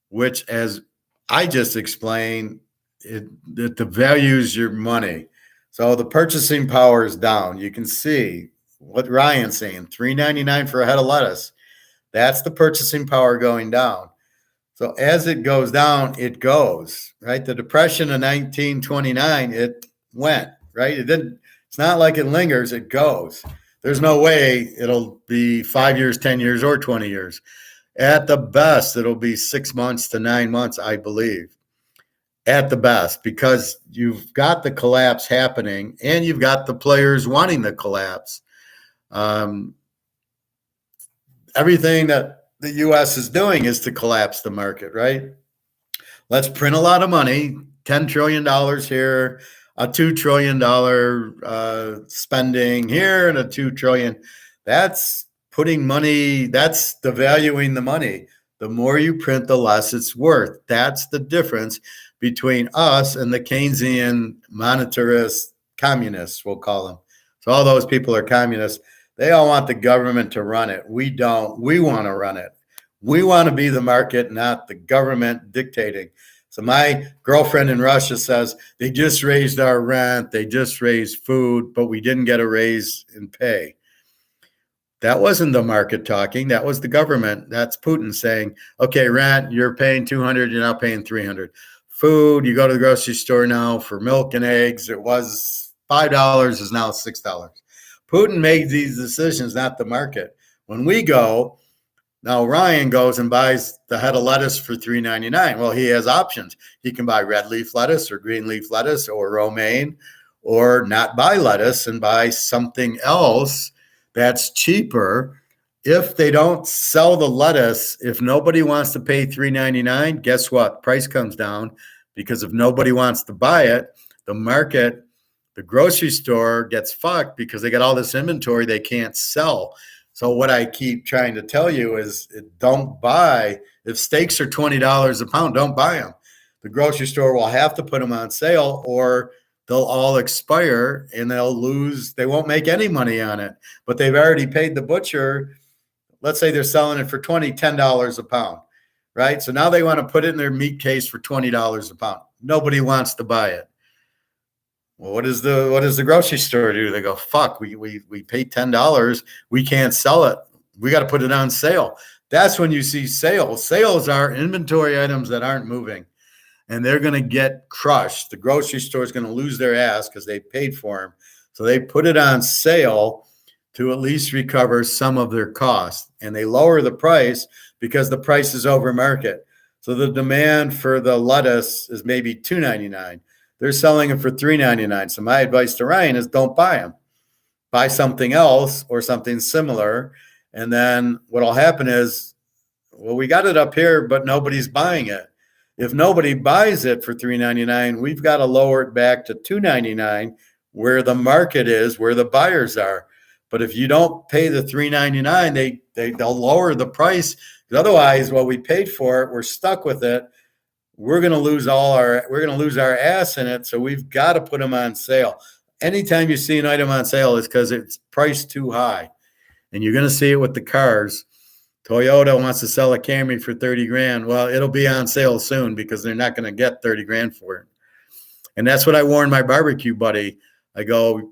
which, as I just explained, it devalues your money. So the purchasing power is down. You can see what Ryan's saying, $3.99 for a head of lettuce. That's the purchasing power going down. So as it goes down, it goes, right? The Depression of 1929, it went, right? It didn't. It's not like it lingers. It goes. There's no way it'll be 5 years, 10 years, or 20 years. At the best, it'll be 6 months to 9 months, I believe. At the best, because you've got the collapse happening and you've got the players wanting the collapse. Everything that the U.S. is doing is to collapse the market, right? Let's print a lot of money, $10 trillion here, a $2 trillion spending here, and a $2 trillion. That's putting money, that's devaluing the money. The more you print, the less it's worth. That's the difference between us and the Keynesian monetarist communists, we'll call them. So all those people are communists. They all want the government to run it. We don't. We want to run it. We want to be the market, not the government dictating. So my girlfriend in Russia says they just raised our rent, they just raised food, but we didn't get a raise in pay. That wasn't the market talking. That was the government. That's Putin saying, okay, rent, you're paying $200, you're now paying $300. Food, you go to the grocery store now for milk and eggs. It was $5, is now $6. Putin made these decisions, not the market. When we go, now Ryan goes and buys the head of lettuce for $3.99. Well, he has options. He can buy red leaf lettuce or green leaf lettuce or romaine, or not buy lettuce and buy something else that's cheaper. If they don't sell the lettuce, if nobody wants to pay $3.99, guess what? Price comes down, because if nobody wants to buy it, the market, the grocery store gets fucked because they got all this inventory they can't sell. So what I keep trying to tell you is, don't buy. If steaks are $20 a pound, don't buy them. The grocery store will have to put them on sale, or they'll all expire and they'll lose. They won't make any money on it, but they've already paid the butcher. Let's say they're selling it for $10 a pound, right? So now they want to put it in their meat case for $20 a pound. Nobody wants to buy it. Well, what does the grocery store do? They go, fuck, we paid $10. We can't sell it. We got to put it on sale. That's when you see sales. Sales are inventory items that aren't moving, and they're going to get crushed. The grocery store is going to lose their ass because they paid for them. So they put it on sale to at least recover some of their cost, and they lower the price because the price is over market. So the demand for the lettuce is maybe $2.99. They're selling it for $3.99. So my advice to Ryan is, don't buy them. Buy something else or something similar. And then what'll happen is, well, we got it up here, but nobody's buying it. If nobody buys it for $3.99, we've got to lower it back to $2.99, where the market is, where the buyers are. But if you don't pay the $3.99, they'll lower the price. Because otherwise, what we paid for it, we're stuck with it. We're going to lose our ass in it. So we've got to put them on sale. Anytime you see an item on sale, it's because it's priced too high. And you're going to see it with the cars. Toyota wants to sell a Camry for 30 grand. Well, it'll be on sale soon because they're not going to get 30 grand for it. And that's what I warned my barbecue buddy. I go,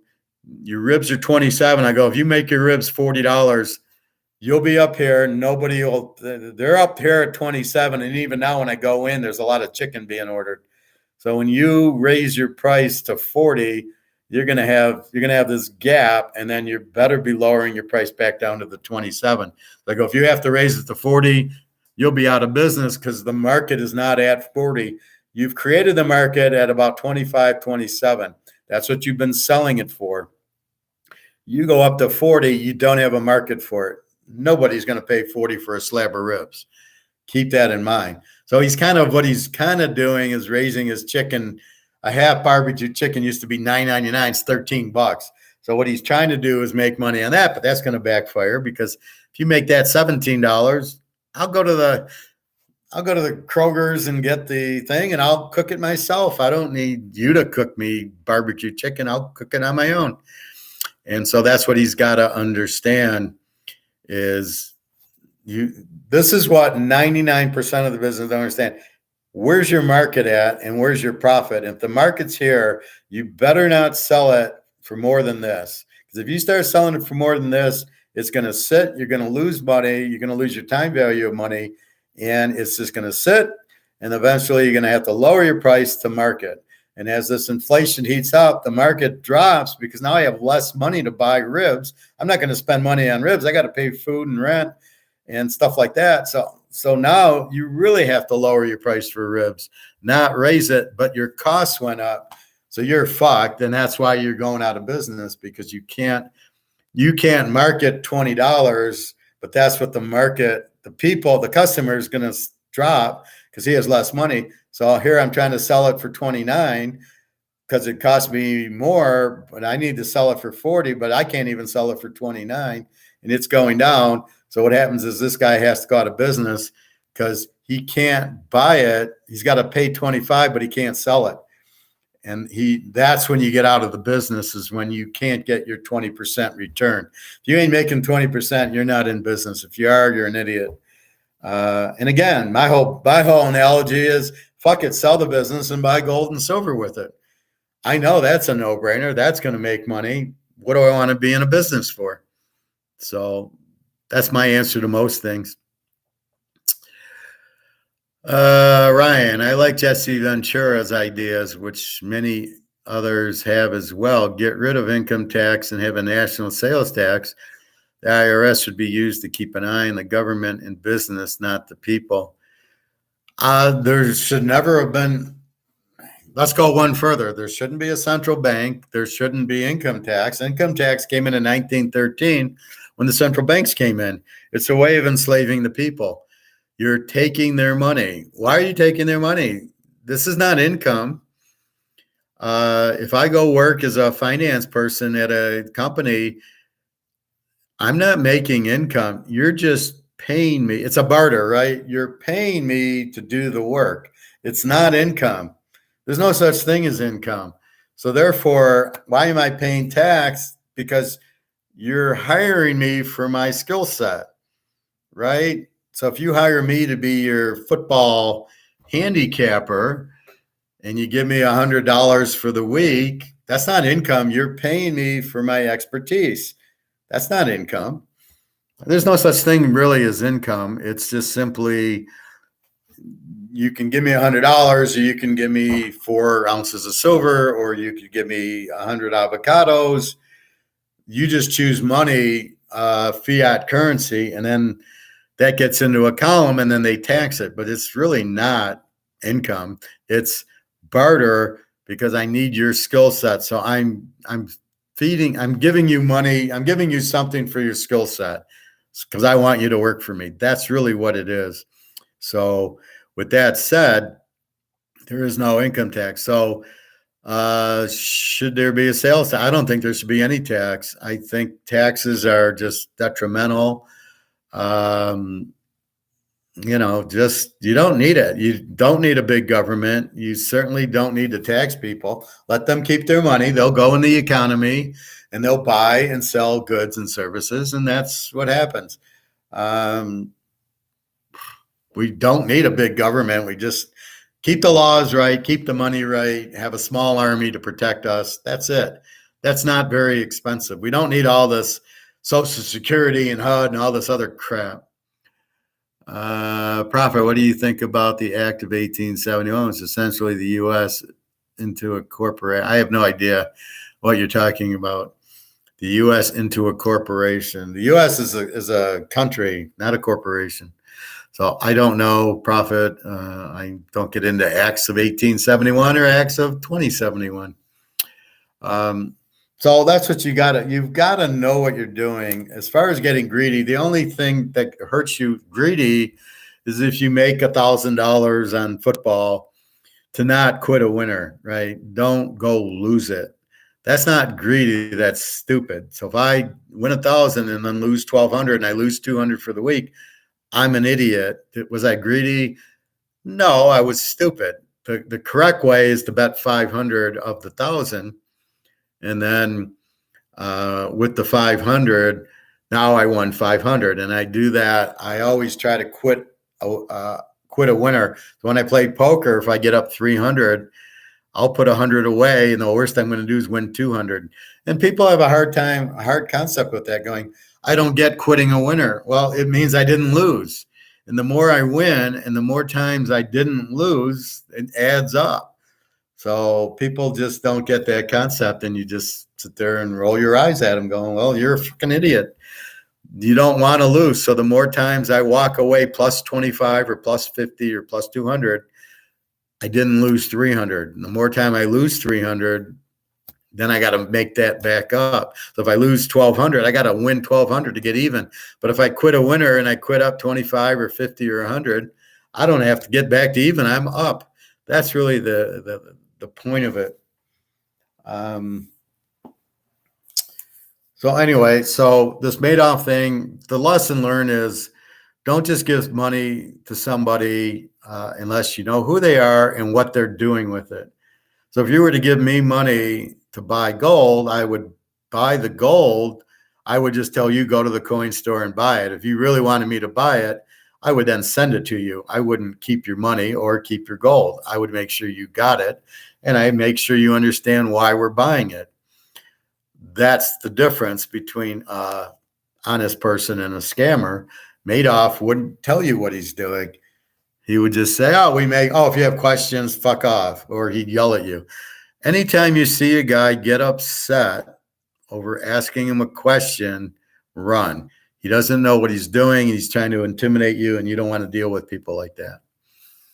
your ribs are 27. I go, if you make your ribs $40, you'll be up here. Nobody will, they're up here at 27. And even now when I go in, there's a lot of chicken being ordered. So when you raise your price to 40, you're going to have this gap, and then you better be lowering your price back down to the 27. Like if you have to raise it to 40, you'll be out of business because the market is not at 40. You've created the market at about 25, 27. That's what you've been selling it for. You go up to 40, you don't have a market for it. Nobody's going to pay 40 for a slab of ribs. Keep that in mind. So what he's kind of doing is raising his chicken. A half barbecue chicken used to be $9.99. It's $13. So what he's trying to do is make money on that, but that's going to backfire because if you make that $17, I'll go to the Kroger's and get the thing, and I'll cook it myself. I don't need you to cook me barbecue chicken. I'll cook it on my own. And so that's what he's got to understand is this is what 99% of the business don't understand. Where's your market at and where's your profit? And if the market's here, you better not sell it for more than this. Because if you start selling it for more than this, it's going to sit. You're going to lose money. You're going to lose your time value of money. And it's just going to sit. And eventually you're going to have to lower your price to market. And as this inflation heats up, the market drops because now I have less money to buy ribs. I'm not going to spend money on ribs. I got to pay food and rent and stuff like that. So now you really have to lower your price for ribs, not raise it, but your costs went up. So you're fucked. And that's why you're going out of business because you can't market $20, but that's what the customer is going to drop because he has less money. So here I'm trying to sell it for 29 because it cost me more, but I need to sell it for 40, but I can't even sell it for 29 and it's going down. So what happens is this guy has to go out of business because he can't buy it. He's got to pay 25, but he can't sell it. And that's when you get out of the business is when you can't get your 20% return. If you ain't making 20%, you're not in business. If you are, you're an idiot. And again, my whole analogy is fuck it, sell the business and buy gold and silver with it. I know that's a no-brainer. That's going to make money. What do I want to be in a business for? So that's my answer to most things. Ryan, I like Jesse Ventura's ideas, which many others have as well. Get rid of income tax and have a national sales tax. The IRS should be used to keep an eye on the government and business, not the people. There should never have been. Let's go one further. There shouldn't be a central bank. There shouldn't be income tax. Income tax came in 1913 when the central banks came in. It's a way of enslaving the people. You're taking their money. Why are you taking their money? This is not income. If I go work as a finance person at a company, I'm not making income. You're just paying me. It's a barter, right? You're paying me to do the work. It's not income. There's no such thing as income. So therefore, why am I paying tax? Because you're hiring me for my skill set, right? So if you hire me to be your football handicapper and you give me $100 for the week, that's not income. You're paying me for my expertise. That's not income. There's no such thing really as income. It's just simply you can give me $100 or you can give me 4 ounces of silver or you could give me 100 avocados. You just choose money, fiat currency, and then that gets into a column and then they tax it. But it's really not income. It's barter because I need your skill set. So I'm giving you money. I'm giving you something for your skill set because I want you to work for me. That's really what it is. So with that said, there is no income tax. So should there be a sales tax? I don't think there should be any tax. I think taxes are just detrimental. You don't need it. You don't need a big government. You certainly don't need to tax people. Let them keep their money. They'll go in the economy and they'll buy and sell goods and services. And that's what happens. We don't need a big government. We just keep the laws right, keep the money right, have a small army to protect us. That's it. That's not very expensive. We don't need all this Social Security and HUD and all this other crap. Prophet, what do you think about the Act of 1871? It's essentially the U.S. into a corporate. I have no idea what you're talking about. The U.S. into a corporation. The U.S. is a country, not a corporation. So I don't know, Prophet. I don't get into Acts of 1871 or Acts of 2071. So that's what you've got to know what you're doing. As far as getting greedy, the only thing that hurts you greedy is if you make $1,000 on football to not quit a winner, right? Don't go lose it. That's not greedy. That's stupid. So if I win 1,000 and then lose 1,200 and I lose 200 for the week, I'm an idiot. Was I greedy? No, I was stupid. The correct way is to bet 500 of the 1,000. And then with the 500, now I won 500. And I do that. I always try to quit a winner. So when I play poker, if I get up 300, I'll put 100 away, and the worst I'm going to do is win 200. And people have a hard concept with that, going, I don't get quitting a winner. Well, it means I didn't lose. And the more I win and the more times I didn't lose, it adds up. So people just don't get that concept, and you just sit there and roll your eyes at them going, well, you're a fucking idiot. You don't want to lose. So the more times I walk away plus 25 or plus 50 or plus 200, I didn't lose 300. And the more time I lose 300, then I got to make that back up. So if I lose 1,200, I got to win 1,200 to get even. But if I quit a winner and I quit up 25 or 50 or 100, I don't have to get back to even. I'm up. That's really the point of it. So anyway, so this Madoff thing, the lesson learned is don't just give money to somebody unless you know who they are and what they're doing with it. So if you were to give me money to buy gold, I would buy the gold. I would just tell you, go to the coin store and buy it. If you really wanted me to buy it, I would then send it to you. I wouldn't keep your money or keep your gold. I would make sure you got it, and I make sure you understand why we're buying it. That's the difference between an honest person and a scammer. Madoff wouldn't tell you what he's doing. He would just say, if you have questions, fuck off. Or he'd yell at you. Anytime you see a guy get upset over asking him a question, run. He doesn't know what he's doing. He's trying to intimidate you, and you don't want to deal with people like that.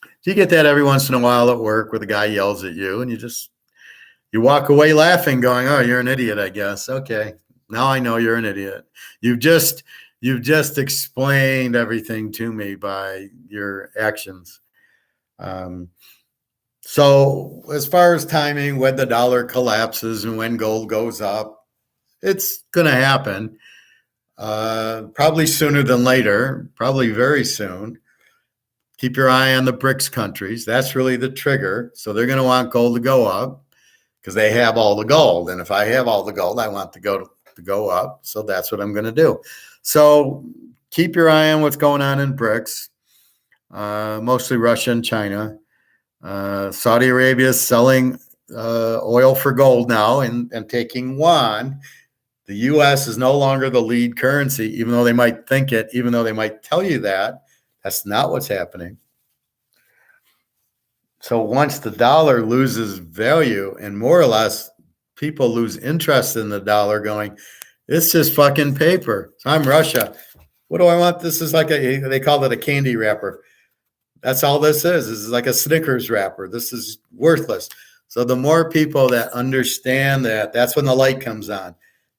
So you get that every once in a while at work where the guy yells at you, and you walk away laughing, going, oh, you're an idiot, I guess. Okay, now I know you're an idiot. You've just explained everything to me by your actions. So as far as timing, when the dollar collapses and when gold goes up, it's going to happen. Probably sooner than later, probably very soon. Keep your eye on the BRICS countries. That's really the trigger. So they're going to want gold to go up because they have all the gold. And if I have all the gold, I want to go up. So that's what I'm going to do. So keep your eye on what's going on in BRICS, mostly Russia and China. Saudi Arabia is selling oil for gold now and taking yuan. The U.S. is no longer the lead currency, even though they might think it, even though they might tell you that. That's not what's happening. So once the dollar loses value and more or less people lose interest in the dollar going, it's just fucking paper. So I'm Russia. What do I want? This is like they call it a candy wrapper. That's all this is. This is like a Snickers wrapper. This is worthless. So the more people that understand that, that's when the light comes on.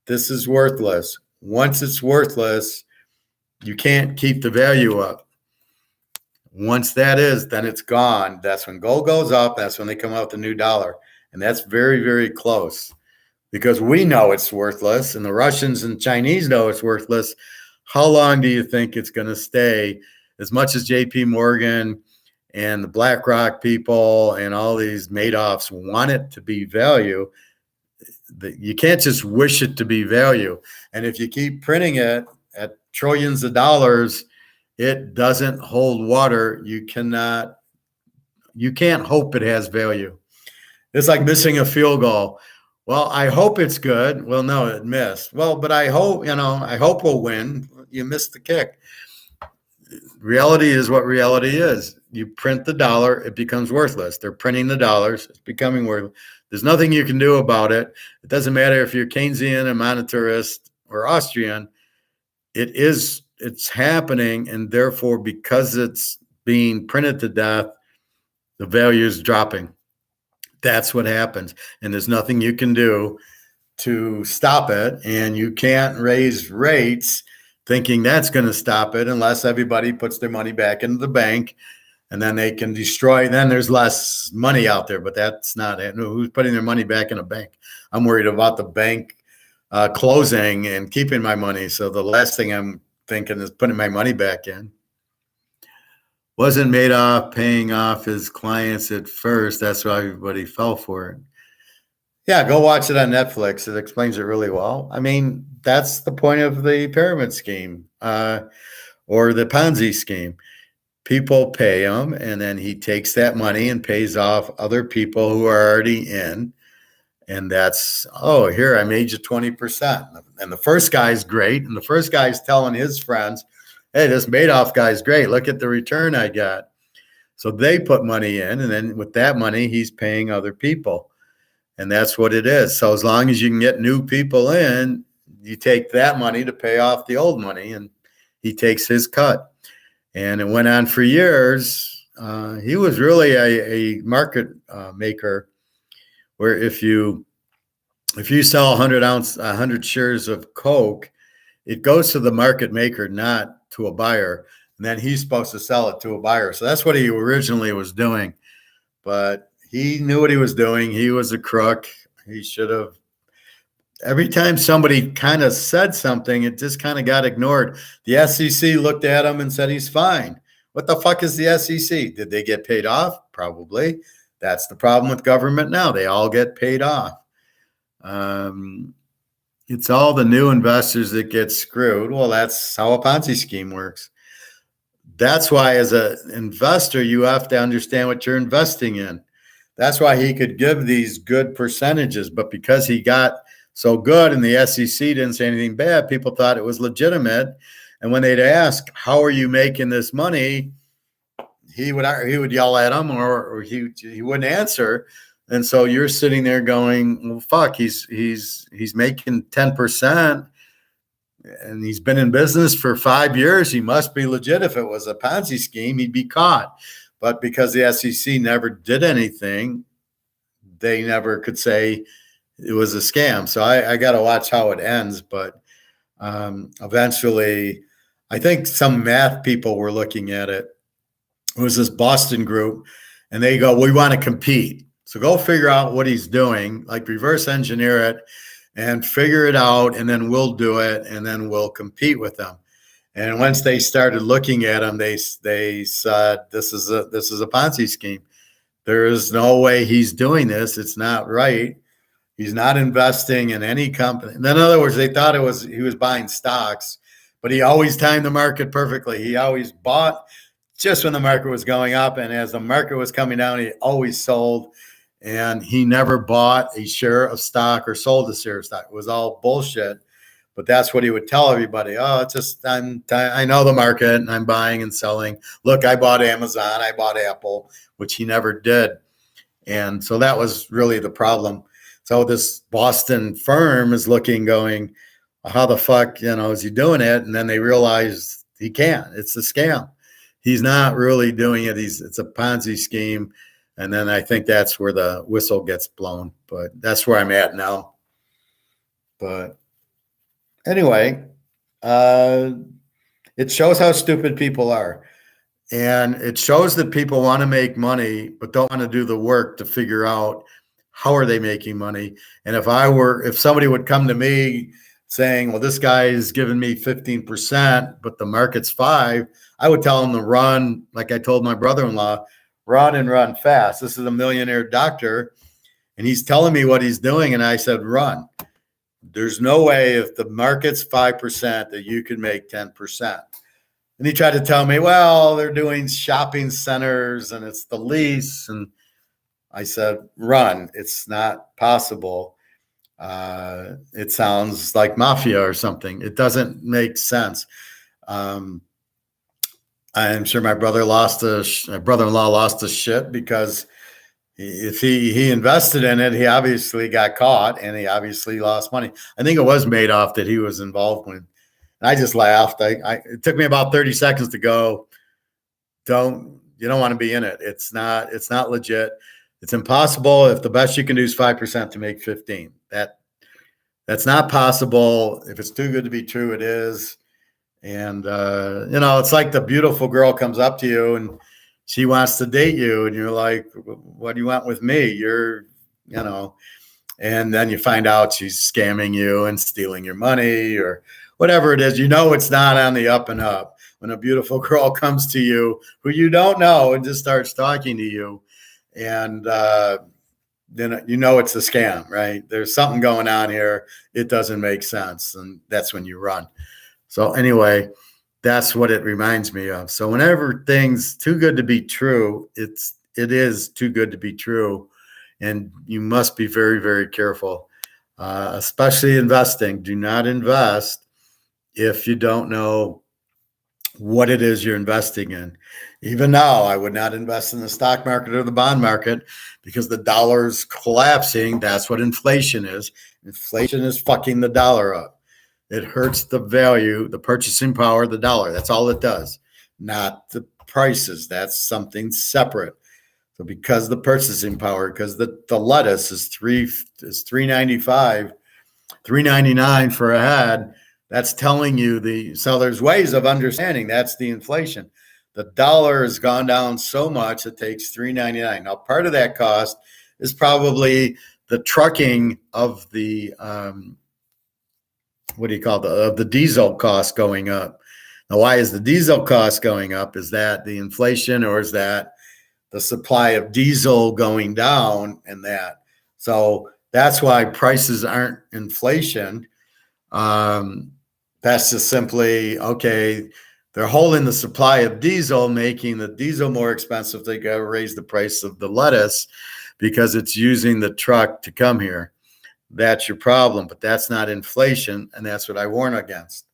This is worthless. Once it's worthless, you can't keep the value up. Once that is, then it's gone. That's when gold goes up. That's when they come out with the new dollar. And that's very, very close because we know it's worthless and the Russians and Chinese know it's worthless. How long do you think it's going to stay? As much as JP Morgan and the BlackRock people and all these Madoffs want it to be value, you can't just wish it to be value. And if you keep printing it at trillions of dollars it doesn't hold water. You can't hope it has value. It's like missing a field goal. Well, I hope it's good. Well, no, it missed. Well, but I hope we'll win. You missed the kick. Reality is what reality is. You print the dollar, it becomes worthless. They're printing the dollars, it's becoming worthless. There's nothing you can do about it. It doesn't matter if you're Keynesian, a monetarist, or Austrian. It's happening, and therefore, because it's being printed to death, the value is dropping. That's what happens, and there's nothing you can do to stop it, and you can't raise rates thinking that's going to stop it unless everybody puts their money back into the bank, and then they can destroy. Then there's less money out there, but that's not it. Who's putting their money back in a bank? I'm worried about the bank closing and keeping my money. So the last thing I'm thinking is putting my money back in. Wasn't Madoff paying off his clients at first? That's why everybody fell for it. Yeah, go watch it on Netflix. It explains it really well. I mean, that's the point of the pyramid scheme or the Ponzi scheme. People pay him, and then he takes that money and pays off other people who are already in. And that's, oh, here, I made you 20%. And the first guy's great. And the first guy's telling his friends, hey, this Madoff guy's great. Look at the return I got. So they put money in, and then with that money, he's paying other people. And that's what it is. So as long as you can get new people in, you take that money to pay off the old money, and he takes his cut. And it went on for years. He was really a market maker, where if you sell 100 shares of Coke, it goes to the market maker, not to a buyer. And then he's supposed to sell it to a buyer. So that's what he originally was doing. But he knew what he was doing. He was a crook. He should have. Every time somebody kind of said something, it just kind of got ignored. The SEC looked at him and said, he's fine. What the fuck is the SEC? Did they get paid off? Probably. That's the problem with government now. They all get paid off. It's all the new investors that get screwed. Well, that's how a Ponzi scheme works. That's why, as an investor, you have to understand what you're investing in. That's why he could give these good percentages. But because he got so good and the SEC didn't say anything bad, people thought it was legitimate. And when they'd ask, how are you making this money? He would yell at them, or he wouldn't answer. And so you're sitting there going, well, fuck, he's making 10%, and he's been in business for 5 years. He must be legit. If it was a Ponzi scheme, he'd be caught. But because the SEC never did anything, they never could say it was a scam. So I got to watch how it ends. But eventually, I think some math people were looking at it. It was this Boston group, and they go, we want to compete. So go figure out what he's doing, like reverse engineer it and figure it out, and then we'll do it, and then we'll compete with them. And once they started looking at him, they said, this is a Ponzi scheme. There is no way he's doing this. It's not right. He's not investing in any company. In other words, they thought he was buying stocks, but he always timed the market perfectly. He always bought just when the market was going up, and as the market was coming down, he always sold. And he never bought a share of stock or sold a share of stock. It was all bullshit. But that's what he would tell everybody. Oh, it's just I know the market, and I'm buying and selling. Look, I bought Amazon, I bought Apple, which he never did. And so that was really the problem. So this Boston firm is looking, going, how the fuck, is he doing it? And then they realize he can't. It's a scam. He's not really doing it. It's a Ponzi scheme. And then I think that's where the whistle gets blown. But that's where I'm at now. But anyway, it shows how stupid people are. And it shows that people want to make money, but don't want to do the work to figure out how are they making money. And if somebody would come to me saying, well, this guy is giving me 15%, but the market's 5%, I would tell him to run, like I told my brother-in-law, run and run fast. This is a millionaire doctor, and he's telling me what he's doing, and I said, run. There's no way if the market's 5% that you can make 10%. And he tried to tell me, well, they're doing shopping centers and it's the lease. And I said, run. It's not possible. It sounds like mafia or something. It doesn't make sense. Um, I'm sure my brother-in-law lost his shit because if he invested in it, he obviously got caught and he obviously lost money. I think it was Madoff that he was involved with. And I just laughed. It took me about 30 seconds to go, you don't want to be in it. It's not legit. It's impossible. If the best you can do is 5% to make 15, that's not possible. If it's too good to be true, it is. And it's like the beautiful girl comes up to you and she wants to date you, and you're like, what do you want with me? And then you find out she's scamming you and stealing your money or whatever it is. It's not on the up and up. When a beautiful girl comes to you who you don't know and just starts talking to you, and then it's a scam, right? There's something going on here. It doesn't make sense, and that's when you run. So anyway, that's what it reminds me of. So whenever things too good to be true, it is too good to be true, and you must be very, very careful, especially investing. Do not invest if you don't know what it is you're investing in. Even now, I would not invest in the stock market or the bond market because the dollar's collapsing. That's what inflation is. Inflation is fucking the dollar up. It hurts the value, the purchasing power of the dollar. That's all it does, not the prices. That's something separate. So because the purchasing power, because the lettuce is $3.95, $3.99 for a head, that's telling you so there's ways of understanding that's the inflation. The dollar has gone down so much it takes $3.99. Now, part of that cost is probably the trucking of the the diesel cost going up. Now, why is the diesel cost going up? Is that the inflation, or is that the supply of diesel going down? And that, so that's why prices aren't inflation. That's just simply, okay, they're holding the supply of diesel, making the diesel more expensive. They got to raise the price of the lettuce because it's using the truck to come here. That's your problem, but that's not inflation, and that's what I warn against.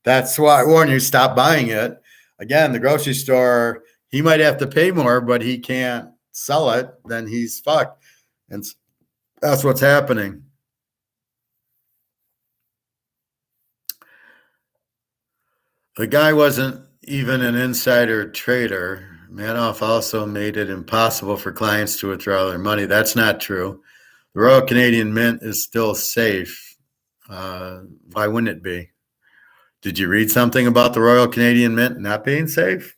That's why I warn you, stop buying it. Again, the grocery store, he might have to pay more, but he can't sell it, then he's fucked. And that's what's happening. The guy wasn't even an insider trader. Madoff also made it impossible for clients to withdraw their money. That's not true. The Royal Canadian Mint is still safe. Why wouldn't it be? Did you read something about the Royal Canadian Mint not being safe?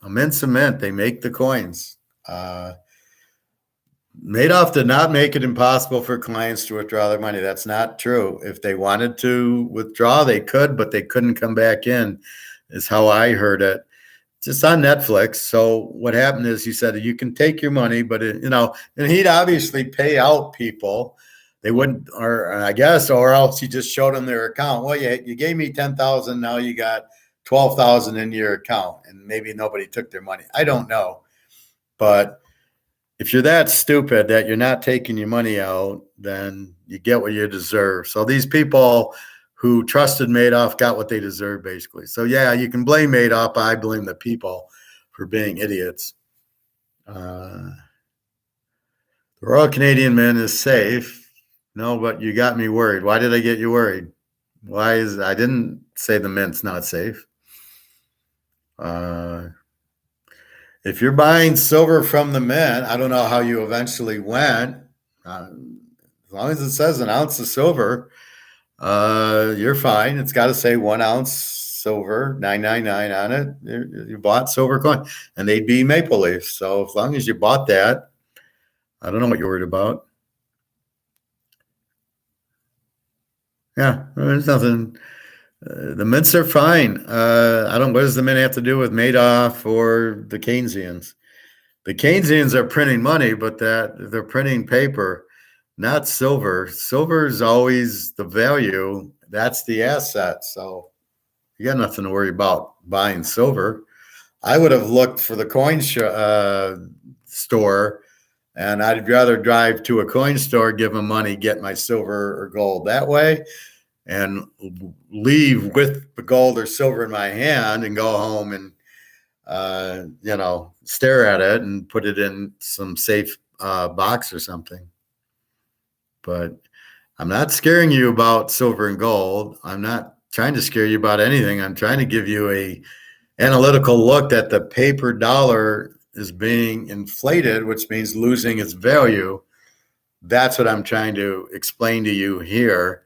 A mint's a mint. They make the coins. Madoff did not make it impossible for clients to withdraw their money. That's not true. If they wanted to withdraw, they could, but they couldn't come back in, is how I heard it. Just on Netflix. So what happened is he said, you can take your money, but and he'd obviously pay out people. They wouldn't, or I guess, or else he just showed them their account. Well, you gave me 10,000. Now you got 12,000 in your account, and maybe nobody took their money. I don't know. But if you're that stupid that you're not taking your money out, then you get what you deserve. So these people who trusted Madoff got what they deserve, basically. So yeah, you can blame Madoff. I blame the people for being idiots. The Royal Canadian Mint is safe. No, but you got me worried. Why did I get you worried? I didn't say the mint's not safe. If you're buying silver from the mint, I don't know how you eventually went. As long as it says an ounce of silver, you're fine. It's got to say 1 ounce silver, 999 on it. You bought silver coin, and they'd be maple leaf. So as long as you bought that, I don't know what you're worried about. Yeah, there's nothing. The mints are fine. What does the mint have to do with Madoff or the Keynesians? The Keynesians are printing money, but they're printing paper, not silver. Silver is always the value. That's the asset. So, You got nothing to worry about buying silver. I would have looked for the coin store, and I'd rather drive to a coin store, give them money, get my silver or gold that way, and leave with the gold or silver in my hand and go home and stare at it and put it in some safe box or something. But I'm not scaring you about silver and gold. I'm not trying to scare you about anything. I'm trying to give you a analytical look that the paper dollar is being inflated, which means losing its value. That's what I'm trying to explain to you here.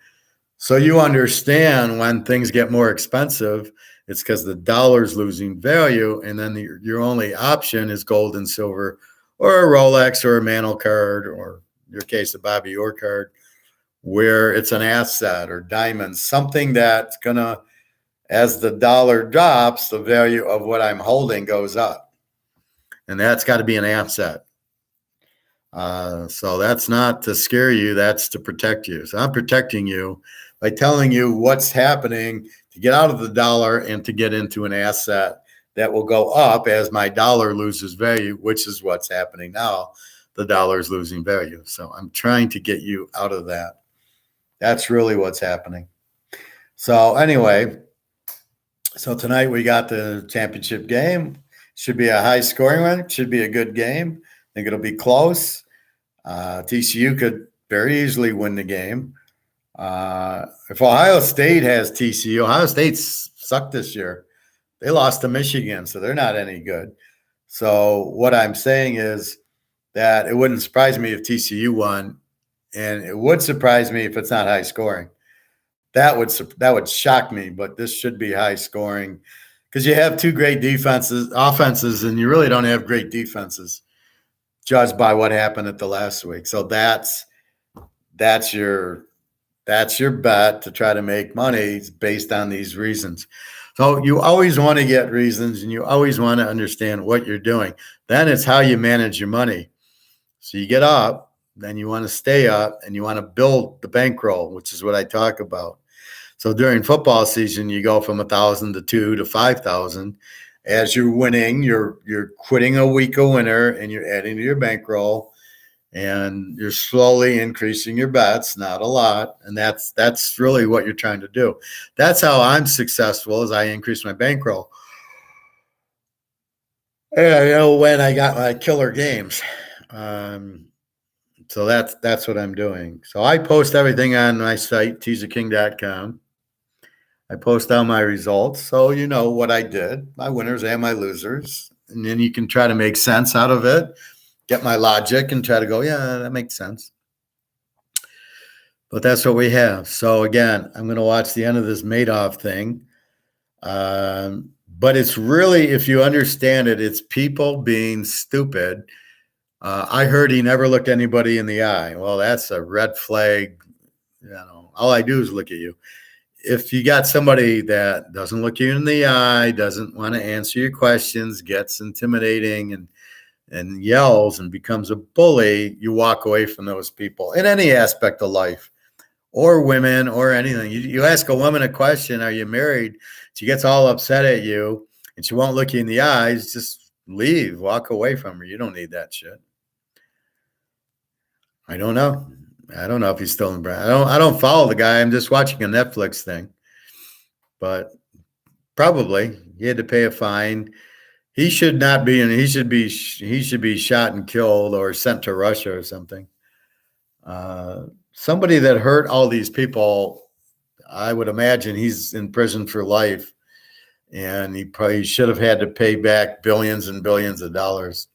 So you understand when things get more expensive, it's because the dollar's losing value, and then your only option is gold and silver, or a Rolex, or a Mantle card, or in your case, a Bobby Orr card, where it's an asset, or diamonds, something that's gonna, as the dollar drops, the value of what I'm holding goes up, and that's got to be an asset. So that's not to scare you, that's to protect you. So I'm protecting you by telling you what's happening to get out of the dollar and to get into an asset that will go up as my dollar loses value, which is what's happening now. The dollar is losing value. So I'm trying to get you out of that. That's really what's happening. So anyway, so tonight we got the championship game. Should be a high scoring one. Should be a good game. I think it'll be close. TCU could very easily win the game. If Ohio State has TCU, Ohio State sucked this year. They lost to Michigan, so they're not any good. So what I'm saying is that it wouldn't surprise me if TCU won, and it would surprise me if it's not high scoring. That would shock me, but this should be high scoring because you have two great offenses, and you really don't have great defenses, judged by what happened at the last week. So that's your bet to try to make money based on these reasons. So you always want to get reasons, and you always want to understand what you're doing. Then it's how you manage your money. So you get up, then you want to stay up, and you want to build the bankroll, which is what I talk about. So during football season, you go from 1,000 to 2 to 5,000. As you're winning, you're quitting a week of winner, and you're adding to your bankroll, and you're slowly increasing your bets, not a lot. And that's really what you're trying to do. That's how I'm successful, as I increase my bankroll. And when I got my killer games. So that's what I'm doing. So I post everything on my site, teaserking.com. I post all my results, so you know what I did, my winners and my losers, and then you can try to make sense out of it, get my logic, and try to go, yeah, that makes sense. But that's what we have. So again, I'm going to watch the end of this Madoff thing. But it's really, if you understand it, it's people being stupid. I heard he never looked anybody in the eye. Well, that's a red flag. All I do is look at you. If you got somebody that doesn't look you in the eye, doesn't want to answer your questions, gets intimidating and yells and becomes a bully, you walk away from those people in any aspect of life, or women, or anything. You ask a woman a question, are you married? She gets all upset at you and she won't look you in the eyes. Just leave, walk away from her. You don't need that shit. I don't know if he's still in Brown. I don't follow the guy. I'm just watching a Netflix thing. But probably he had to pay a fine. He should not be in. He should be shot and killed or sent to Russia or something. Somebody that hurt all these people, I would imagine he's in prison for life, and he probably should have had to pay back billions and billions of dollars.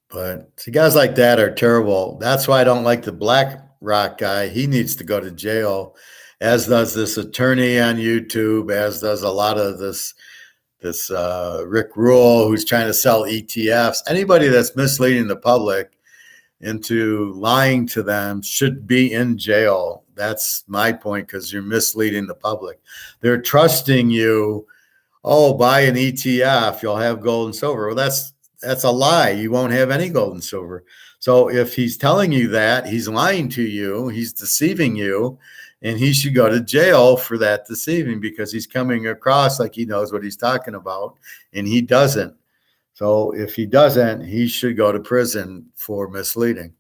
But see, guys like that are terrible. That's why I don't like the BlackRock guy. He needs to go to jail, as does this attorney on YouTube, as does a lot of this Rick Rule, who's trying to sell ETFs. Anybody that's misleading the public into lying to them should be in jail. That's my point, because you're misleading the public. They're trusting you. Oh, buy an ETF, you'll have gold and silver. Well, that's a lie. You won't have any gold and silver. So if he's telling you that, he's lying to you, he's deceiving you, and he should go to jail for that deceiving because he's coming across like he knows what he's talking about, and he doesn't. So if he doesn't, he should go to prison for misleading,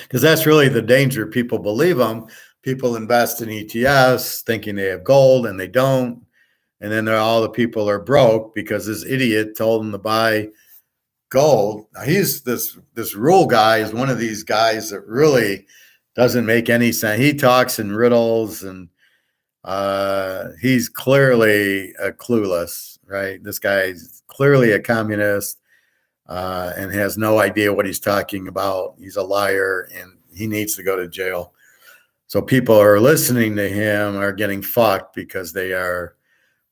because that's really the danger. People believe him. People invest in ETFs thinking they have gold and they don't. And then all the people are broke because this idiot told them to buy gold. Now, he's this rule guy is one of these guys that really doesn't make any sense. He talks in riddles, and he's clearly clueless, right? This guy's clearly a communist and has no idea what he's talking about. He's a liar, and he needs to go to jail. So people who are listening to him are getting fucked because they are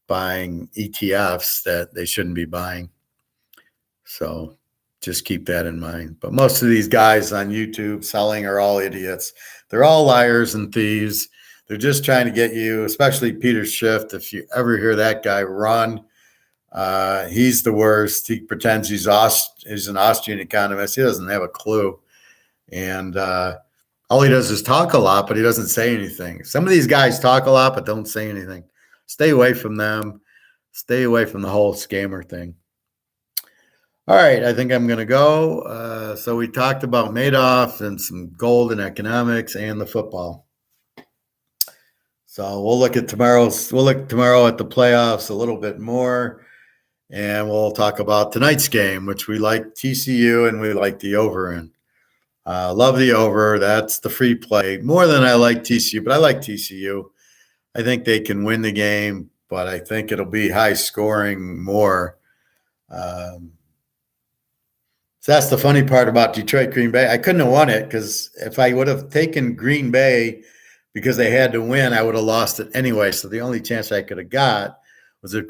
buying ETFs that they shouldn't be buying. So just keep that in mind. But most of these guys on YouTube selling are all idiots. They're all liars and thieves. They're just trying to get you, especially Peter Schiff. If you ever hear that guy run, he's the worst. He pretends he's an Austrian economist. He doesn't have a clue. And all he does is talk a lot, but he doesn't say anything. Some of these guys talk a lot, but don't say anything. Stay away from them. Stay away from the whole scammer thing. All right, I think I'm going to go. So we talked about Madoff and some gold and economics and the football. So we'll look tomorrow at the playoffs a little bit more, and we'll talk about tonight's game, which we like TCU and we like the over in. Love the over. That's the free play. More than I like TCU, but I like TCU. I think they can win the game, but I think it'll be high scoring more. So that's the funny part about Detroit, Green Bay. I couldn't have won it because if I would have taken Green Bay because they had to win, I would have lost it anyway. So the only chance I could have got was if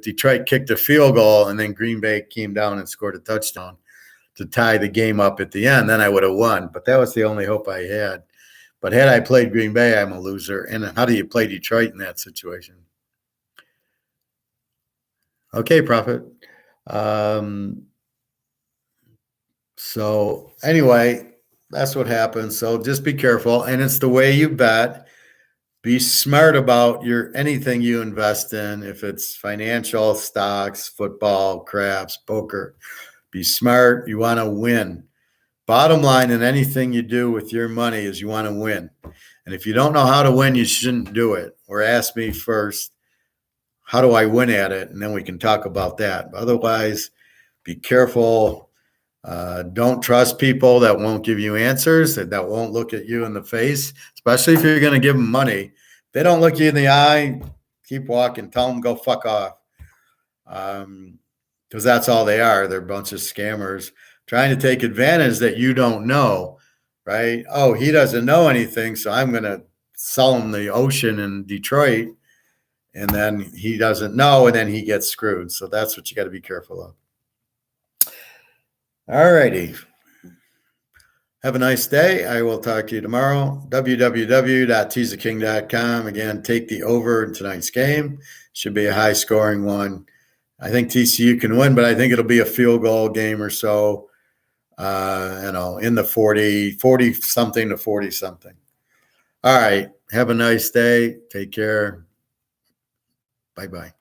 Detroit kicked a field goal and then Green Bay came down and scored a touchdown to tie the game up at the end, then I would have won. But that was the only hope I had. But had I played Green Bay, I'm a loser. And how do you play Detroit in that situation? Okay, Prophet. So anyway, that's what happens. So just be careful. And it's the way you bet. Be smart about anything you invest in. If it's financial, stocks, football, craps, poker, be smart. You want to win. Bottom line in anything you do with your money is you want to win. And if you don't know how to win, you shouldn't do it. Or ask me first, how do I win at it? And then we can talk about that. But otherwise, be careful. Don't trust people that won't give you answers, that won't look at you in the face, especially if you're going to give them money. If they don't look you in the eye, keep walking. Tell them go fuck off. Because that's all they are. They're a bunch of scammers trying to take advantage that you don't know, right? Oh, he doesn't know anything, so I'm going to sell him the ocean in Detroit, and then he doesn't know, and then he gets screwed. So that's what you got to be careful of. All righty. Have a nice day. I will talk to you tomorrow. www.teaserking.com. Again, take the over in tonight's game. Should be a high-scoring one. I think TCU can win, but I think it'll be a field goal game or so, in the 40-something to 40-something. All right. Have a nice day. Take care. Bye-bye.